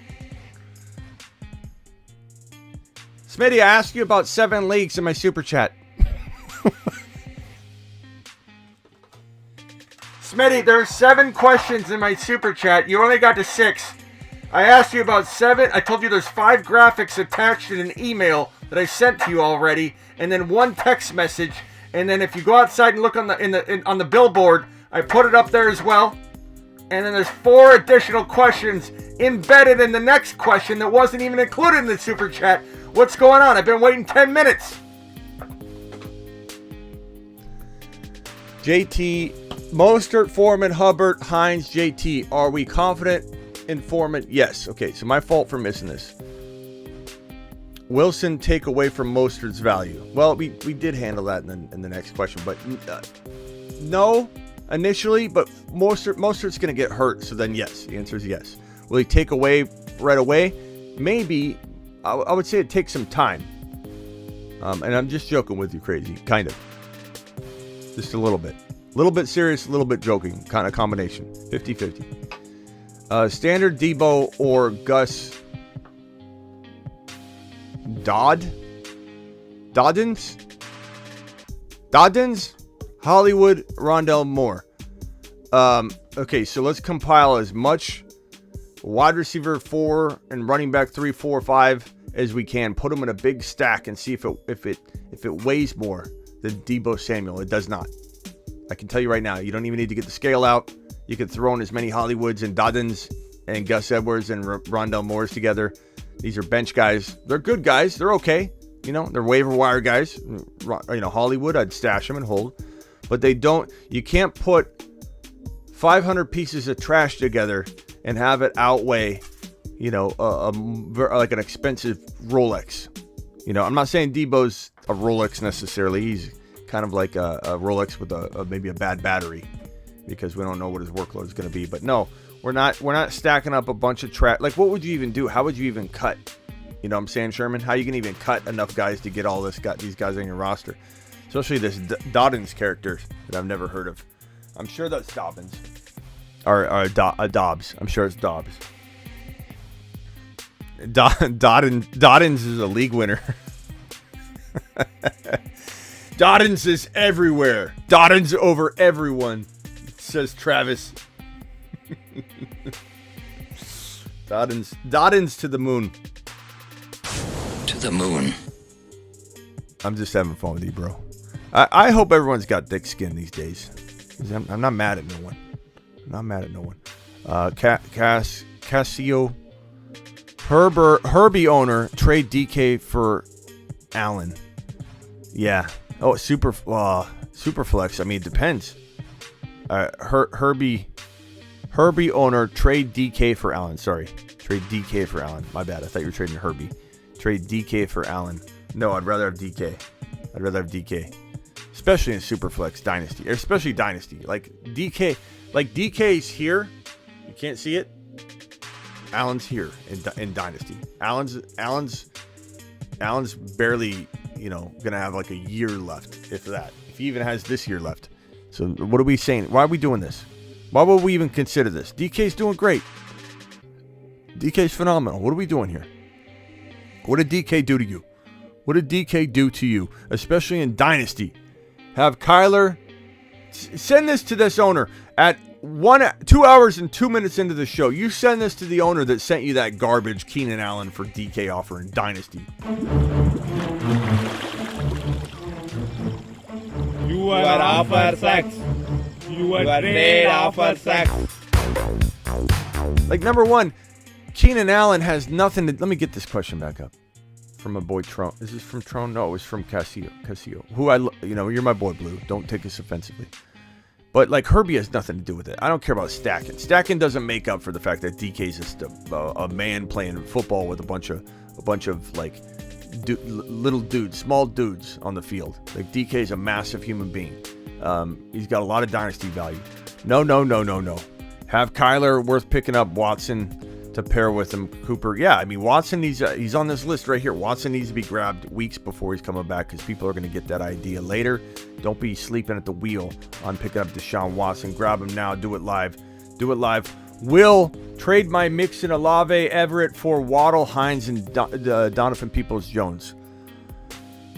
Smitty, I asked you about 7 leagues in my super chat. Smitty, there's 7 questions in my super chat. You only got to 6. I asked you about 7. I told you there's 5 graphics attached in an email that I sent to you already, and then 1 text message. And then if you go outside and look on the billboard, I put it up there as well. And then there's 4 additional questions embedded in the next question that wasn't even included in the super chat. What's going on? I've been waiting 10 minutes. JT Mostert, Foreman, Hubbard, Hines, JT. Are we confident in Foreman? Yes. Okay, so my fault for missing this. Wilson take away from Mostert's value. Well, we did handle that in the next question, but no, initially, but Mostert's going to get hurt, so then yes. The answer is yes. Will he take away right away? Maybe. I would say it takes some time. And I'm just joking with you, crazy. Kind of. Just a little bit. A little bit serious, a little bit joking. Kind of combination. 50-50. Standard Debo or Gus Doddins? Hollywood, Rondell Moore. Okay, so let's compile as much wide receiver 4 and running back 3, 4, 5 as we can. Put them in a big stack and see if it weighs more than Debo Samuel. It does not. I can tell you right now, you don't even need to get the scale out. You can throw in as many Hollywoods and Doddins and Gus Edwards and Rondell Moores together. These are bench guys. They're good guys. They're okay. They're waiver wire guys. Hollywood, I'd stash them and hold. But you can't put 500 pieces of trash together and have it outweigh, like an expensive Rolex. I'm not saying Debo's a Rolex necessarily. He's kind of like a Rolex with maybe a bad battery, because we don't know what his workload is going to be. But no, we're not stacking up a bunch of trash. Like, what would you even do? How would you even cut? You know what I'm saying, Sherman? How are you going to even cut enough guys to get these guys on your roster? Especially this Doddins character that I've never heard of. I'm sure that's Dobbins. Or Dobbs. I'm sure it's Dobbs. Doddins is a league winner. Doddins is everywhere. Doddins over everyone, says Travis. Doddins to the moon. To the moon. I'm just having fun with you, bro. I hope everyone's got thick skin these days. I'm not mad at no one. Casio. Herbie owner, trade DK for Allen. Yeah. Oh, super flex. I mean, it depends. Herbie owner, trade DK for Allen. Sorry. Trade DK for Allen. My bad. I thought you were trading Herbie. Trade DK for Allen. No, I'd rather have DK. Especially in Superflex Dynasty. Especially Dynasty. Like DK's here. You can't see it. Allen's here in Dynasty. Allen's barely, gonna have like a year left, if that. If he even has this year left. So what are we saying? Why are we doing this? Why would we even consider this? DK's doing great. DK's phenomenal. What are we doing here? What did DK do to you? What did DK do to you? Especially in Dynasty. Have Kyler send this to this owner at 2 hours and 2 minutes into the show. You send this to the owner that sent you that garbage Keenan Allen for DK offer in Dynasty. You are offer sex. You are trade offer sex. Like, number one, Keenan Allen has nothing to... Let me get this question back up. From my boy Tron. Is this from Tron? No, it was from Casio. Who you're my boy, Blue. Don't take this offensively. But, like, Herbie has nothing to do with it. I don't care about stacking. Stacking doesn't make up for the fact that DK's just a man playing football with a bunch of like, little dudes, small dudes on the field. Like, DK's a massive human being. He's got a lot of dynasty value. No. Have Kyler worth picking up Watson to pair with him. Cooper, yeah, I mean, Watson, he's on this list right here. Watson needs to be grabbed weeks before he's coming back, because people are going to get that idea later. Don't be sleeping at the wheel on picking up Deshaun Watson. Grab him now. Do it live. Will trade my Mixon, Olave, Everett for Waddle, Hines, and Donovan Peoples-Jones.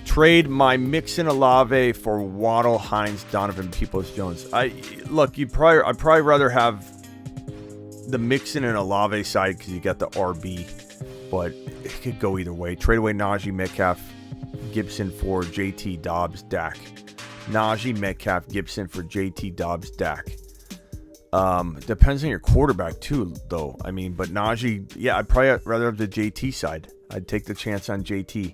Trade my Mixon, Olave for Waddle, Hines, Donovan Peoples-Jones. I'd probably rather have the Mixon and Olave side, because you got the RB, but it could go either way. Trade away Najee, Metcalf, Gibson for JT, Dobbs, Dak. Najee, Metcalf, Gibson for JT, Dobbs, Dak. Depends on your quarterback too, though. I mean, but Najee, yeah, I'd probably rather have the JT side. I'd take the chance on JT.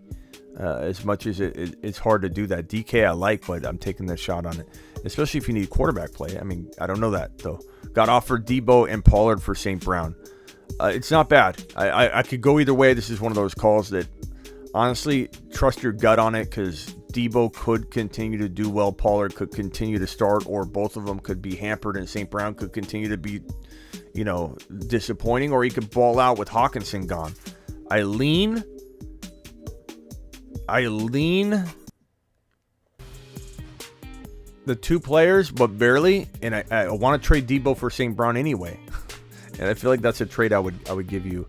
As much as it's hard to do that. DK I like, but I'm taking the shot on it, especially if you need quarterback play. I mean, I don't know that though. Got offered Debo and Pollard for St. Brown. It's not bad. I could go either way. This is one of those calls that, honestly, trust your gut on it, because Debo could continue to do well. Pollard could continue to start, or both of them could be hampered, and St. Brown could continue to be, disappointing, or he could ball out with Hawkinson gone. I lean the two players, but barely, and I want to trade Debo for St. Brown anyway. And I feel like that's a trade I would give you.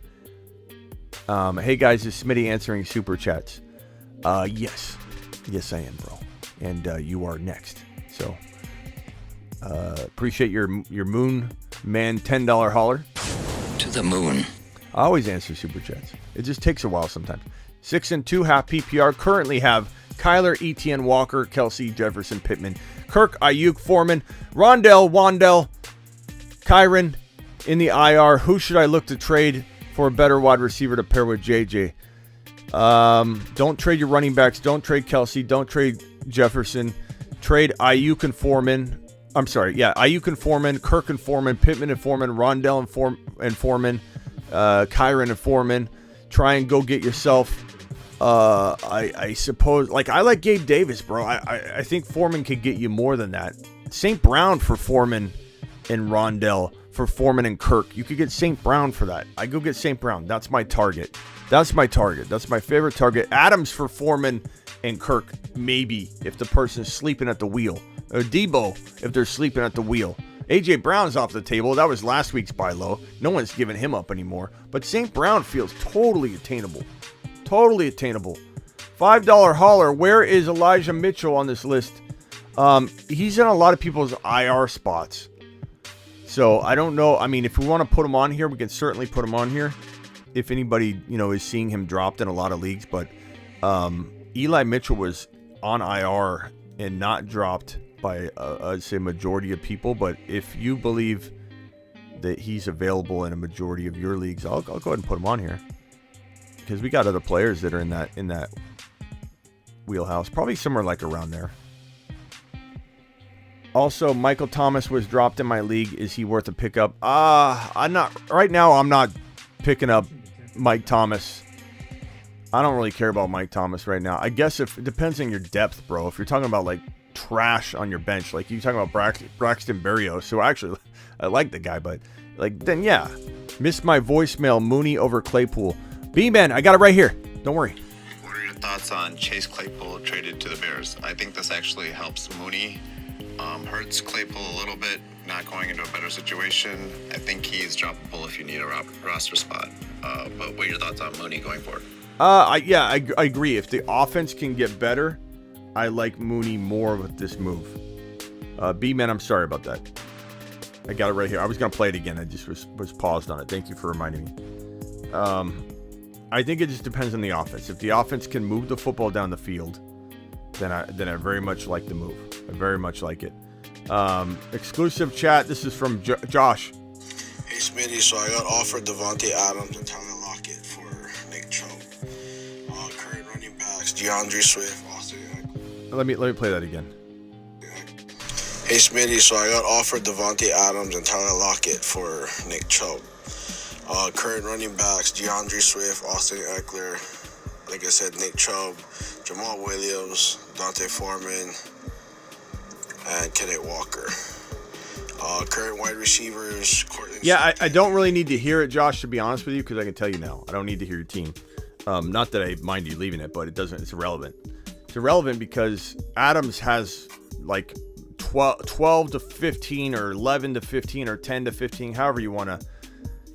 Hey guys, is Smitty answering super chats? Yes I am, bro. And you are next. So appreciate your Moon Man $10 holler. To the moon. I always answer super chats. It just takes a while sometimes. 6 and 2 half PPR currently have Kyler, Etienne, Walker, Kelsey, Jefferson, Pittman, Kirk, Ayuk, Foreman, Rondell, Wandell, Kyron in the IR. Who should I look to trade for a better wide receiver to pair with JJ? Don't trade your running backs. Don't trade Kelsey. Don't trade Jefferson. Trade Ayuk and Foreman. I'm sorry. Yeah, Ayuk and Foreman, Kirk and Foreman, Pittman and Foreman, Rondell and Foreman, Kyron and Foreman. Try and go get yourself. I suppose, I like Gabe Davis, bro. I think Foreman could get you more than that. St. Brown for Foreman and Rondell, for Foreman and Kirk. You could get St. Brown for that. I go get St. Brown. That's my target. That's my favorite target. Adams for Foreman and Kirk, maybe, if the person's sleeping at the wheel. Or Debo, if they're sleeping at the wheel. A.J. Brown's off the table. That was last week's buy low. No one's giving him up anymore. But St. Brown feels totally attainable. Totally attainable. $5 hauler. Where is Elijah Mitchell on this list? He's in a lot of people's IR spots. So I don't know. I mean, if we want to put him on here, we can certainly put him on here. If anybody, is seeing him dropped in a lot of leagues. But Eli Mitchell was on IR and not dropped by, I'd say, majority of people. But if you believe that he's available in a majority of your leagues, I'll go ahead and put him on here. Because we got other players that are in that wheelhouse. Probably somewhere around there. Also, Michael Thomas was dropped in my league. Is he worth a pickup? I'm not picking up Mike Thomas. I don't really care about Mike Thomas right now. I guess if it depends on your depth, bro. If you're talking about trash on your bench, you're talking about Braxton Berrios, so actually I like the guy, but then yeah. Missed my voicemail. Mooney over Claypool. B-Man, I got it right here. Don't worry. What are your thoughts on Chase Claypool traded to the Bears? I think this actually helps Mooney. Hurts Claypool a little bit, not going into a better situation. I think he's droppable if you need a roster spot. But what are your thoughts on Mooney going forward? I agree. If the offense can get better, I like Mooney more with this move. B-Man, I'm sorry about that. I got it right here. I was going to play it again. I just was paused on it. Thank you for reminding me. I think it just depends on the offense. If the offense can move the football down the field, then I very much like the move. I very much like it. Exclusive chat. This is from Josh. Hey Smitty, so I got offered Devontae Adams and Tyler Lockett for Nick Chubb. Current running backs: DeAndre Swift, Austin. Let me play that again. Hey Smitty, so I got offered Devontae Adams and Tyler Lockett for Nick Chubb. Current running backs: DeAndre Swift, Austin Eckler. Like I said, Nick Chubb, Jamal Williams, Dante Foreman, and Kenneth Walker. Current wide receivers, Cortland. Yeah, I don't really need to hear it, Josh, to be honest with you, because I can tell you now. I don't need to hear your team. Not that I mind you leaving it, but it's irrelevant. It's irrelevant because Adams has 12 to 15 or 11 to 15 or 10 to 15, however you want to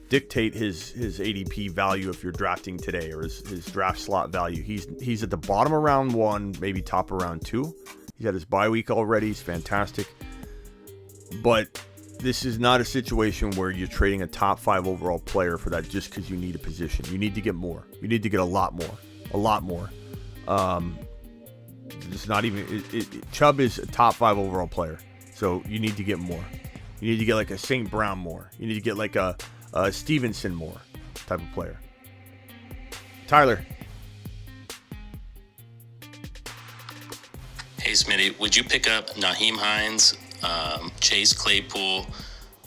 dictate his ADP value if you're drafting today, or his draft slot value. He's at the bottom of round 1, maybe top of round 2. He's had his bye week already. He's fantastic. But this is not a situation where you're trading a top 5 overall player for that just because you need a position. You need to get more. You need to get a lot more. A lot more. It's not even... Chubb is a top 5 overall player. So you need to get more. You need to get a St. Brown more. You need to get a Stevenson more type of player. Tyler. Smitty, would you pick up Naheem Hines, Chase Claypool,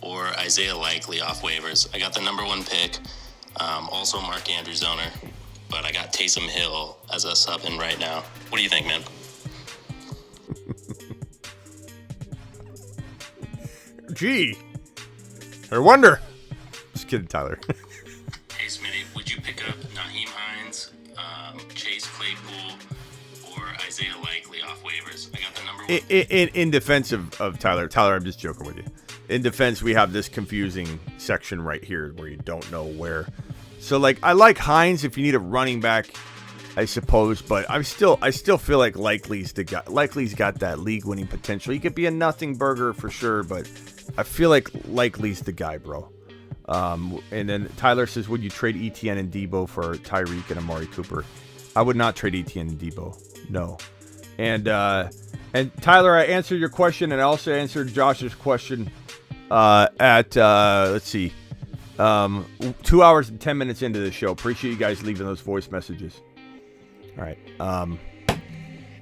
or Isaiah Likely off waivers? I got the number 1 pick, also Mark Andrews owner, but I got Taysom Hill as a sub in right now. What do you think, man? Gee, I wonder. Just kidding, Tyler. Hey, Smitty, would you pick up Naheem Hines, Chase Claypool, or Isaiah Likely off waivers? I got the number 1. In defense of Tyler, I'm just joking with you. In defense, we have this confusing section right here where you don't know where. So, like, I like Hines if you need a running back, I suppose, but I still feel like Likely's the guy. Likely's got that league-winning potential. He could be a nothing burger for sure, but I feel like Likely's the guy, bro. And then Tyler says, would you trade ETN and Debo for Tyreek and Amari Cooper? I would not trade ETN and Debo. No. And Tyler, I answered your question, and I also answered Josh's question let's see, 2 hours and 10 minutes into the show. Appreciate you guys leaving those voice messages. All right.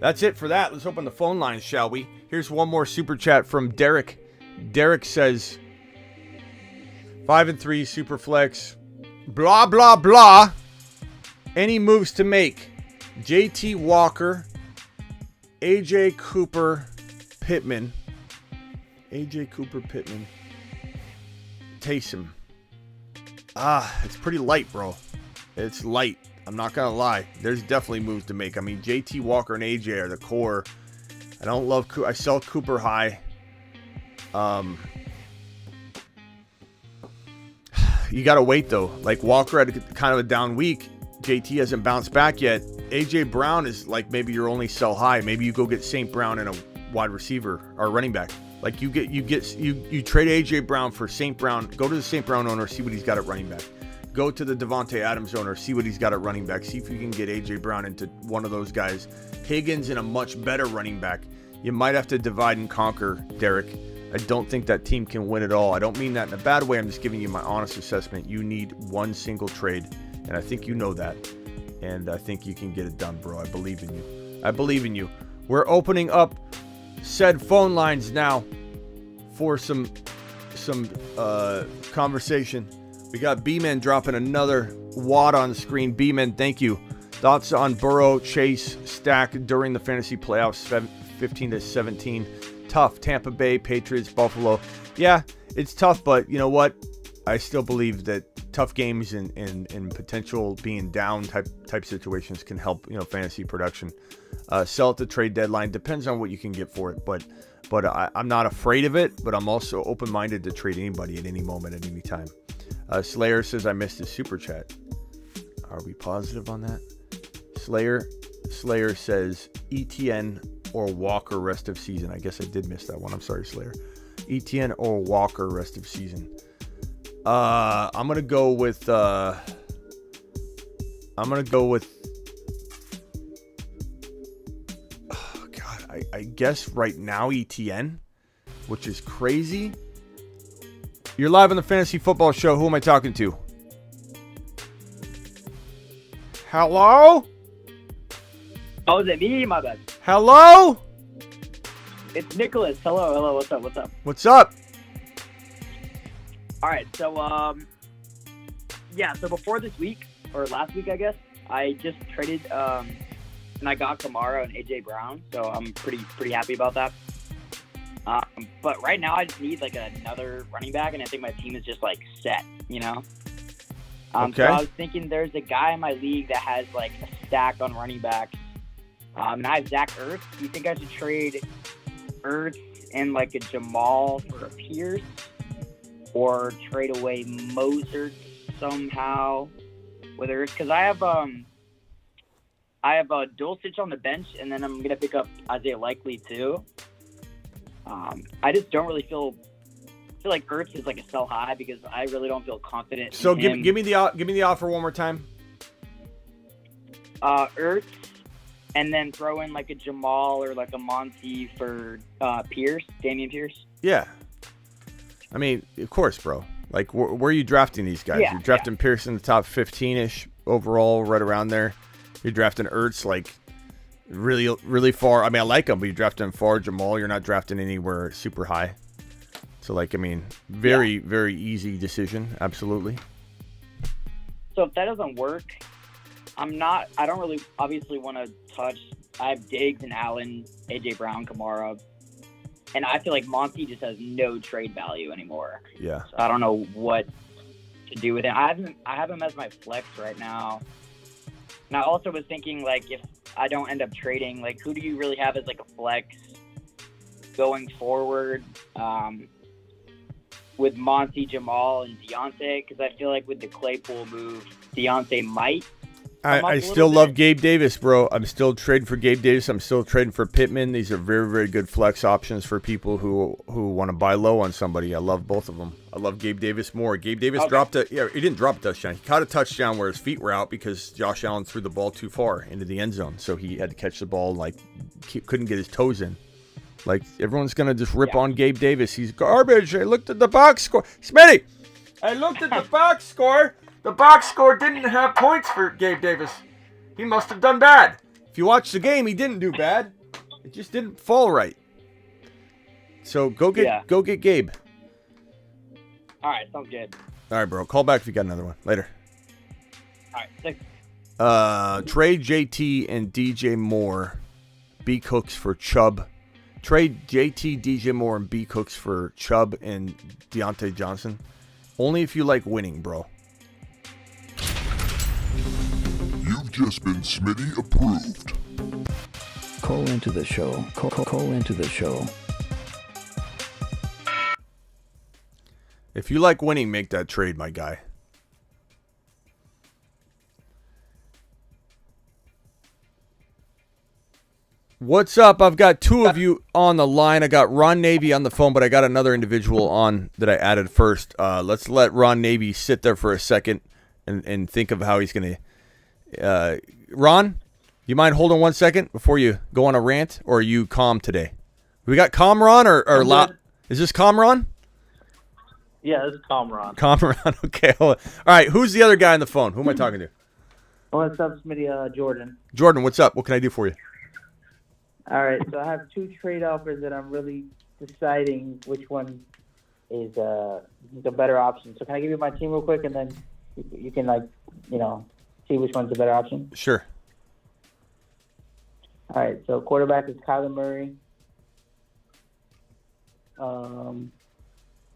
That's it for that. Let's open the phone lines, shall we? Here's one more super chat from Derek. Derek says, 5-3 super flex, blah, blah, blah. Any moves to make? JT Walker, AJ Cooper, Pittman, Taysom. It's pretty light, bro. It's light. I'm not going to lie. There's definitely moves to make. I mean, JT Walker and AJ are the core. I don't love I sell Cooper high. You got to wait, though. Like, Walker had kind of a down week. JT hasn't bounced back yet. AJ Brown is like maybe your only sell high. Maybe you go get St. Brown and a wide receiver or running back. Like you trade AJ Brown for St. Brown. Go to the St. Brown owner, see what he's got at running back. Go to the Devontae Adams owner, see what he's got at running back. See if you can get AJ Brown into one of those guys. Higgins and a much better running back. You might have to divide and conquer, Derek. I don't think that team can win it all. I don't mean that in a bad way. I'm just giving you my honest assessment. You need one single trade, and I think you know that. And I think you can get it done, bro. I believe in you. I believe in you. We're opening up said phone lines now for some conversation. We got B-Men dropping another wad on screen. B-Men, thank you. Thoughts on Burrow, Chase, stack during the fantasy playoffs, 15-17. Tough. Tampa Bay, Patriots, Buffalo. Yeah, it's tough, but you know what? I still believe that tough games and potential being down type situations can help, fantasy production. Sell at the trade deadline. Depends on what you can get for it, but I'm not afraid of it, but I'm also open-minded to trade anybody at any moment, at any time. Slayer says I missed his super chat. Are we positive on that? Slayer says ETN or Walker rest of season. I guess I did miss that one. I'm sorry, Slayer. ETN or Walker rest of season. I'm gonna go with. Oh God, I guess right now ETN, which is crazy. You're live on the Fantasy Football Show. Who am I talking to? Hello? Oh, is it me? My bad. Hello? It's Nicholas. Hello. What's up? What's up? All right. So, So before this week, or last week, I guess, I just traded, and I got Kamara and AJ Brown. So I'm pretty happy about that. But right now, I just need like another running back, and I think my team is just like set. Okay. So I was thinking there's a guy in my league that has like a stack on running backs. And I have Zach Ertz. Do you think I should trade Ertz and like a Jamal for a Pierce? Or trade away Mozart somehow with Ertz? Because I have a Dulcich on the bench, and then I'm going to pick up Isaiah Likely too. I just don't really feel like Ertz is like a sell high because I really don't feel confident. So in give me the offer one more time. Ertz, and then throw in like a Jamal or like a Monty for Pierce, Damian Pierce. Yeah. I mean, of course, bro. Like, where are you drafting these guys? Yeah, You're drafting Pierce in the top 15-ish overall, right around there. You're drafting Ertz like Really, really far. I mean, I like him, but you draft him far. Jamal, you're not drafting anywhere super high. So, like, I mean, very, very easy decision. Absolutely. So if that doesn't work, I don't really obviously want to touch. I have Diggs and Allen, AJ Brown, Kamara, and I feel like Monty just has no trade value anymore. Yeah. So I don't know what to do with him. I have him as my flex right now. And I also was thinking, like, if I don't end up trading, like, who do you really have as, like, a flex going forward with Monty, Jamal, and Deontay? Because I feel like with the Claypool move, Deontay might. I still love Gabe Davis, bro. I'm still trading for Gabe Davis. I'm still trading for Pittman. These are very, very good flex options for people who want to buy low on somebody. I love both of them. I love Gabe Davis more. Gabe Davis he didn't drop a touchdown. He caught a touchdown where his feet were out because Josh Allen threw the ball too far into the end zone. So he had to catch the ball and, like, couldn't get his toes in. Like, everyone's going to just rip on Gabe Davis. He's garbage. I looked at the box score. Smitty, I looked at the box score. The box score didn't have points for Gabe Davis. He must have done bad. If you watch the game, he didn't do bad. It just didn't fall right. So go get Gabe. All right, sounds good. All right, bro. Call back if you got another one. Later. All right, thanks. Trade JT and DJ Moore, B Cooks for Chubb. Trade JT, DJ Moore, and B Cooks for Chubb and Deontay Johnson. Only if you like winning, bro. You've just been Smitty approved. Call into the show. Call into the show. If you like winning, make that trade, my guy. What's up? I've got two of you on the line. I got Ron Navy on the phone, but I got another individual on that I added first. Let's let Ron Navy sit there for a second and think of how he's going to... Ron, you mind holding 1 second before you go on a rant, or are you calm today? We got calm Ron or is this calm Ron? Yeah, this is calm Ron. Calm Ron. Okay. All right. Who's the other guy on the phone? Who am I talking to? What's up, Smitty? Jordan. Jordan, what's up? What can I do for you? All right. So I have two trade offers that I'm really deciding which one is the better option. So can I give you my team real quick, and then you can, like, see which one's the better option? Sure. All right, so quarterback is Kyler Murray.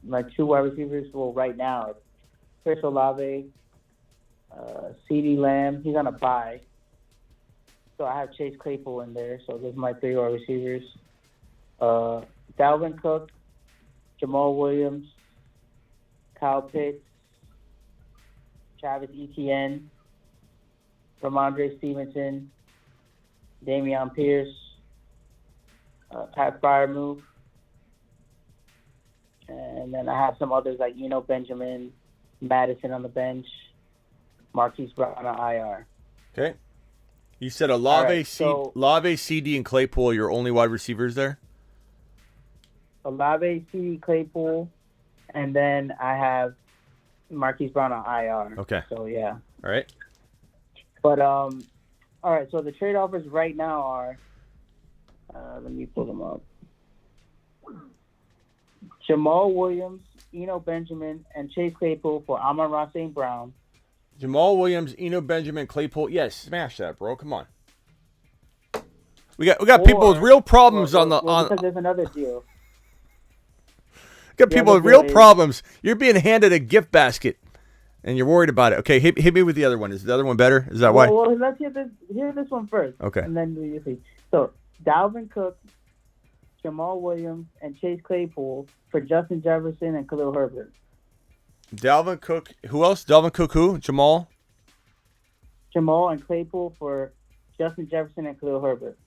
My two wide receivers, well, right now, it's Chris Olave, CeeDee Lamb. He's on a bye. So I have Chase Claypool in there. So those are my three wide receivers. Dalvin Cook, Jamal Williams, Kyle Pitts, Travis Etienne, Ramondre Stevenson, Dameon Pierce, Pat Freiermuth, and then I have some others like Benjamin, Madison on the bench, Marquise Brown on IR. Okay. You said Olave, right, Olave, CD, and Claypool are your only wide receivers there? Olave, CD, Claypool, and then I have Marquise Brown on IR. Okay. So, yeah. All right. But, all right, so the trade offers right now are, let me pull them up. Jamal Williams, Benjamin, and Chase Claypool for Amon-Ra St. Brown. Jamal Williams, Benjamin, Claypool. Yes, smash that, bro. Come on. We got people with real problems because there's another deal. Got people with real problems. You're being handed a gift basket, and you're worried about it. Okay, hit me with the other one. Is the other one better? Is that why? Well, let's hear this one first. Okay. And then you see. So, Dalvin Cook, Jamal Williams, and Chase Claypool for Justin Jefferson and Khalil Herbert. Dalvin Cook. Who else? Dalvin Cook who? Jamal and Claypool for Justin Jefferson and Khalil Herbert.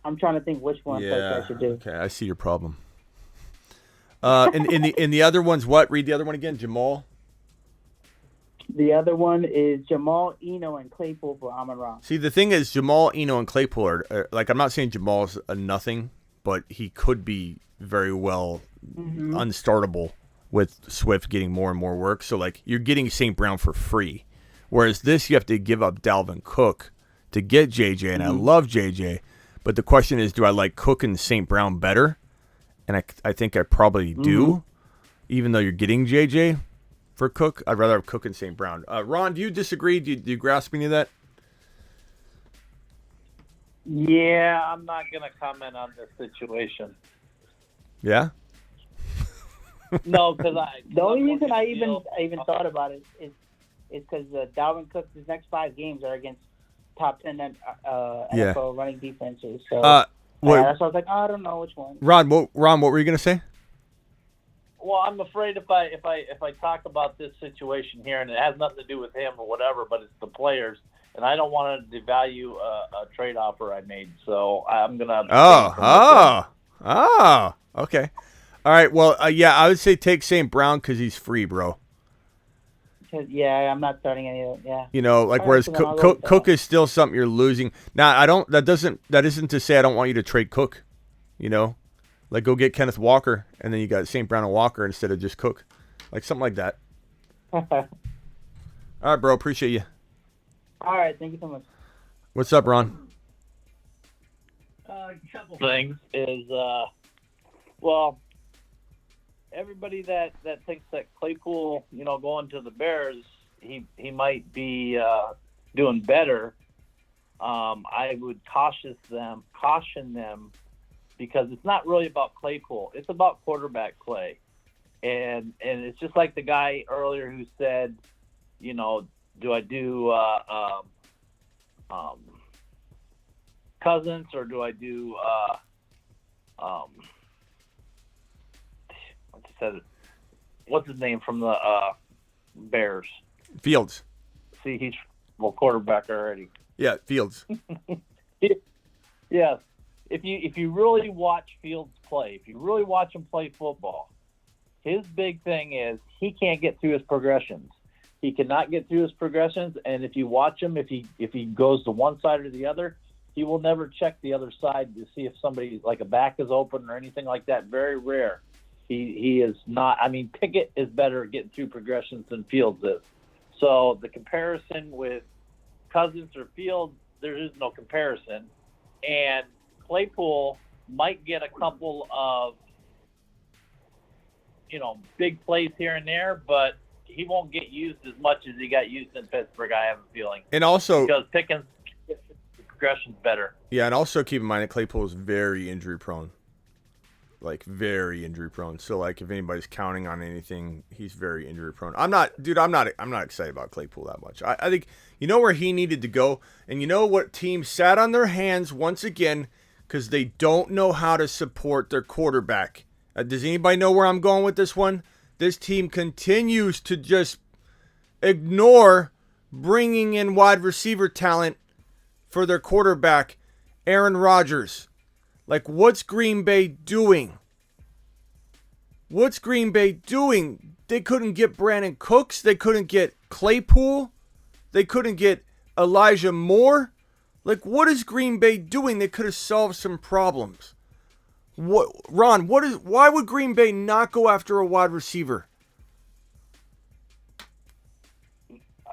I'm trying to think which one I should do. Okay, I see your problem. In the other ones, what? Read the other one again. Jamal. The other one is Jamal, and Claypool for Amon-Ra. See, the thing is, Jamal, and Claypool are like, I'm not saying Jamal's a nothing, but he could be very well unstartable with Swift getting more and more work. So, like, you're getting St. Brown for free. Whereas this, you have to give up Dalvin Cook to get JJ, and I love JJ. But the question is, do I like Cook and St. Brown better? And I think I probably do, even though you're getting JJ for Cook. I'd rather have Cook and St. Brown. Ron, do you disagree? Do you grasp any of that? Yeah, I'm not going to comment on this situation. Yeah? No, because the only reason I even thought about it is because Dalvin Cook's next 5 games are against top 10 NFL running defenses. So that's why I was like, I don't know which one. Ron, what were you going to say? Well, I'm afraid if I talk about this situation here, and it has nothing to do with him or whatever, but it's the players, and I don't want to devalue a trade offer I made, so I'm gonna. Okay. All right. Well, I would say take St. Brown because he's free, bro. Yeah, I'm not starting any of it. Yeah. You know, like whereas Cook is still something you're losing. Now, that isn't to say I don't want you to trade Cook. You know, like go get Kenneth Walker, and then you got St. Brown and Walker instead of just Cook, like something like that. All right, bro. Appreciate you. All right, thank you so much. What's up, Ron? A couple things is, well, everybody that thinks that Claypool, going to the Bears, he might be doing better. I would caution them because it's not really about Claypool. It's about quarterback play. And it's just like the guy earlier who said, do I do Cousins or do I do what's his name from the Bears? Fields. See, he's quarterback already. Yeah, Fields. Yes. If you really watch Fields play, if you really watch him play football, his big thing is he can't get through his progressions. He cannot get through his progressions, and if you watch him, if he goes to one side or the other, he will never check the other side to see if somebody like a back is open or anything like that. Very rare. He is not. I mean, Pickett is better at getting through progressions than Fields is. So the comparison with Cousins or Fields, there is no comparison. And Claypool might get a couple of, big plays here and there, but he won't get used as much as he got used in Pittsburgh, I have a feeling. And also, because Pickens gets the progression's better. Yeah, and also keep in mind that Claypool is very injury prone. Like, very injury prone. So, like, if anybody's counting on anything, he's very injury prone. I'm not excited about Claypool that much. I think, where he needed to go, and what team sat on their hands once again because they don't know how to support their quarterback. Does anybody know where I'm going with this one? This team continues to just ignore bringing in wide receiver talent for their quarterback, Aaron Rodgers. Like, what's Green Bay doing? What's Green Bay doing? They couldn't get Brandon Cooks. They couldn't get Claypool. They couldn't get Elijah Moore. Like, what is Green Bay doing? They could have solved some problems. Ron, why would Green Bay not go after a wide receiver?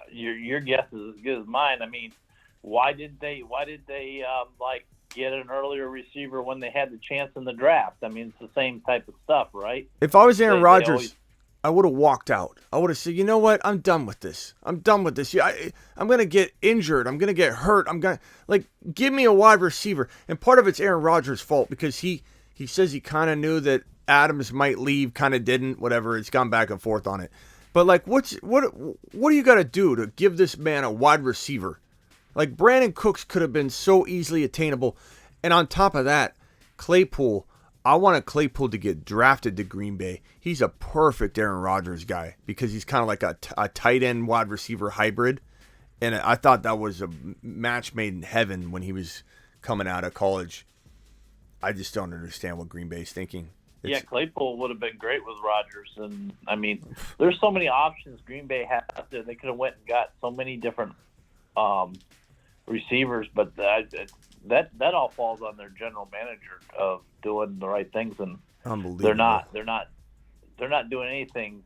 Your guess is as good as mine. I mean, why did they get an earlier receiver when they had the chance in the draft? I mean, it's the same type of stuff, right? If I was Aaron Rodgers, I would have walked out. I would have said, you know what? I'm done with this. I'm done with this. Yeah, I'm going to get injured. I'm going to get hurt. Give me a wide receiver. And part of it's Aaron Rodgers' fault because he says he kind of knew that Adams might leave, kind of didn't, whatever. It's gone back and forth on it. But, like, what do you got to do to give this man a wide receiver? Like, Brandon Cooks could have been so easily attainable. And on top of that, Claypool, I wanted Claypool to get drafted to Green Bay. He's a perfect Aaron Rodgers guy because he's kind of like a tight end wide receiver hybrid. And I thought that was a match made in heaven when he was coming out of college. I just don't understand what Green Bay's thinking. Yeah, Claypool would have been great with Rodgers. And, I mean, there's so many options Green Bay had out there. They could have went and got so many different receivers, but that all falls on their general manager of doing the right things, and unbelievable. They're not doing anything.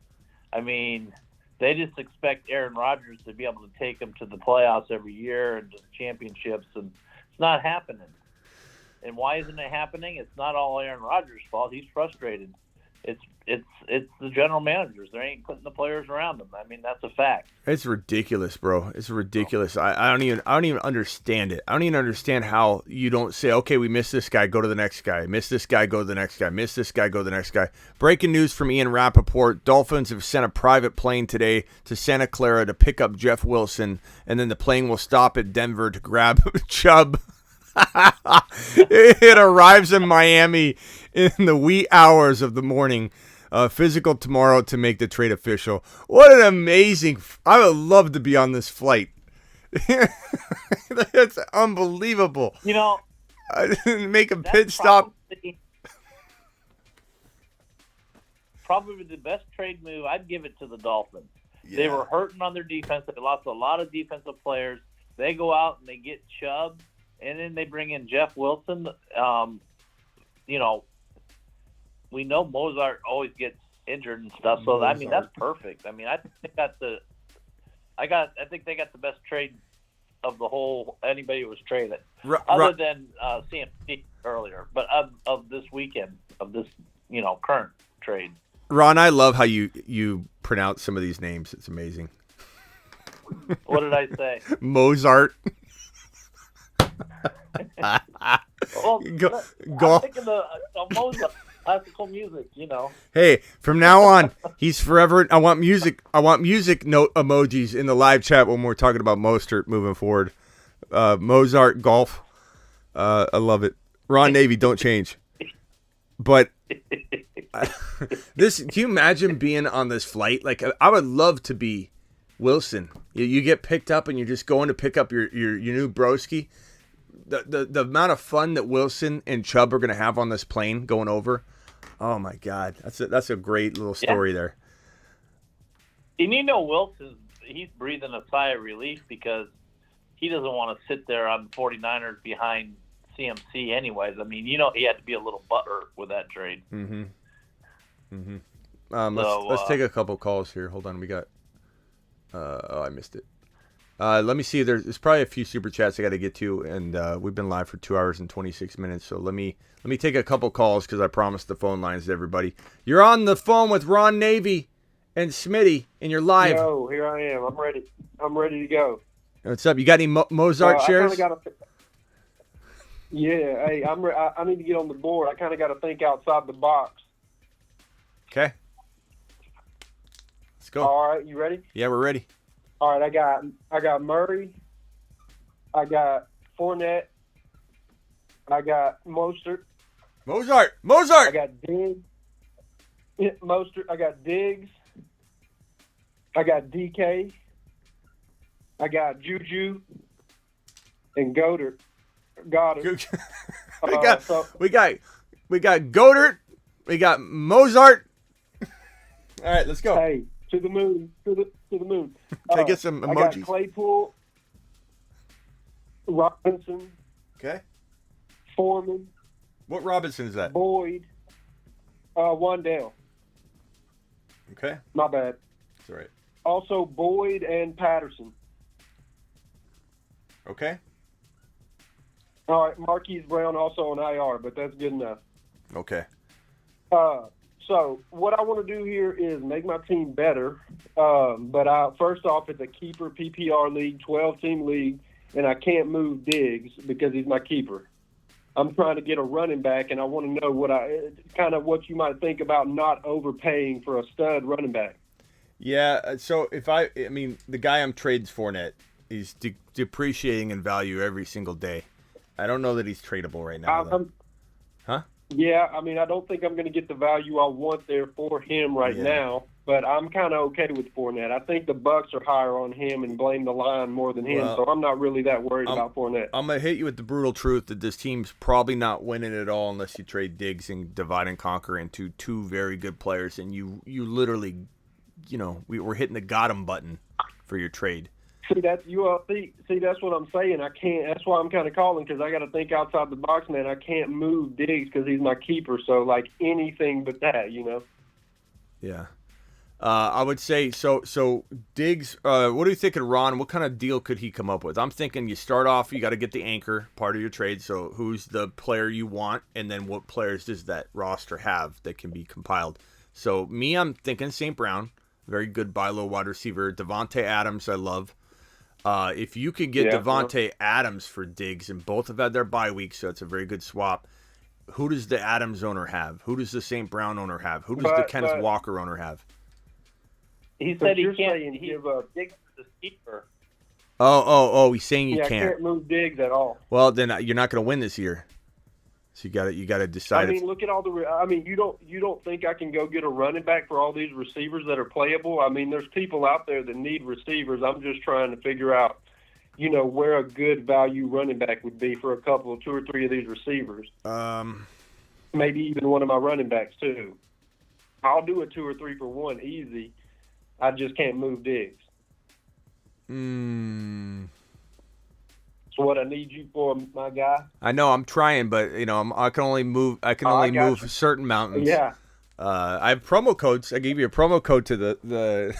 I mean, They just expect Aaron Rodgers to be able to take them to the playoffs every year and to the championships, and it's not happening. And why isn't it happening? It's not all Aaron Rodgers' fault. He's frustrated. It's the general managers. They ain't putting the players around them. I mean, that's a fact. It's ridiculous, bro. It's ridiculous. I don't even understand it. I don't even understand how you don't say, okay, we missed this guy, go to the next guy. Miss this guy, go to the next guy. Miss this guy, go to the next guy. Breaking news from Ian Rappaport. Dolphins have sent a private plane today to Santa Clara to pick up Jeff Wilson, and then the plane will stop at Denver to grab Chubb. It arrives in Miami in the wee hours of the morning. Physical tomorrow to make the trade official. What an amazing... I would love to be on this flight. That's unbelievable. You know... Make a pit stop. Probably the best trade move. I'd give it to the Dolphins. Yeah. They were hurting on their defense. They lost a lot of defensive players. They go out and they get Chubb, and then they bring in Jeff Wilson. We know Mozart always gets injured and stuff, so I mean that's perfect. I mean, I think they got the best trade of the whole anybody who was traded, other than CMC earlier, but of this weekend of this current trade. Ron, I love how you pronounce some of these names. It's amazing. What did I say? Mozart. Well, I'm thinking of Mozart. Classical music, Hey, from now on, he's forever. I want music note emojis in the live chat when we're talking about Mostert moving forward. Mozart golf. I love it. Ron Navy, don't change. But can you imagine being on this flight? Like, I would love to be Wilson. You get picked up and you're just going to pick up your new broski. The amount of fun that Wilson and Chubb are going to have on this plane going over. Oh my God, that's a great little story there. And Wilson, he's breathing a sigh of relief because he doesn't want to sit there on the 49ers behind CMC anyways. I mean, he had to be a little butthurt with that trade. Mm-hmm. Mm-hmm. Let's take a couple calls here. Hold on, we got. I missed it. Let me see. There's probably a few super chats I got to get to, and we've been live for 2 hours and 26 minutes. So let me take a couple calls because I promised the phone lines to everybody. You're on the phone with Ron Navy and Smitty, and you're live. Yo, here I am. I'm ready to go. What's up? You got any Mozart shares? Yeah. Hey, I need to get on the board. I kind of got to think outside the box. Okay. Let's go. All right, you ready? Yeah, we're ready. All right, I got Murray, I got Fournette, I got Mostert. I got Diggs. Mostert. I got Diggs. I got DK. I got Juju and Goddard. we got Goddard. We got Mozart. All right, let's go. Hey, to the moon. To the moon. Can I get some emojis? I got Claypool, Robinson. Okay. Foreman. What Robinson is that? Boyd. Wandale. Okay. My bad. That's all right. Also Boyd and Patterson. Okay. All right, Marquise Brown also on IR, but that's good enough. Okay. So what I want to do here is make my team better. But first off, it's a keeper PPR league, 12-team league, and I can't move Diggs because he's my keeper. I'm trying to get a running back, and I want to know what you might think about not overpaying for a stud running back. Yeah. So the guy I'm trading's Fournette. He's depreciating in value every single day. I don't know that he's tradable right now. Huh? Yeah, I mean, I don't think I'm going to get the value I want there for him now, but I'm kind of okay with Fournette. I think the Bucs are higher on him and blame the line more than him, so I'm not really that worried about Fournette. I'm going to hit you with the brutal truth that this team's probably not winning at all unless you trade Diggs and divide and conquer into two very good players, and you literally, we're hitting the got 'em button for your trade. See, that's what I'm saying. I can't. That's why I'm kind of calling, because I got to think outside the box, man. I can't move Diggs because he's my keeper. So anything but that, Yeah. I would say so. So Diggs, what are you thinking, Ron? What kind of deal could he come up with? I'm thinking you start off, you got to get the anchor part of your trade. So who's the player you want, and then what players does that roster have that can be compiled? So me, I'm thinking St. Brown, very good buy low wide receiver. Devontae Adams, I love. If you could get Devontae Adams for Diggs, and both have had their bye week, so it's a very good swap. Who does the Adams owner have? Who does the St. Brown owner have? Who does the Kenneth Walker owner have? He said he can't give Diggs to the keeper. Oh! He's saying you can't move Diggs at all. Well, then you're not going to win this year. So you got to decide. I mean, look at all the. I mean, you don't think I can go get a running back for all these receivers that are playable? I mean, there's people out there that need receivers. I'm just trying to figure out, where a good value running back would be for two or three of these receivers. Maybe even one of my running backs too. I'll do a 2 or 3 for 1 easy. I just can't move Diggs. So what I need you for, my guy? I know I'm trying, but I can only move. I can only move certain mountains. Yeah. I have promo codes. I gave you a promo code to the.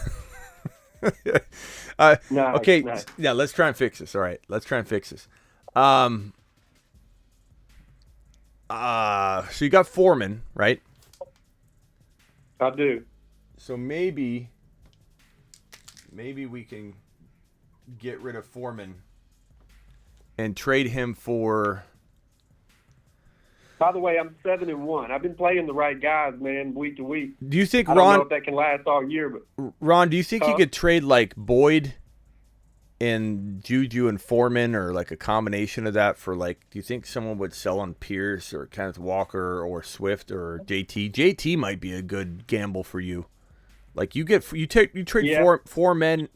Okay. Nice. Yeah. Let's try and fix this. All right. Let's try and fix this. So you got Foreman, right? I do. So maybe we can get rid of Foreman and trade him for. By the way, I'm 7-1. I've been playing the right guys, man, week to week. Do you think I don't know if that can last all year, but Ron, do you think you could trade like Boyd and Juju and Foreman, or like a combination of that for do you think someone would sell on Pierce or Kenneth Walker or Swift or JT? JT might be a good gamble for you. Like you trade Foreman.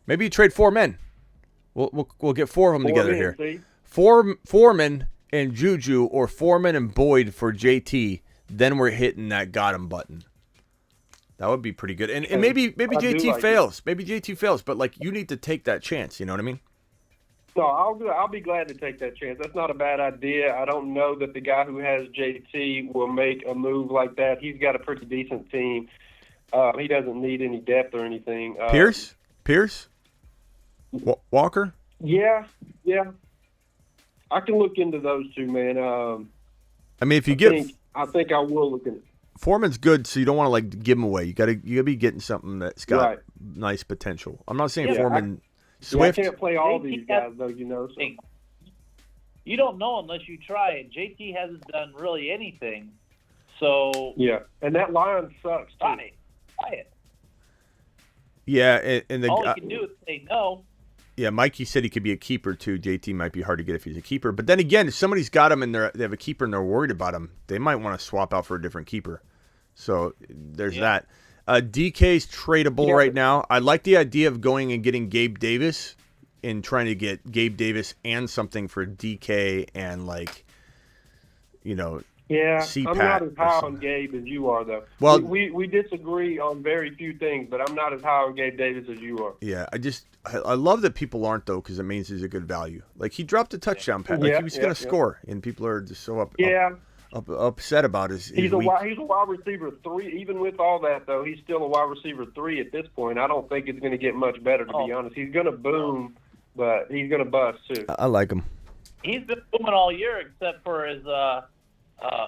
Maybe you trade 4 men. We'll get 4 of them together here. See? Foreman and Juju, or Foreman and Boyd for JT. Then we're hitting that got him button. That would be pretty good. And maybe JT fails. Maybe JT fails, but you need to take that chance. You know what I mean? No, I'll be glad to take that chance. That's not a bad idea. I don't know that the guy who has JT will make a move like that. He's got a pretty decent team. He doesn't need any depth or anything. Pierce? Walker? Yeah. I can look into those two, man. I mean, if you I think I will look into it. Foreman's good, so you don't want to give him away. You gotta be getting something that's got nice potential. I'm not saying Foreman. Swift. I can't play all these guys, though, So. You don't know unless you try it. JT hasn't done really anything. So yeah, and that line sucks, too. Try it. Yeah, and all you can do is say no. Yeah, Mikey said he could be a keeper, too. JT might be hard to get if he's a keeper. But then again, if somebody's got him and they have a keeper and they're worried about him, they might want to swap out for a different keeper. So there's that. DK's tradable right now. I like the idea of going and getting Gabe Davis and trying to get Gabe Davis and something for DK and Yeah, CPAT I'm not as high on Gabe as you are, though. Well, we disagree on very few things, but I'm not as high on Gabe Davis as you are. Yeah, I love that people aren't, though, because it means he's a good value. He dropped a touchdown pass. He was going to score, and people are just so upset about his he's a week. He's a wide receiver 3. Even with all that, though, he's still a wide receiver 3 at this point. I don't think it's going to get much better, to be honest. He's going to boom, but he's going to bust, too. I like him. He's been booming all year except for his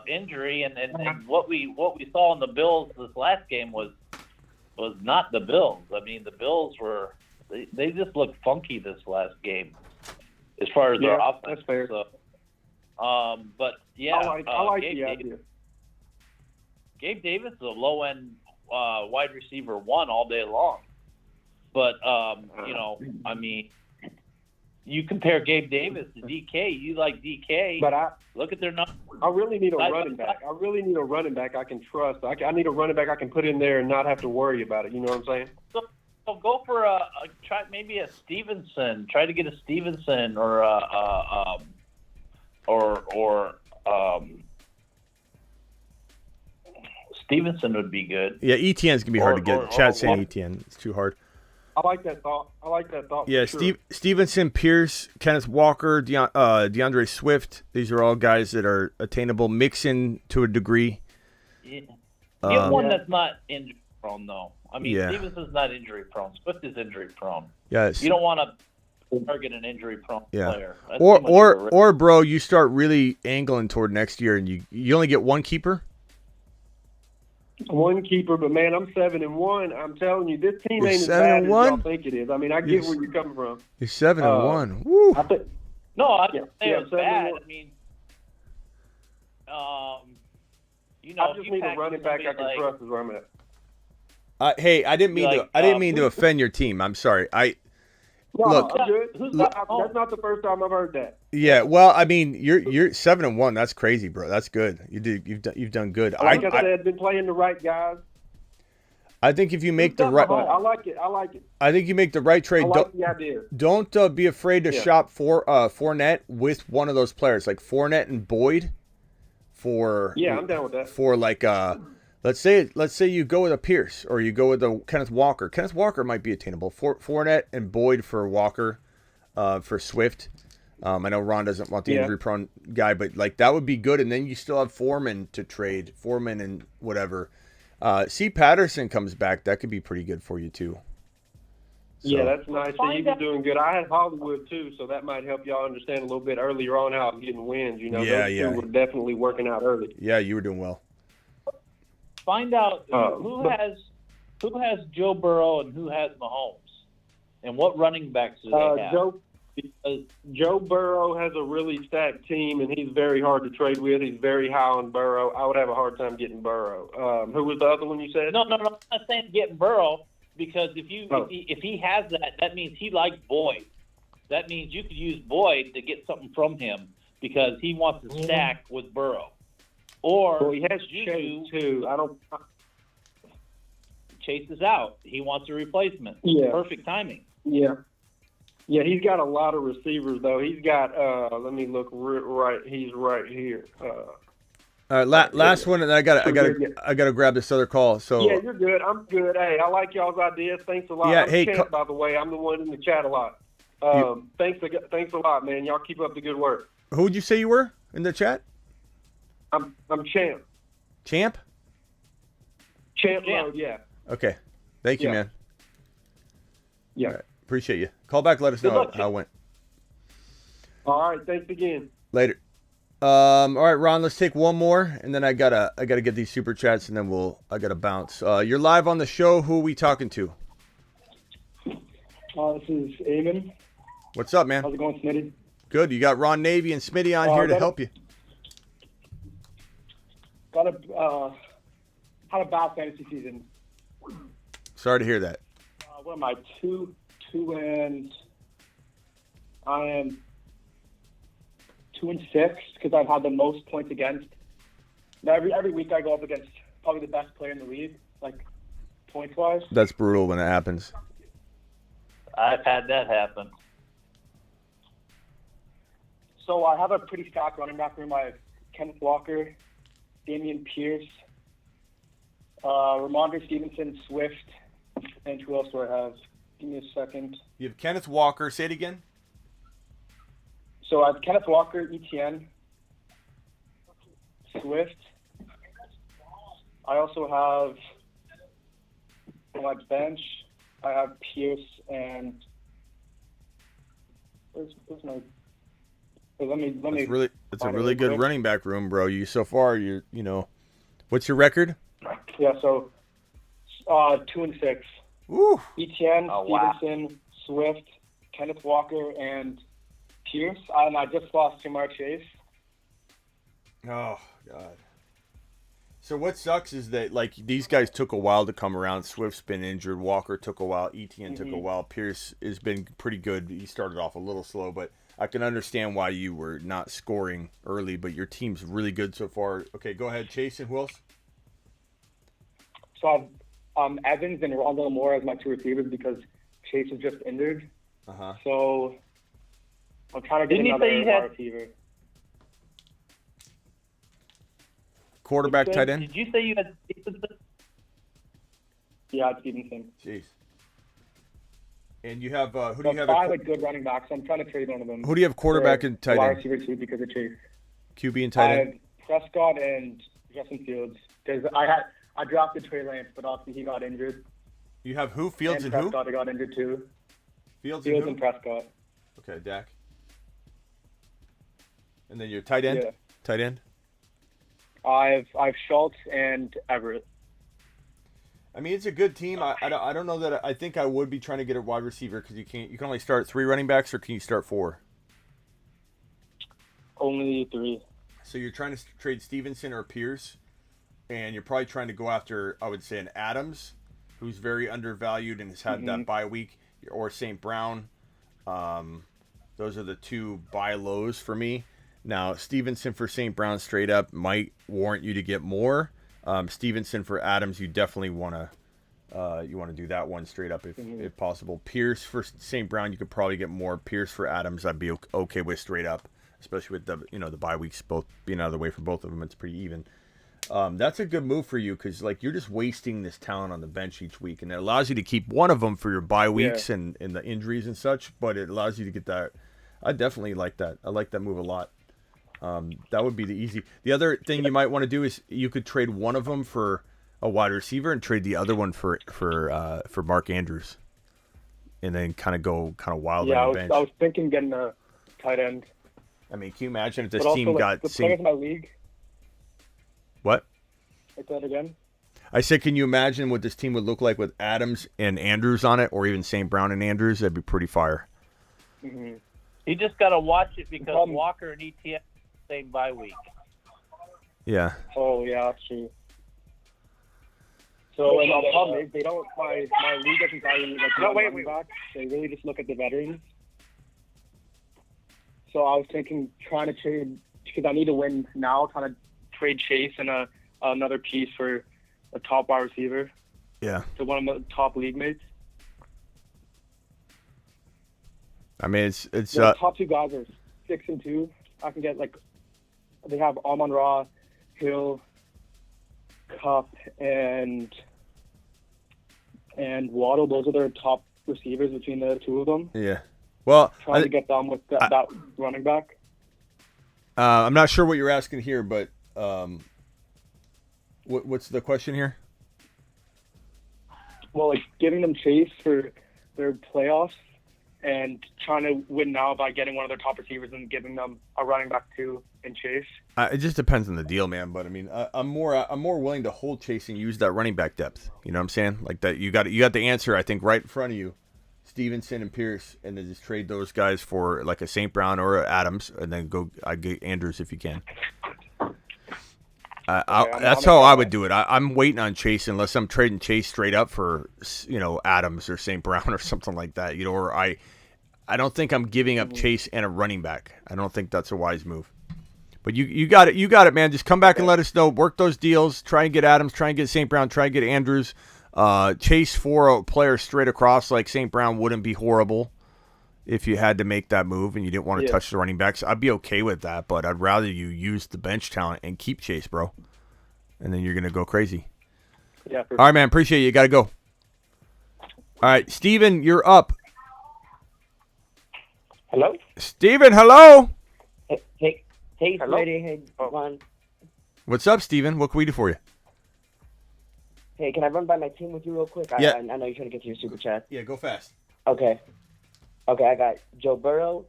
injury, and what we saw in the Bills this last game was not the Bills. I mean, the Bills were they just looked funky this last game as far as their offense. That's fair. So, but yeah, I like the idea. Gabe Davis is a low end wide receiver 1 all day long, but I mean. You compare Gabe Davis to DK. You like DK, but look at their numbers. I really need a running back. I really need a running back I can trust. I need a running back I can put in there and not have to worry about it. You know what I'm saying? So go for try maybe a Stevenson. Try to get a Stevenson or Stevenson would be good. Yeah, ETN's gonna be hard to get. Chat saying ETN. It's too hard. I like that thought. Yeah, sure. Stevenson, Pierce, Kenneth Walker, DeAndre Swift. These are all guys that are attainable. Mixon to a degree. Yeah. Get one that's not injury prone, though. I mean, Yeah. Stevenson's not injury prone. Swift is injury prone. Yeah, You don't want to target an injury prone player. That's too much of a risk. Or bro, you start really angling toward next year, and you only get one keeper. One keeper, but man, I'm 7-1. I'm telling you, this team You're ain't as bad as 7-1? y'all think it is. I mean, I get where you're coming from. You're 7-1. Woo. I didn't say it was 7-1. bad. I mean, you know, I just need a running back I can trust is where I'm at. Hey, I didn't mean to offend your team. I'm sorry. Look. I'm good. That's not the first time I've heard that. Yeah, well, I mean, you're 7-1. That's crazy, bro. That's good. You've done good. Like I said, been playing the right guys. I think if you make the right, I like it. I think you make the right trade. I like the idea. Don't be afraid to shop for Fournette with one of those players, like Fournette and Boyd. I'm down with that. For like let's say you go with a Pierce or you go with a Kenneth Walker. Kenneth Walker might be attainable. Fournette and Boyd for Walker, for Swift. I know Ron doesn't want the injury prone guy, but like that would be good. And then you still have Foreman to trade, Foreman and whatever. C. Patterson comes back. That could be pretty good for you too. So. Yeah, that's nice. He's doing good. I had Hollywood too, so that might help y'all understand a little bit earlier on how I'm getting wins. You know, those two were definitely working out early. Yeah, you were doing well. Find out who has Joe Burrow and who has Mahomes, and what running backs do they have. Joe Burrow has a really stacked team, and he's very hard to trade with. He's very high on Burrow. I would have a hard time getting Burrow. Who was the other one you said? No. I'm not saying getting Burrow. Because if he has that means he likes Boyd. That means you could use Boyd to get something from him because he wants to stack with Burrow. Or he has Chase too. Chase is out. He wants a replacement. Yeah. Perfect timing. Yeah. Yeah, he's got a lot of receivers though. He's got let me look right. He's right here. All right, last one, and I gotta grab this other call. So yeah, you're good. I'm good. Hey, I like y'all's ideas. Thanks a lot. Yeah, I'm Champ, by the way. I'm the one in the chat a lot. Thanks a lot, man. Y'all keep up the good work. Who would you say you were in the chat? I'm Champ. Champ? Champ mode, yeah. Okay. Thank you, man. Yeah. All right. Appreciate you. Call back. Let us know how it went. All right. Thanks again. Later. All right, Ron, let's take one more, and then I gotta get these super chats, and then I gotta bounce. You're live on the show. Who are we talking to? This is Eamon. What's up, man? How's it going, Smitty? Good. You got Ron Navy and Smitty on here to help you. Had a bad fantasy season. Sorry to hear that. What am I? 2 and I am 2-6 because I've had the most points against. Now, every week I go up against probably the best player in the league, like points wise. That's brutal when it happens. I've had that happen. So I have a pretty stacked running back room. I have Kenneth Walker, Damian Pierce, Ramondre Stevenson, Swift, and who else do I have? Give me a second. You have Kenneth Walker. Say it again. So I have Kenneth Walker, ETN, Swift. I also have on my bench. I have Pierce and where's my? Let me. It's a really good running back room, bro. You so far, you know, what's your record? Yeah, so 2 and 6. Woo. ETN, Stevenson, Swift, Kenneth Walker, and Pierce. And I just lost Jamar Chase. Oh God. So what sucks is that like these guys took a while to come around. Swift's been injured. Walker took a while. ETN took a while. Pierce has been pretty good. He started off a little slow, but I can understand why you were not scoring early. But your team's really good so far. Okay, go ahead, Chase, and who else? So I have Evans and Rondell Moore as my 2 receivers because Chase is just injured. So I'm trying to get another wide receiver. Quarterback, tight end? Did you say you had Stevenson? Yeah, it's Stevenson. Jeez. And you have who do you have? 5 good running backs. So I'm trying to trade one of them. Who do you have quarterback and tight end? Wide receiver 2 because of Chase. QB and tight end. I have Prescott and Justin Fields because I I drafted Trey Lance, but obviously he got injured. You have who? Fields and who? Prescott got injured too. Fields and Prescott. Okay, Dak. And then your tight end? Yeah. Tight end? I've Schultz and Everett. I mean, it's a good team. I don't know that I think I would be trying to get a wide receiver because you can only start 3 running backs, or can you start 4? Only 3. So you're trying to trade Stevenson or Pierce, and you're probably trying to go after, I would say, an Adams, who's very undervalued and has had that bye week, or St. Brown. Those are the 2 buy lows for me. Now, Stevenson for St. Brown straight up might warrant you to get more. Stevenson for Adams, you definitely want to do that one straight up if possible. Pierce for St. Brown, you could probably get more. Pierce for Adams, I'd be okay with straight up, especially with the bye weeks both being out of the way for both of them. It's pretty even. That's a good move for you because you're just wasting this talent on the bench each week, and it allows you to keep one of them for your bye weeks and the injuries and such. But it allows you to get that. I definitely like that. I like that move a lot. That would be the easy. The other thing you might want to do is you could trade one of them for a wide receiver and trade the other one for Mark Andrews, and then kind of go wild on the bench. I was thinking getting a tight end. I mean, can you imagine if this but team also, got the players in my league? What? Say that again. I said, can you imagine what this team would look like with Adams and Andrews on it, or even St. Brown and Andrews? That'd be pretty fire. Mm-hmm. You just got to watch it because Walker and ETN same bye week. Yeah. Oh yeah, that's true. So the problem is they don't. My league doesn't value running back. They really just look at the veterans. So I was trying to trade because I need to win now. Trying to trade Chase and another piece for a top wide receiver. Yeah. To one of the top league mates. I mean, it's the top 2 guys are 6 and 2. I can get they have Amon-Ra, Hill, Cup, and Waddle. Those are their top receivers between the 2 of them. Yeah. Well, trying to get them with that running back. I'm not sure what you're asking here, but what's the question here? Well, giving them Chase for their playoffs and trying to win now by getting one of their top receivers and giving them a running back too in Chase. It just depends on the deal, man. But I mean, I'm more willing to hold Chase and use that running back depth. You know what I'm saying? Like that, you got the answer, I think, right in front of you. Stevenson and Pierce, and then just trade those guys for like a St. Brown or a Adams, and then I get Andrews if you can. That's how I would do it. I'm waiting on Chase unless I'm trading Chase straight up for Adams or St. Brown or something like that. Or I don't think I'm giving up Chase and a running back. I don't think that's a wise move. But you got it, man. Just come back and let us know. Work those deals. Try and get Adams. Try and get St. Brown. Try and get Andrews. Chase for a player straight across like St. Brown wouldn't be horrible if you had to make that move and you didn't want to touch the running backs. I'd be okay with that, but I'd rather you use the bench talent and keep Chase, bro. And then you're going to go crazy. Yeah. All right, man. Appreciate you. You got to go. All right, Steven, you're up. Hello? Steven, hello? Hey, hello? Smitty. Hey, Ron. What's up, Steven? What can we do for you? Hey, can I run by my team with you real quick? Yeah. I know you're trying to get to your super chat. Yeah, go fast. Okay, I got Joe Burrow.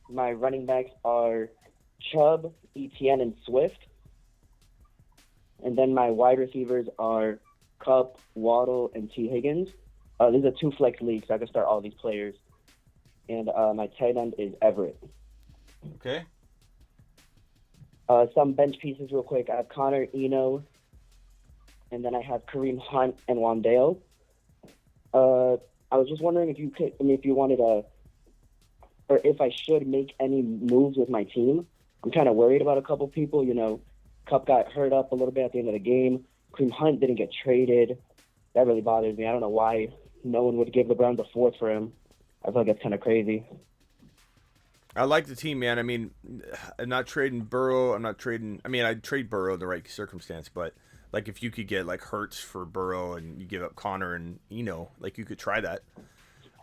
My running backs are Chubb, ETN, and Swift. And then my wide receivers are Cup, Waddle, and T. Higgins. These are 2 flex leagues, so I can start all these players. And my tight end is Everett. Okay. Some bench pieces real quick. I have Connor, Eno, and then I have Kareem Hunt and Wandale. I was just wondering if you wanted or if I should make any moves with my team. I'm kind of worried about a couple people. Cup got hurt up a little bit at the end of the game. Kareem Hunt didn't get traded. That really bothers me. I don't know why no one would give the Browns a 4th for him. I feel like that's kind of crazy. I like the team, man. I mean, I'm not trading Burrow. I'd trade Burrow in the right circumstance, but like if you could get like Hurts for Burrow and you give up Connor and you could try that.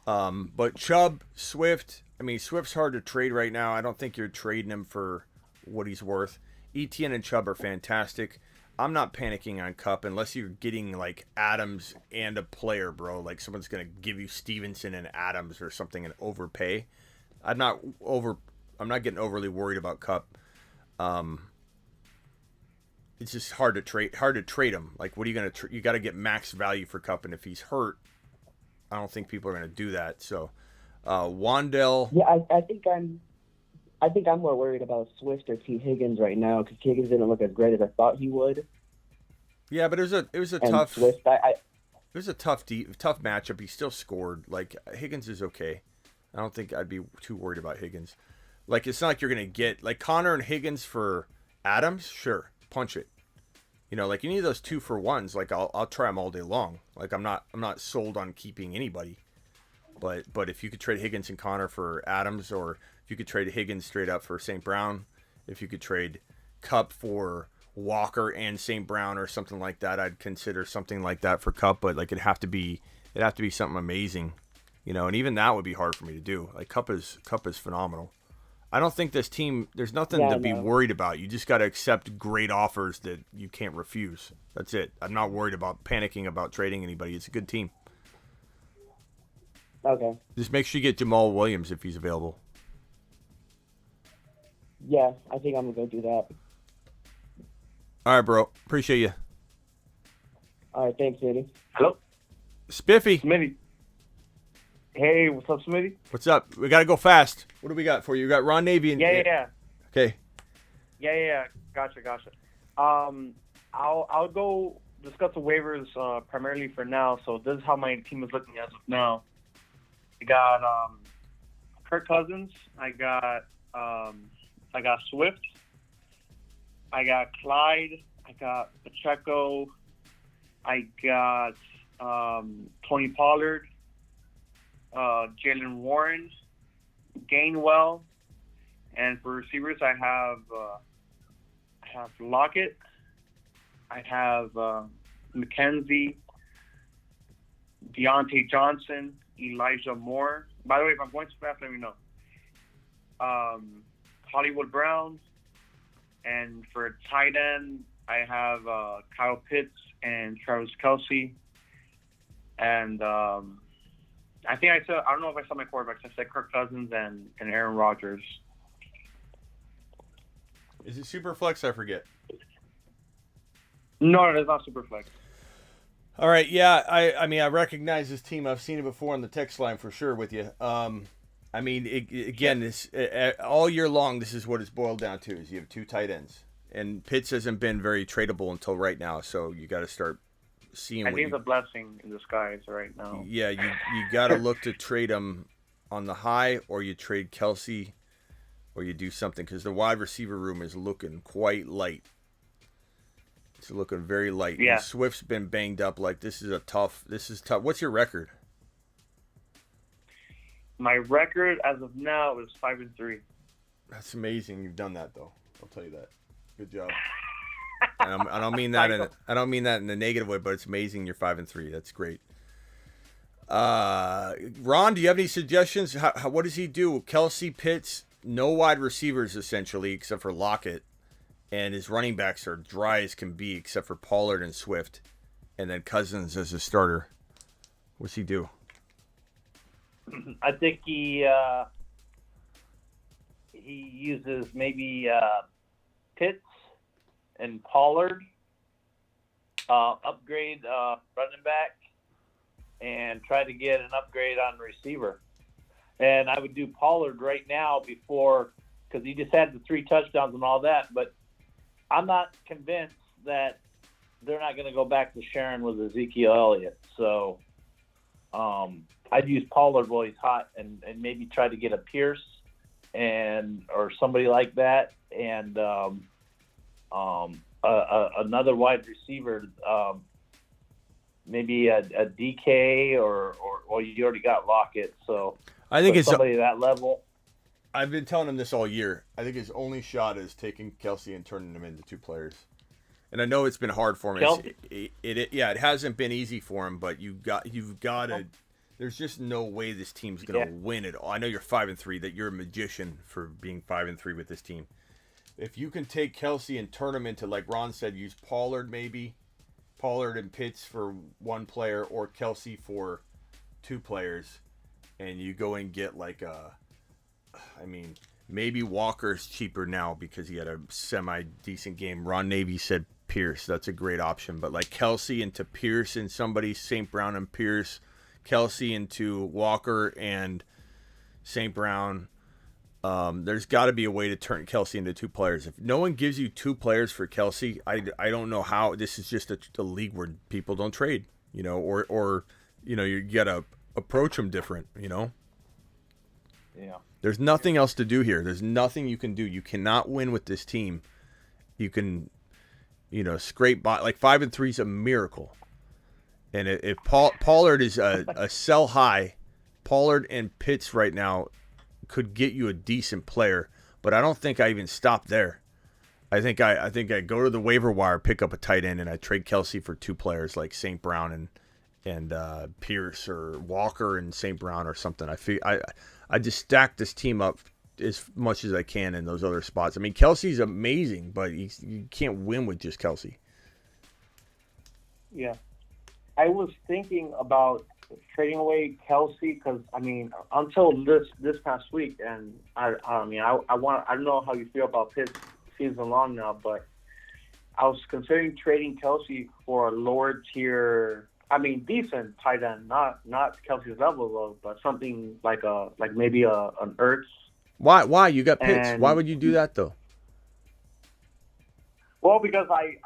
But Chubb, Swift, Swift's hard to trade right now. I don't think you're trading him for what he's worth. ETN and Chubb are fantastic. I'm not panicking on Cup unless you're getting like Adams and a player, bro. Like someone's gonna give you Stevenson and Adams or something and overpay. I'm not getting overly worried about Cup. It's just hard to trade him. Like, what are you gonna? You got to get max value for Cup, and if he's hurt, I don't think people are gonna do that. So, Wandell. Yeah, I think I'm more worried about Swift or T. Higgins right now because Higgins didn't look as great as I thought he would. Yeah, but it was a And tough. Swift, it was a tough matchup. He still scored. Like Higgins is okay. I don't think I'd be too worried about Higgins. Like it's not like you're gonna get like Connor and Higgins for Adams. Sure, punch it. You know, like you need those 2-for-1s. Like I'll try them all day long. Like I'm not sold on keeping anybody. But if you could trade Higgins and Connor for Adams, or if you could trade Higgins straight up for St. Brown, if you could trade Cup for Walker and St. Brown or something like that, I'd consider something like that for Cup. But like it'd have to be something amazing, you know. And even that would be hard for me to do. Like Cup is phenomenal. I don't think this team. There's nothing to be worried about. You just got to accept great offers that you can't refuse. That's it. I'm not worried about panicking about trading anybody. It's a good team. Okay. Just make sure you get Jamal Williams if he's available. Yeah, I think I'm going to go do that. All right, bro. Appreciate you. All right, thanks, Smitty. Hello? Spiffy. Smitty. Hey, what's up, Smitty? What's up? We got to go fast. What do we got for you? We got Ron Navy and... Yeah. Okay. Yeah. Gotcha. I'll go discuss the waivers primarily for now. So this is how my team is looking as of now. I got Kirk Cousins. I got Swift. I got Clyde. I got Pacheco. I got Tony Pollard. Jalen Warren. Gainwell. And for receivers, I have Lockett. I have McKenzie. Deontay Johnson. Elijah Moore. By the way, if I'm going too fast, let me know. Hollywood Brown. And for tight end, I have Kyle Pitts and Travis Kelce. And I don't know if I said my quarterbacks. I said Kirk Cousins and Aaron Rodgers. Is it super flex? I forget. No, it's not super flex. All right, yeah, I mean, I recognize this team. I've seen it before on the text line for sure with you. I mean, this all year long, this is what it's boiled down to: is you have two tight ends, and Pitts hasn't been very tradable until right now. So you got to start seeing. I think it's a blessing in disguise right now. Yeah, you got to look to trade him on the high, or you trade Kelce, or you do something because the wide receiver room is looking quite light. It's looking very light. Yeah. And Swift's been banged up. Like this is tough. What's your record? My record as of now is 5-3. That's amazing. You've done that though. I'll tell you that. Good job. And I don't mean that in a negative way, but it's amazing. You're 5-3. That's great. Ron, do you have any suggestions? What does he do? Kelce, Pitts, no wide receivers essentially, except for Lockett. And his running backs are dry as can be, except for Pollard and Swift. And then Cousins as a starter. What's he do? I think he uses maybe Pitts and Pollard, upgrade running back, and try to get an upgrade on receiver. And I would do Pollard right now because he just had the 3 touchdowns and all that, but I'm not convinced that they're not going to go back to Sharon with Ezekiel Elliott. So I'd use Pollard while he's hot and maybe try to get a Pierce or somebody like that, and another wide receiver, maybe a DK or you already got Lockett. So I think it's somebody at that level. I've been telling him this all year. I think his only shot is taking Kelce and turning him into 2 players. And I know it's been hard for him. It hasn't been easy for him, but you've got to. There's just no way this team's going to win it all. I know you're 5-3. That you're a magician for being 5-3 with this team. If you can take Kelsey and turn him into, like Ron said, use Pollard maybe. Pollard and Pitts for one player or Kelsey for two players. And you go and get maybe Walker's cheaper now because he had a semi-decent game. Ron Navy said Pierce. That's a great option. But like Kelsey into Pierce and somebody, St. Brown and Pierce. Kelsey into Walker and St. Brown. There's got to be a way to turn Kelsey into two players. If no one gives you two players for Kelsey, I don't know how. This is just a league where people don't trade, or you got to approach them different, Yeah. There's nothing else to do here. There's nothing you can do. You cannot win with this team. You can, scrape by. Like 5-3 is a miracle. And if Pollard is a sell high, Pollard and Pitts right now could get you a decent player, but I don't think I even stop there. I think I go to the waiver wire, pick up a tight end, and I trade Kelsey for two players like St. Brown and Pierce or Walker and St. Brown or something. I just stack this team up as much as I can in those other spots. I mean, Kelsey's amazing, but you can't win with just Kelsey. Yeah. I was thinking about trading away Kelsey because, until this past week, and I don't know how you feel about Pitts season long now, but I was considering trading Kelsey for a lower tier, decent tight end, not Kelsey's level though, but something like maybe an Ertz. Why you got Pitts? Why would you do that though? Well, because I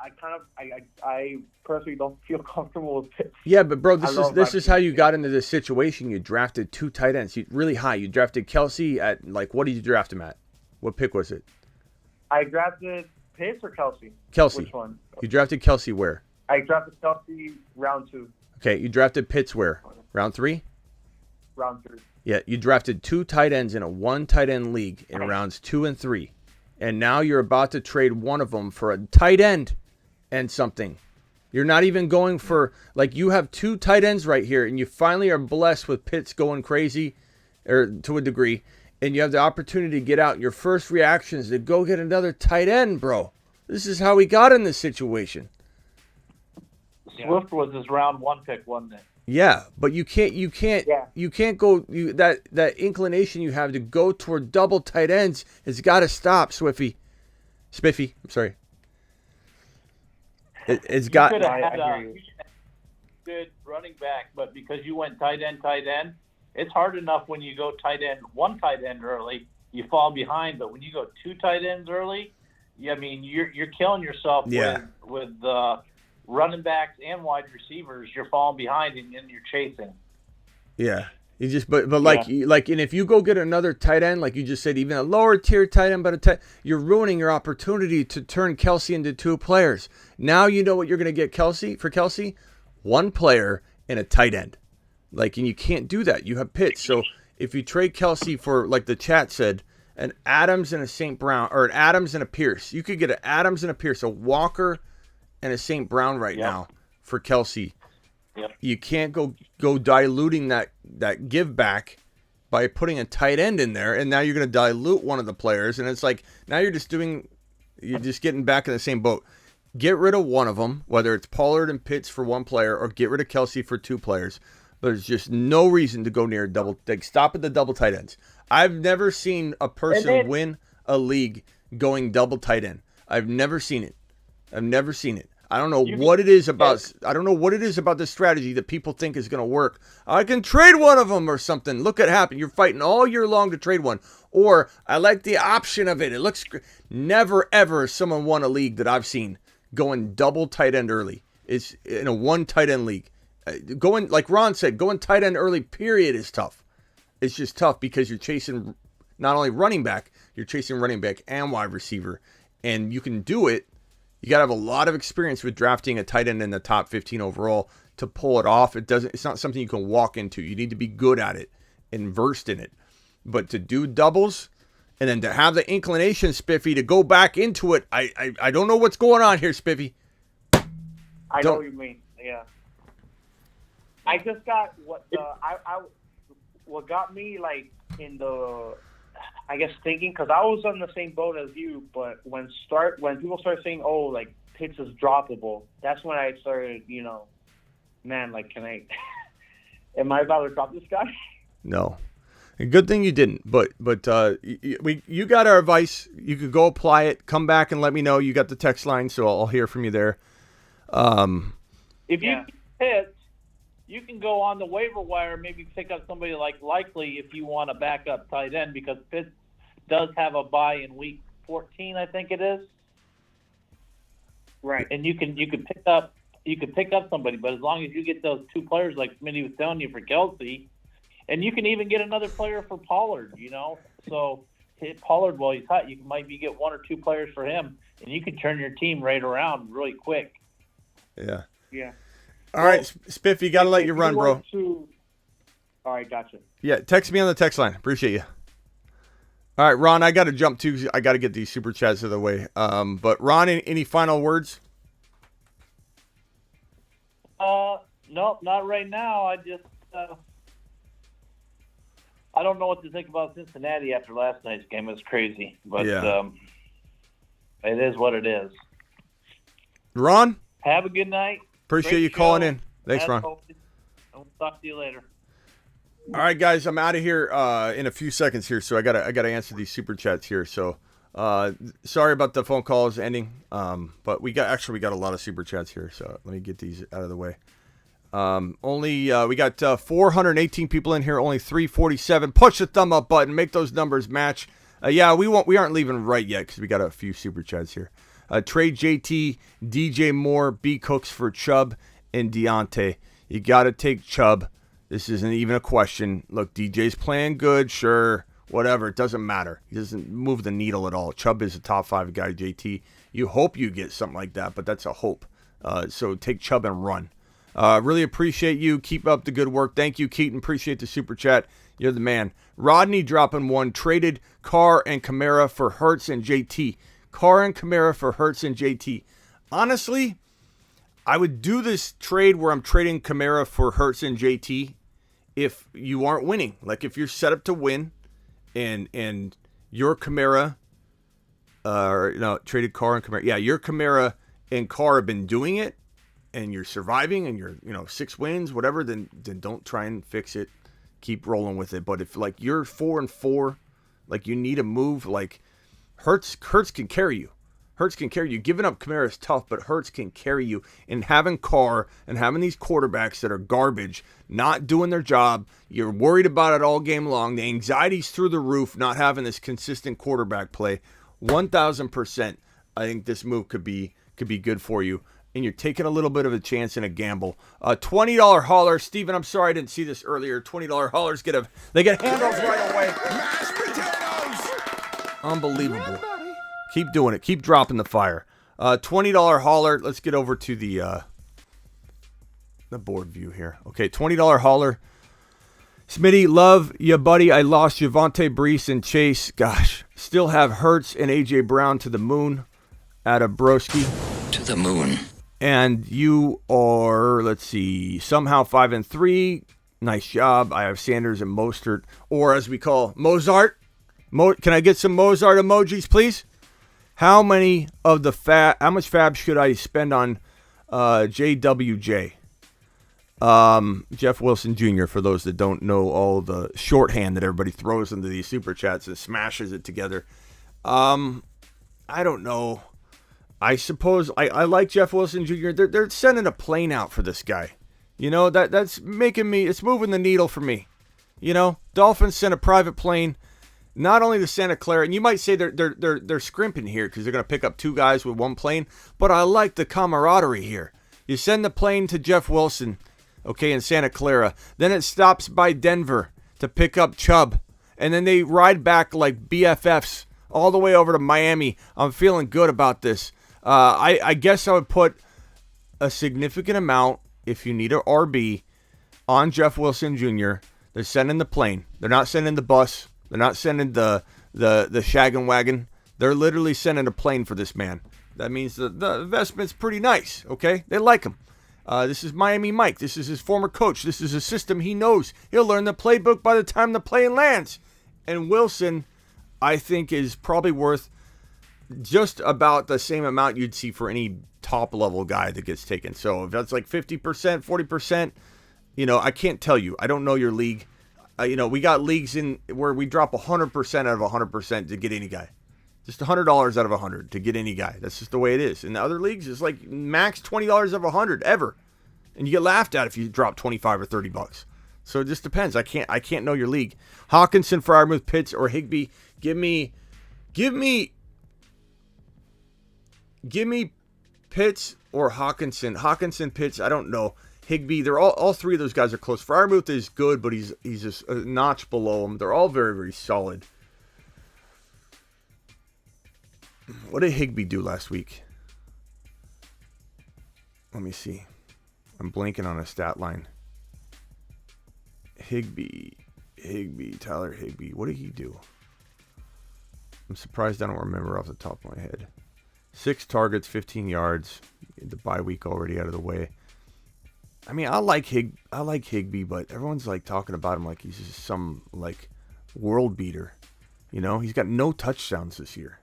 personally don't feel comfortable with Pitts. Yeah, but bro, this is how you got into this situation. You drafted two tight ends really high. You drafted Kelsey at what did you draft him at? What pick was it? I drafted Pitts or Kelsey? Kelsey. Which one? You drafted Kelsey where? I drafted Kelsey round 2. Okay, you drafted Pitts where? Round 3? Round 3. Yeah, you drafted two tight ends in a one tight end league in rounds 2 and 3. And now you're about to trade one of them for a tight end and something. You're not even going for, you have two tight ends right here, and you finally are blessed with Pitts going crazy, or to a degree, and you have the opportunity to get out. Your first reaction is to go get another tight end, bro. This is how we got in this situation. Swift was his round 1 pick, wasn't it? Yeah, but you can't go. That inclination you have to go toward double tight ends has got to stop, Spiffy. I'm sorry. It's got. You could have had a good running back, but because you went tight end, it's hard enough when you go one tight end early, you fall behind. But when you go two tight ends early, you're killing yourself with running backs and wide receivers. You're falling behind and you're chasing. Yeah. You just and if you go get another tight end, like you just said, even a lower tier tight end, but you're ruining your opportunity to turn Kelsey into two players. Now you know what you're going to get for Kelsey, one player and a tight end. And you can't do that. You have Pitts. So if you trade Kelsey for, like the chat said, an Adams and a St. Brown, or an Adams and a Pierce, you could get an Adams and a Pierce, a Walker and a St. Brown now for Kelsey. Yep. You can't go diluting that give back by putting a tight end in there, and now you're going to dilute one of the players, and it's like now you're just getting back in the same boat. Get rid of one of them, whether it's Pollard and Pitts for one player, or get rid of Kelsey for two players. There's just no reason to go near double. Stop at the double tight ends. I've never seen a person win a league going double tight end. I've never seen it. I don't know what it is about this strategy that people think is going to work. I can trade one of them or something. Look what happened. You're fighting all year long to trade one. Or I like the option of it. It looks never ever someone won a league that I've seen going double tight end early. It's in a one tight end league. Going, like Ron said, going tight end early period is tough. It's just tough because you're chasing not only running back, you're chasing running back and wide receiver. And you can do it. You got to have a lot of experience with drafting a tight end in the top 15 overall to pull it off. It's not something you can walk into. You need to be good at it and versed in it. But to do doubles and then to have the inclination, Spiffy, to go back into it, I don't know what's going on here, Spiffy. I know what you mean. Yeah. I just got what got me like in the I guess thinking, because I was on the same boat as you, but when people start saying, oh, like Pitts is droppable, that's when I started, man, like, can I? Am I about to drop this guy? No. And good thing you didn't. But you got our advice. You could go apply it. Come back and let me know. You got the text line, so I'll hear from you there. If you hit, you can go on the waiver wire, maybe pick up somebody like Likely if you want a backup tight end, because Pitts does have a bye in week 14, I think it is. Right. And you can pick up somebody, but as long as you get those two players like Smitty was telling you for Kelsey, and you can even get another player for Pollard, So hit Pollard while he's hot. You can maybe get one or two players for him, and you can turn your team right around really quick. Yeah. Yeah. All right, Spiff, you got to let you run, bro. All right, gotcha. Yeah, text me on the text line. Appreciate you. All right, Ron, I got to jump too. I got to get these super chats out of the way. But Ron, any final words? No, not right now. I just I don't know what to think about Cincinnati after last night's game. It was crazy, but it is what it is. Ron, have a good night. Appreciate you calling in. Thanks, Ron. I'll talk to you later. All right, guys, I'm out of here in a few seconds here, so I gotta answer these super chats here. So sorry about the phone calls ending, but we got a lot of super chats here. So let me get these out of the way. We got 418 people in here, only 347. Push the thumb up button, make those numbers match. We aren't leaving right yet because we got a few super chats here. Trade JT, DJ Moore, B Cooks for Chubb and Deontay. You got to take Chubb. This isn't even a question. Look, DJ's playing good, sure, whatever. It doesn't matter. He doesn't move the needle at all. Chubb is a top 5 guy, JT. You hope you get something like that, but that's a hope. So take Chubb and run. Really appreciate you. Keep up the good work. Thank you, Keaton. Appreciate the super chat. You're the man. Rodney dropping one. Traded Carr and Kamara for Hurts and JT. Carr and Kamara for Hurts and JT. Honestly, I would do this trade where I'm trading Kamara for Hurts and JT if you aren't winning. Like if you're set up to win and your Kamara, traded Carr and Kamara. Yeah, your Kamara and Carr have been doing it and you're surviving and you're, 6 wins, whatever, then don't try and fix it. Keep rolling with it. But if like you're 4-4, like you need a move, like Hurts can carry you. Hurts can carry you. Giving up Kamara is tough, but Hurts can carry you. And having Carr and having these quarterbacks that are garbage, not doing their job, you're worried about it all game long. The anxiety's through the roof, not having this consistent quarterback play. 1,000%, I think this move could be good for you. And you're taking a little bit of a chance and a gamble. $20 hauler. Steven, I'm sorry I didn't see this earlier. $20 haulers get handles right away. Mashed potatoes. Unbelievable. Keep doing it. Keep dropping the fire. $20 hauler. Let's get over to the board view here. Okay, $20 hauler. Smitty, love ya, buddy. I lost Javonte Brees and Chase. Gosh, still have Hurts and A.J. Brown to the moon. At a broski. To the moon. And you are, let's see, somehow 5-3. Nice job. I have Sanders and Mostert, or as we call Mozart. Can I get some Mozart emojis, please? How much fab should I spend on JWJ? Jeff Wilson Jr., for those that don't know all the shorthand that everybody throws into these super chats and smashes it together. I don't know. I suppose I like Jeff Wilson Jr. They're sending a plane out for this guy. That's making me. It's moving the needle for me. Dolphins sent a private plane, not only to Santa Clara, and you might say they're scrimping here because they're going to pick up 2 guys with 1 plane. But I like the camaraderie here. You send the plane to Jeff Wilson, okay, in Santa Clara. Then it stops by Denver to pick up Chubb, and then they ride back like BFFs all the way over to Miami. I'm feeling good about this. I guess I would put a significant amount, if you need an RB, on Jeff Wilson Jr. They're sending the plane. They're not sending the bus. They're not sending the shag and wagon. They're literally sending a plane for this man. That means the investment's pretty nice, okay? They like him. This is Miami Mike. This is his former coach. This is a system he knows. He'll learn the playbook by the time the plane lands. And Wilson, I think is probably worth just about the same amount you'd see for any top level guy that gets taken. So if that's like 50%, 40%, I can't tell you. I don't know your league. We got leagues in where we drop 100% out of 100% to get any guy. Just $100 out of 100 to get any guy. That's just the way it is. In the other leagues, it's like max $20 out of 100 ever. And you get laughed at if you drop 25 or $30. So it just depends. I can't know your league. Hawkinson, Freiermuth, Pitts, or Higbee. Give me Pitts or Hawkinson. Hawkinson, Pitts, I don't know. Higbee, they're all three of those guys are close. Freiermuth is good, but he's just a notch below him. They're all very, very solid. What did Higbee do last week? Let me see. I'm blanking on a stat line. Tyler Higbee. What did he do? I'm surprised I don't remember off the top of my head. 6 targets, 15 yards. The bye week already out of the way. I mean, I like Higbee, but everyone's like talking about him like he's just some like world beater. He's got no touchdowns this year.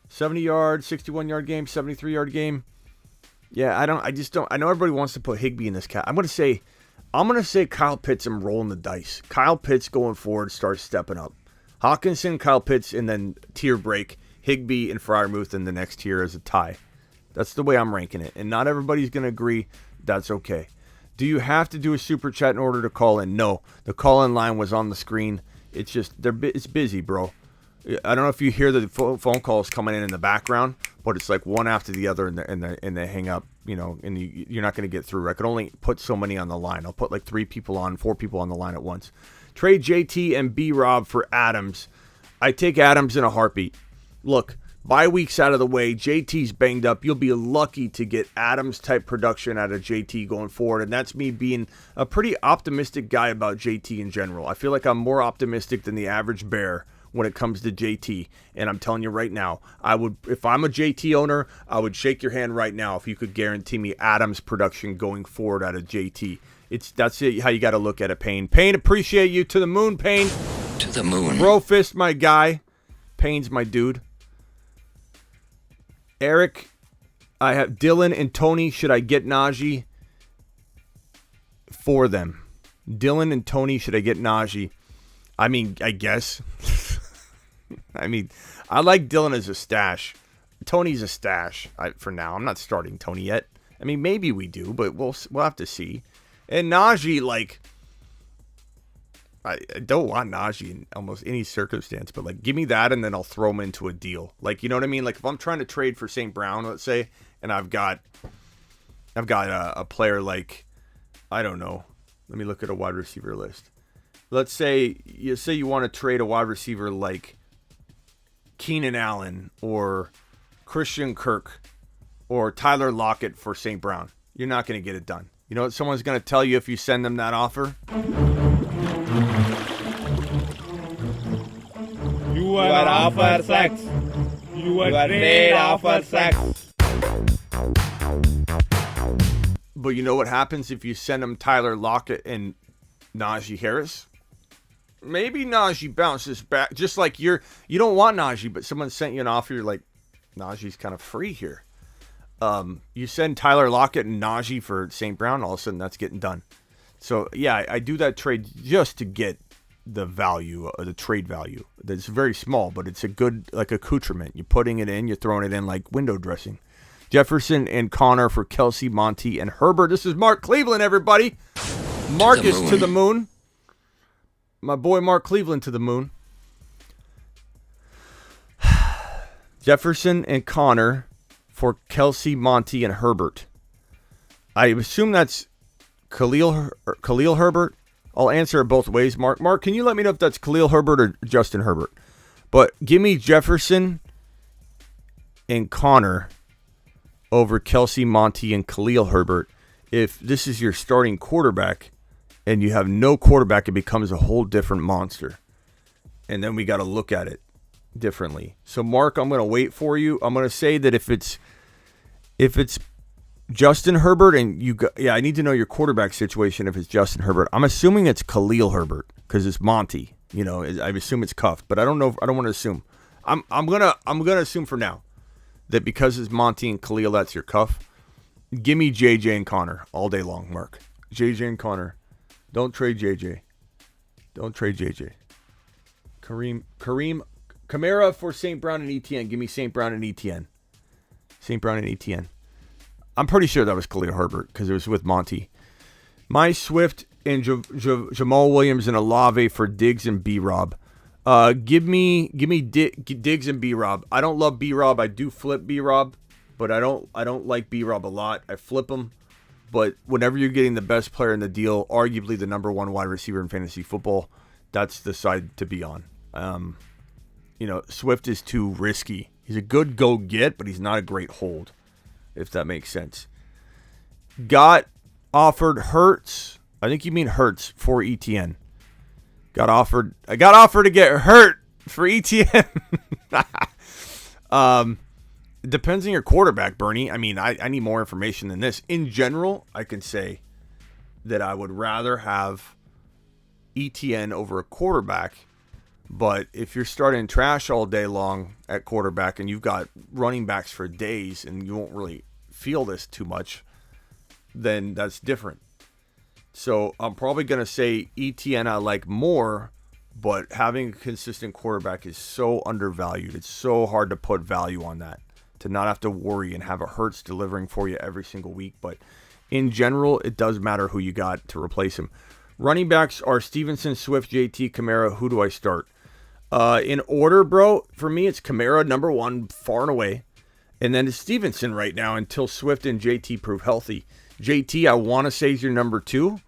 70 yard, 61 yard game, 73 yard game. Yeah, I know everybody wants to put Higbee in this cat. I'm gonna say Kyle Pitts and rolling the dice. Kyle Pitts going forward starts stepping up. Hawkinson, Kyle Pitts, and then tier break. Higbee and Freiermuth in the next tier as a tie. That's the way I'm ranking it. And not everybody's gonna agree. That's okay. Do you have to do a super chat in order to call in? No. The call-in line was on the screen. It's just it's busy, bro. I don't know if you hear the phone calls coming in the background, but it's like one after the other, and they hang up. And you're not going to get through. I could only put so many on the line. I'll put like 4 people on the line at once. Trade JT and B-Rob for Adams. I take Adams in a heartbeat. Look, bye weeks out of the way. JT's banged up. You'll be lucky to get Adams-type production out of JT going forward, and that's me being a pretty optimistic guy about JT in general. I feel like I'm more optimistic than the average bear when it comes to JT, and I'm telling you right now, if I'm a JT owner, I would shake your hand right now if you could guarantee me Adams production going forward out of JT. That's how you got to look at it, Payne. Payne, appreciate you. To the moon, Payne. To the moon. Bro fist, my guy. Payne's my dude. Eric, I have Dylan and Tony. Should I get Najee for them? Dylan and Tony, should I get Najee? I mean, I guess. I mean, I like Dylan as a stash. Tony's a stash for now. I'm not starting Tony yet. I mean, maybe we do, but we'll have to see. And Najee, like, I don't want Najee in almost any circumstance, but like, give me that, and then I'll throw him into a deal. Like, you know what I mean? Like, if I'm trying to trade for St. Brown, let's say, and I've got a player like, I don't know. Let me look at a wide receiver list. Let's say you want to trade a wide receiver like Keenan Allen or Christian Kirk or Tyler Lockett for St. Brown. You're not going to get it done. You know what someone's going to tell you if you send them that offer? You are offer sex. You are trade offer sex. But you know what happens if you send them Tyler Lockett and Najee Harris? Maybe Najee bounces back. Just like you don't want Najee, but someone sent you an offer. You're like, Najee's kind of free here. You send Tyler Lockett and Najee for St. Brown, all of a sudden that's getting done. So yeah, I do that trade just to get the value, the trade value. That's very small, but it's a good like accoutrement. You're putting it in, you're throwing it in like window dressing. Jefferson and Connor for Kelsey, Monty, and Herbert. This is Mark Cleveland, everybody. Marcus to the moon. My boy Mark Cleveland to the moon. Jefferson and Connor for Kelsey, Monty, and Herbert. I assume that's Khalil Herbert. I'll answer it both ways, Mark. Mark, can you let me know if that's Khalil Herbert or Justin Herbert? But give me Jefferson and Connor over Kelsey, Monty, and Khalil Herbert. If this is your starting quarterback and you have no quarterback, it becomes a whole different monster. And then we got to look at it differently. So, Mark, I'm going to wait for you. I'm going to say that if it's Justin Herbert and I need to know your quarterback situation if it's Justin Herbert. I'm assuming it's Khalil Herbert because it's Monty. You know, I assume it's cuffed, but I don't know. I don't want to assume. I'm gonna assume for now that because it's Monty and Khalil, that's your cuff. Give me JJ and Connor all day long, Mark. JJ and Connor. Don't trade JJ. Don't trade JJ. Kamara for St. Brown and ETN. Give me St. Brown and ETN. St. Brown and ETN. I'm pretty sure that was Khalil Herbert because it was with Monty. My Swift and Jamal Williams and Olave for Diggs and B-Rob. Give me Diggs and B-Rob. I don't love B-Rob. I do flip B-Rob, but I don't like B-Rob a lot. I flip him, but whenever you're getting the best player in the deal, arguably the number one wide receiver in fantasy football, that's the side to be on. Swift is too risky. He's a good go get, but he's not a great hold, if that makes sense. Got offered Hurts. I think you mean Hurts for ETN. I got offered to get hurt for ETN. It depends on your quarterback, Bernie. I mean, I need more information than this. In general, I can say that I would rather have ETN over a quarterback. But if you're starting trash all day long at quarterback and you've got running backs for days and you won't really feel this too much, then that's different. So I'm probably going to say ETN I like more, but having a consistent quarterback is so undervalued. It's so hard to put value on that, to not have to worry and have a Hurts delivering for you every single week. But in general, it does matter who you got to replace him. Running backs are Stevenson, Swift, JT, Kamara. Who do I start? In order, bro, for me, it's Kamara, number one, far and away. And then it's Stevenson right now until Swift and JT prove healthy. JT, I want to say is your number two,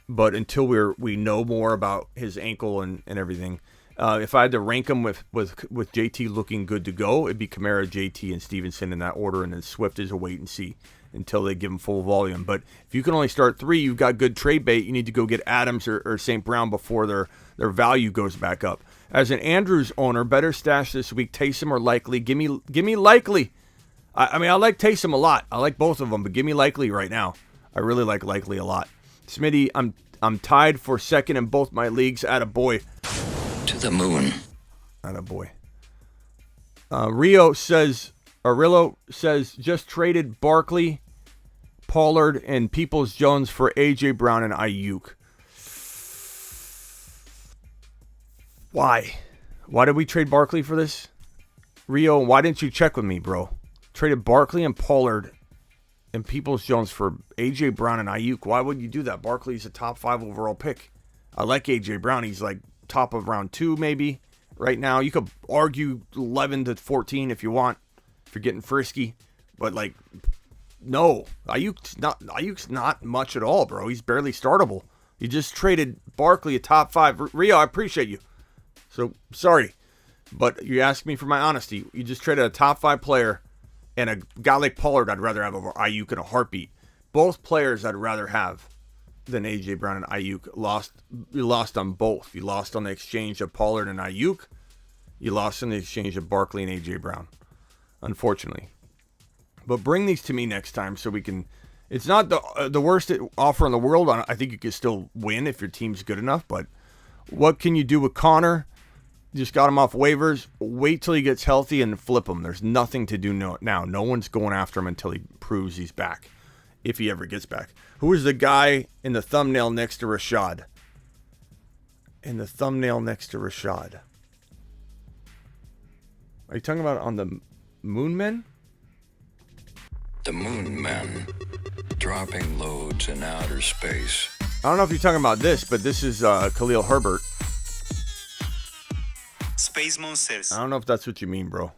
but until we know more about his ankle and everything, if I had to rank them with JT looking good to go, it'd be Kamara, JT, and Stevenson in that order, and then Swift is a wait and see until they give him full volume. But if you can only start three, you've got good trade bait. You need to go get Adams or St. Brown before their value goes back up. As an Andrews owner, better stash this week, Taysom or Likely. Give me Likely. I mean, I like Taysom a lot. I like both of them, but give me Likely right now. I really like Likely a lot. Smitty, I'm tied for second in both my leagues. Attaboy. To the moon. Attaboy. Rillo says just traded Barkley, Pollard, and Peoples-Jones for A.J. Brown and Ayuk. Why? Why did we trade Barkley for this? Rio, why didn't you check with me, bro? Traded Barkley and Pollard and Peoples-Jones for A.J. Brown and Ayuk. Why would you do that? Barkley's a top 5 overall pick. I like A.J. Brown. He's like top of round 2 maybe right now. You could argue 11 to 14 if you want, if you're getting frisky. But like, no. Ayuk's not much at all, bro. He's barely startable. You just traded Barkley a top 5. Rio, I appreciate you. So, sorry, but you asked me for my honesty. You just traded a top 5 player, and a guy like Pollard I'd rather have over Ayuk in a heartbeat. Both players I'd rather have than A.J. Brown and Ayuk. You lost on both. You lost on the exchange of Pollard and Ayuk. You lost in the exchange of Barkley and A.J. Brown, unfortunately. But bring these to me next time so we can... It's not the worst offer in the world. I think you can still win if your team's good enough, but what can you do with Connor? Just got him off waivers. Wait till he gets healthy and flip him. There's nothing to do now. No one's going after him until he proves he's back, if he ever gets back. Who is the guy in the thumbnail next to Rashad? In the thumbnail next to Rashad. Are you talking about on the Moon Men? The Moon Men, dropping loads in outer space. I don't know if you're talking about this, but this is Khalil Herbert. Space Monsters. I don't know if that's what you mean, bro.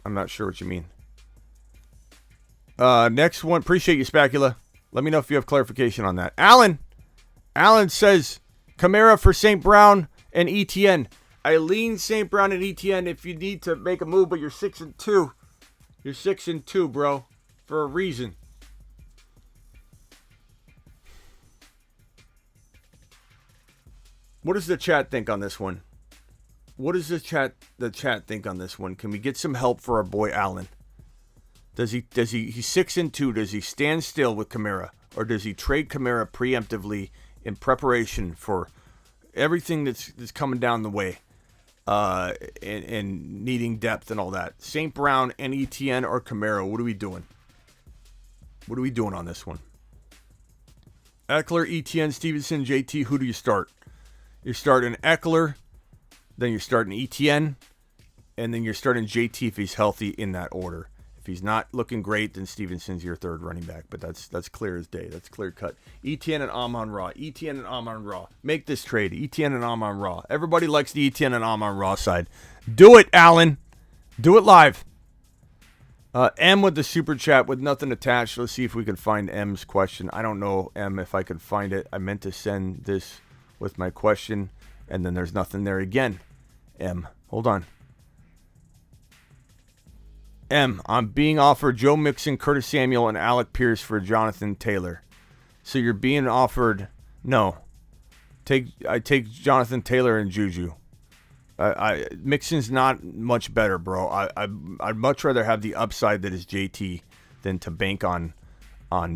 I'm not sure what you mean. Next one. Appreciate you, Spacula. Let me know if you have clarification on that. Alan says Kamara for St. Brown and ETN. I lean St. Brown and ETN if you need to make a move, but you're 6-2. You're 6-2, bro, for a reason. What does the chat think on this one? What does the chat think on this one? Can we get some help for our boy Allen? He's 6-2. Does he stand still with Kamara, or does he trade Kamara preemptively in preparation for everything that's coming down the way? and needing depth and all that. St. Brown and Etienne or Camaro. What are we doing? What are we doing on this one? Eckler, Etienne, Stevenson, JT. Who do you start? You're starting Eckler, then you're starting Etienne, and then you're starting JT if he's healthy in that order. If he's not looking great, then Stevenson's your third running back. But that's clear as day. That's clear cut. Etienne and Amon-Ra. Etienne and Amon-Ra. Make this trade. Etienne and Amon-Ra. Everybody likes the Etienne and Amon-Ra side. Do it, Alan. Do it live. M with the super chat with nothing attached. Let's see if we can find M's question. I don't know, M, if I can find it. I meant to send this with my question, and then there's nothing there again. M, hold on. M, I'm being offered Joe Mixon, Curtis Samuel, and Alec Pierce for Jonathan Taylor. So you're being offered... No. I take Jonathan Taylor and Juju. Mixon's not much better, bro. I'd much rather have the upside that is JT than to bank on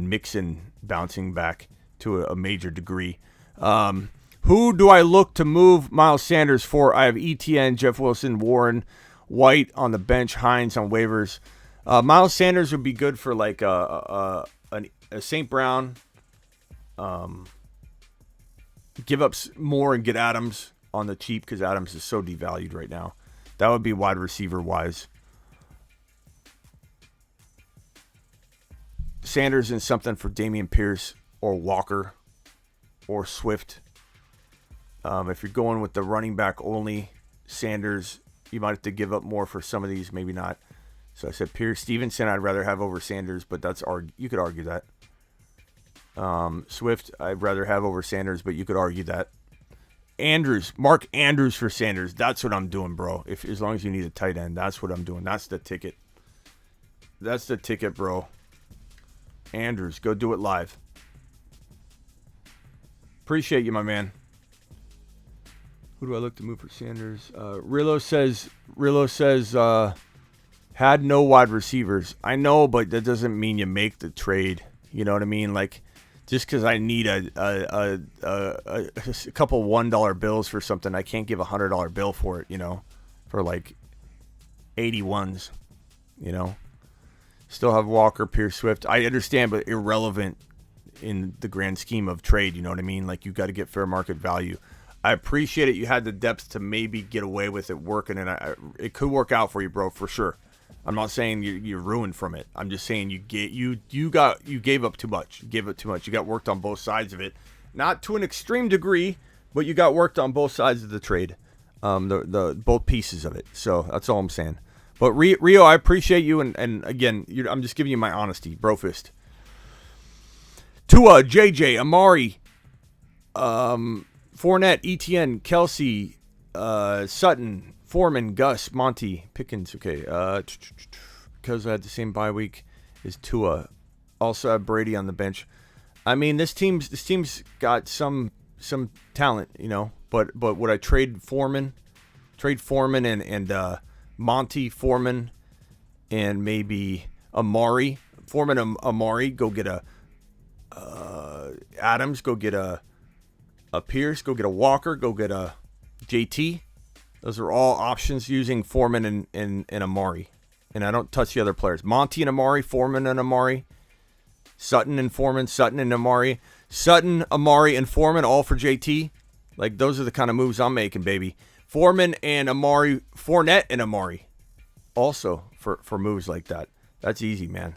Mixon bouncing back to a major degree. Who do I look to move Miles Sanders for? I have Etienne, Jeff Wilson, Warren, White on the bench, Hines on waivers. Miles Sanders would be good for like a St. Brown. Give up more and get Adams on the cheap because Adams is so devalued right now. That would be wide receiver wise. Sanders and something for Damian Pierce or Walker or Swift. If you're going with the running back only, Sanders, you might have to give up more for some of these, maybe not. So I said Pierce. Stevenson I'd rather have over Sanders, but you could argue that. Swift I'd rather have over Sanders, but you could argue that. Andrews, Mark Andrews for Sanders. That's what I'm doing, bro. As long as you need a tight end, that's what I'm doing. That's the ticket. That's the ticket, bro. Andrews, go do it live. Appreciate you, my man. Who do I look to move for Sanders? Rillo says had no wide receivers. I know, but that doesn't mean you make the trade. You know what I mean? Like, just because I need a couple $1 bills for something, I can't give a $100 bill for it, you know, for like 81s, you know. Still have Walker, Pierce, Swift. I understand, but irrelevant in the grand scheme of trade, you know what I mean? Like, you got to get fair market value. I appreciate it. You had the depth to maybe get away with it working, and it could work out for you, bro, for sure. I'm not saying you're ruined from it. I'm just saying you gave up too much. You gave up too much. You got worked on both sides of it, not to an extreme degree, but you got worked on both sides of the trade, the both pieces of it. So that's all I'm saying. But Rio, I appreciate you, and again, I'm just giving you my honesty, brofist. Tua, JJ, Amari, Fournette, Etienne, Kelsey, Sutton, Foreman, Gus, Monty, Pickens. Okay, because I had the same bye week as Tua. Also have Brady on the bench. I mean, this team's got some talent, you know. But would I trade Foreman? Trade Foreman and Monty, Foreman, and maybe Amari. Foreman and Amari. Go get a Adams. Go get a Pierce. Go get a Walker. Go get a JT. Those are all options using Foreman and Amari. And I don't touch the other players. Monty and Amari, Foreman and Amari, Sutton and Foreman, Sutton and Amari, Sutton, Amari, and Foreman, all for JT. Like, those are the kind of moves I'm making, baby. Foreman and Amari, Fournette and Amari, also for moves like that. That's easy, man.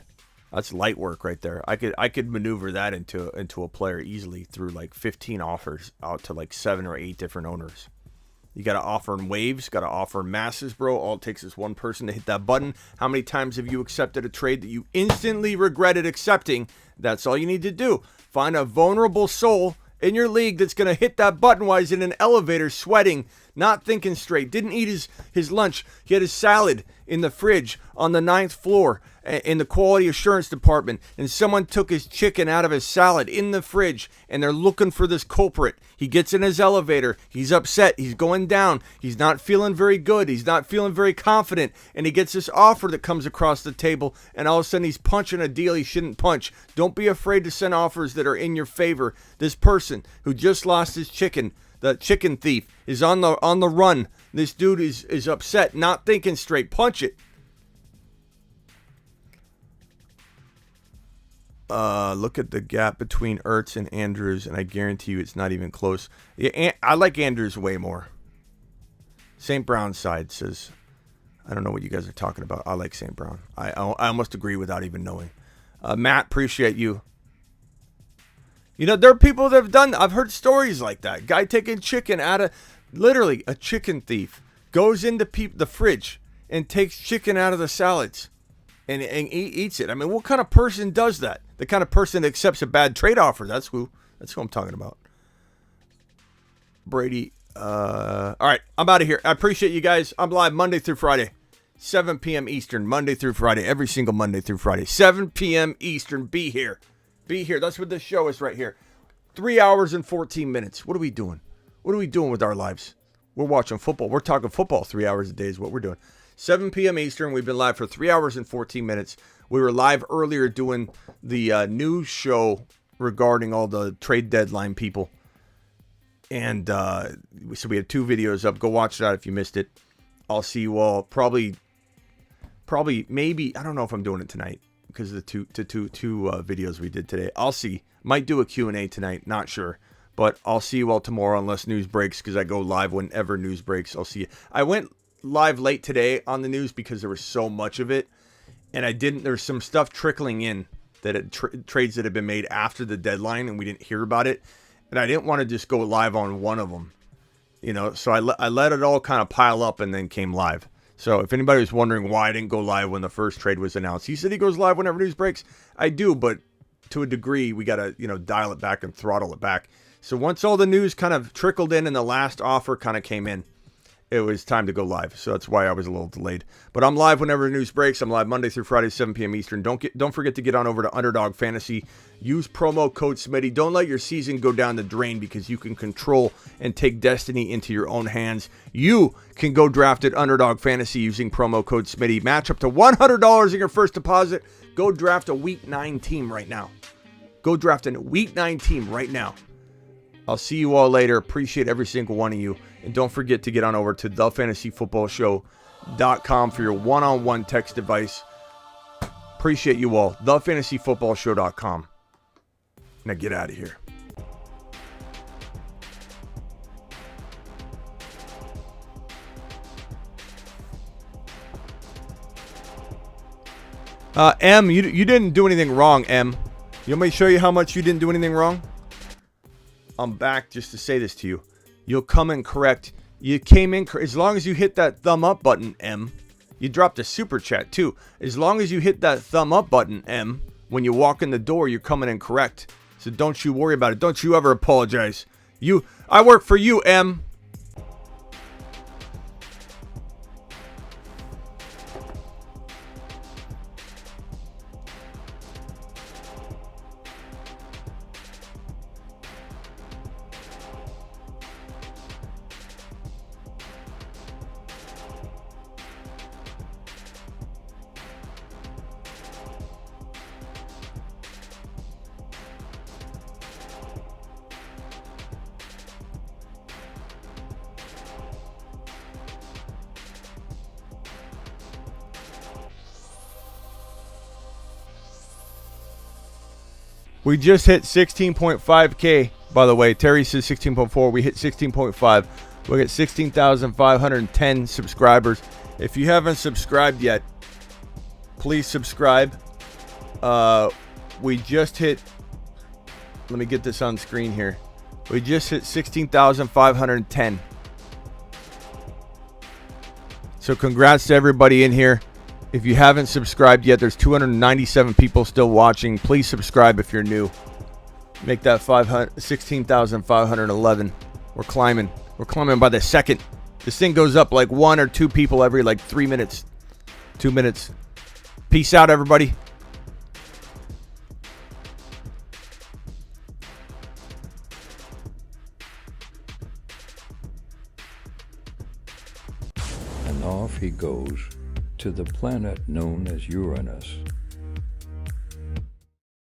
That's light work right there. I could maneuver that into a player easily through like 15 offers out to like 7 or 8 different owners. You got to offer in waves, got to offer in masses, bro. All it takes is one person to hit that button. How many times have you accepted a trade that you instantly regretted accepting? That's all you need to do. Find a vulnerable soul in your league that's going to hit that button while he's in an elevator sweating, not thinking straight, didn't eat his lunch. He had his salad in the fridge on the 9th floor in the quality assurance department, and someone took his chicken out of his salad in the fridge, and they're looking for this culprit. He gets in his elevator. He's upset. He's going down. He's not feeling very good. He's not feeling very confident, and he gets this offer that comes across the table, and all of a sudden he's punching a deal he shouldn't punch. Don't be afraid to send offers that are in your favor. This person who just lost his chicken the chicken thief, is on the run. This dude is upset, not thinking straight. Punch it. Look at the gap between Ertz and Andrews, and I guarantee you it's not even close. Yeah, I like Andrews way more. St. Brown's side says, I don't know what you guys are talking about. I like St. Brown. I almost agree without even knowing. Matt, appreciate you. You know, there are people that have done, I've heard stories like that. Guy taking chicken out of, literally a chicken thief, goes into the fridge and takes chicken out of the salads and eats it. I mean, what kind of person does that? The kind of person that accepts a bad trade offer. That's who I'm talking about. Brady. All right, I'm out of here. I appreciate you guys. I'm live Monday through Friday, 7 p.m. Eastern, Monday through Friday, every single Monday through Friday, 7 p.m. Eastern. Be here. Be here. That's what this show is right here. 3 hours and 14 minutes. What are we doing? What are we doing with our lives? We're watching football. We're talking football 3 hours a day is what we're doing. 7 p.m. Eastern. We've been live for 3 hours and 14 minutes. We were live earlier doing the news show regarding all the trade deadline people. And so we had 2 videos up. Go watch that if you missed it. I'll see you all probably, maybe. I don't know if I'm doing it tonight because of the two videos we did today. I'll see. Might do a Q&A tonight. Not sure. But I'll see you all tomorrow unless news breaks because I go live whenever news breaks. I'll see you. I went live late today on the news because there was so much of it. And there's some stuff trickling in that trades that have been made after the deadline and we didn't hear about it. And I didn't want to just go live on one of them, you know, so I let it all kind of pile up and then came live. So if anybody was wondering why I didn't go live when the first trade was announced, he said he goes live whenever news breaks. I do, but to a degree, we got to, dial it back and throttle it back. So once all the news kind of trickled in and the last offer kind of came in, it was time to go live. So that's why I was a little delayed. But I'm live whenever the news breaks. I'm live Monday through Friday, 7 p.m. Eastern. Don't forget to get on over to Underdog Fantasy. Use promo code Smitty. Don't let your season go down the drain because you can control and take destiny into your own hands. You can go draft at Underdog Fantasy using promo code Smitty. Match up to $100 in your first deposit. Go draft a Week 9 team right now. Go draft a Week 9 team right now. I'll see you all later. Appreciate every single one of you. And don't forget to get on over to thefantasyfootballshow.com for your one-on-one text device. Appreciate you all. Thefantasyfootballshow.com. Now get out of here. M, you didn't do anything wrong, M. You want me to show you how much you didn't do anything wrong? I'm back just to say this to you. You'll come in correct. You came in as long as you hit that thumb up button, M. You dropped a super chat too. As long as you hit that thumb up button, M, when you walk in the door, you're coming in correct. So don't you worry about it. Don't you ever apologize. I work for you, M. We just hit 16.5K, by the way. Terry says 16.4. We hit 16.5. We got 16,510 subscribers. If you haven't subscribed yet, please subscribe. We just hit, let me get this on screen here. We just hit 16,510. So congrats to everybody in here. If you haven't subscribed yet, there's 297 people still watching. Please subscribe if you're new. Make that 16,511. We're climbing. We're climbing by the second. This thing goes up like 1 or 2 people every like 3 minutes. 2 minutes. Peace out, everybody. And off he goes to the planet known as Uranus.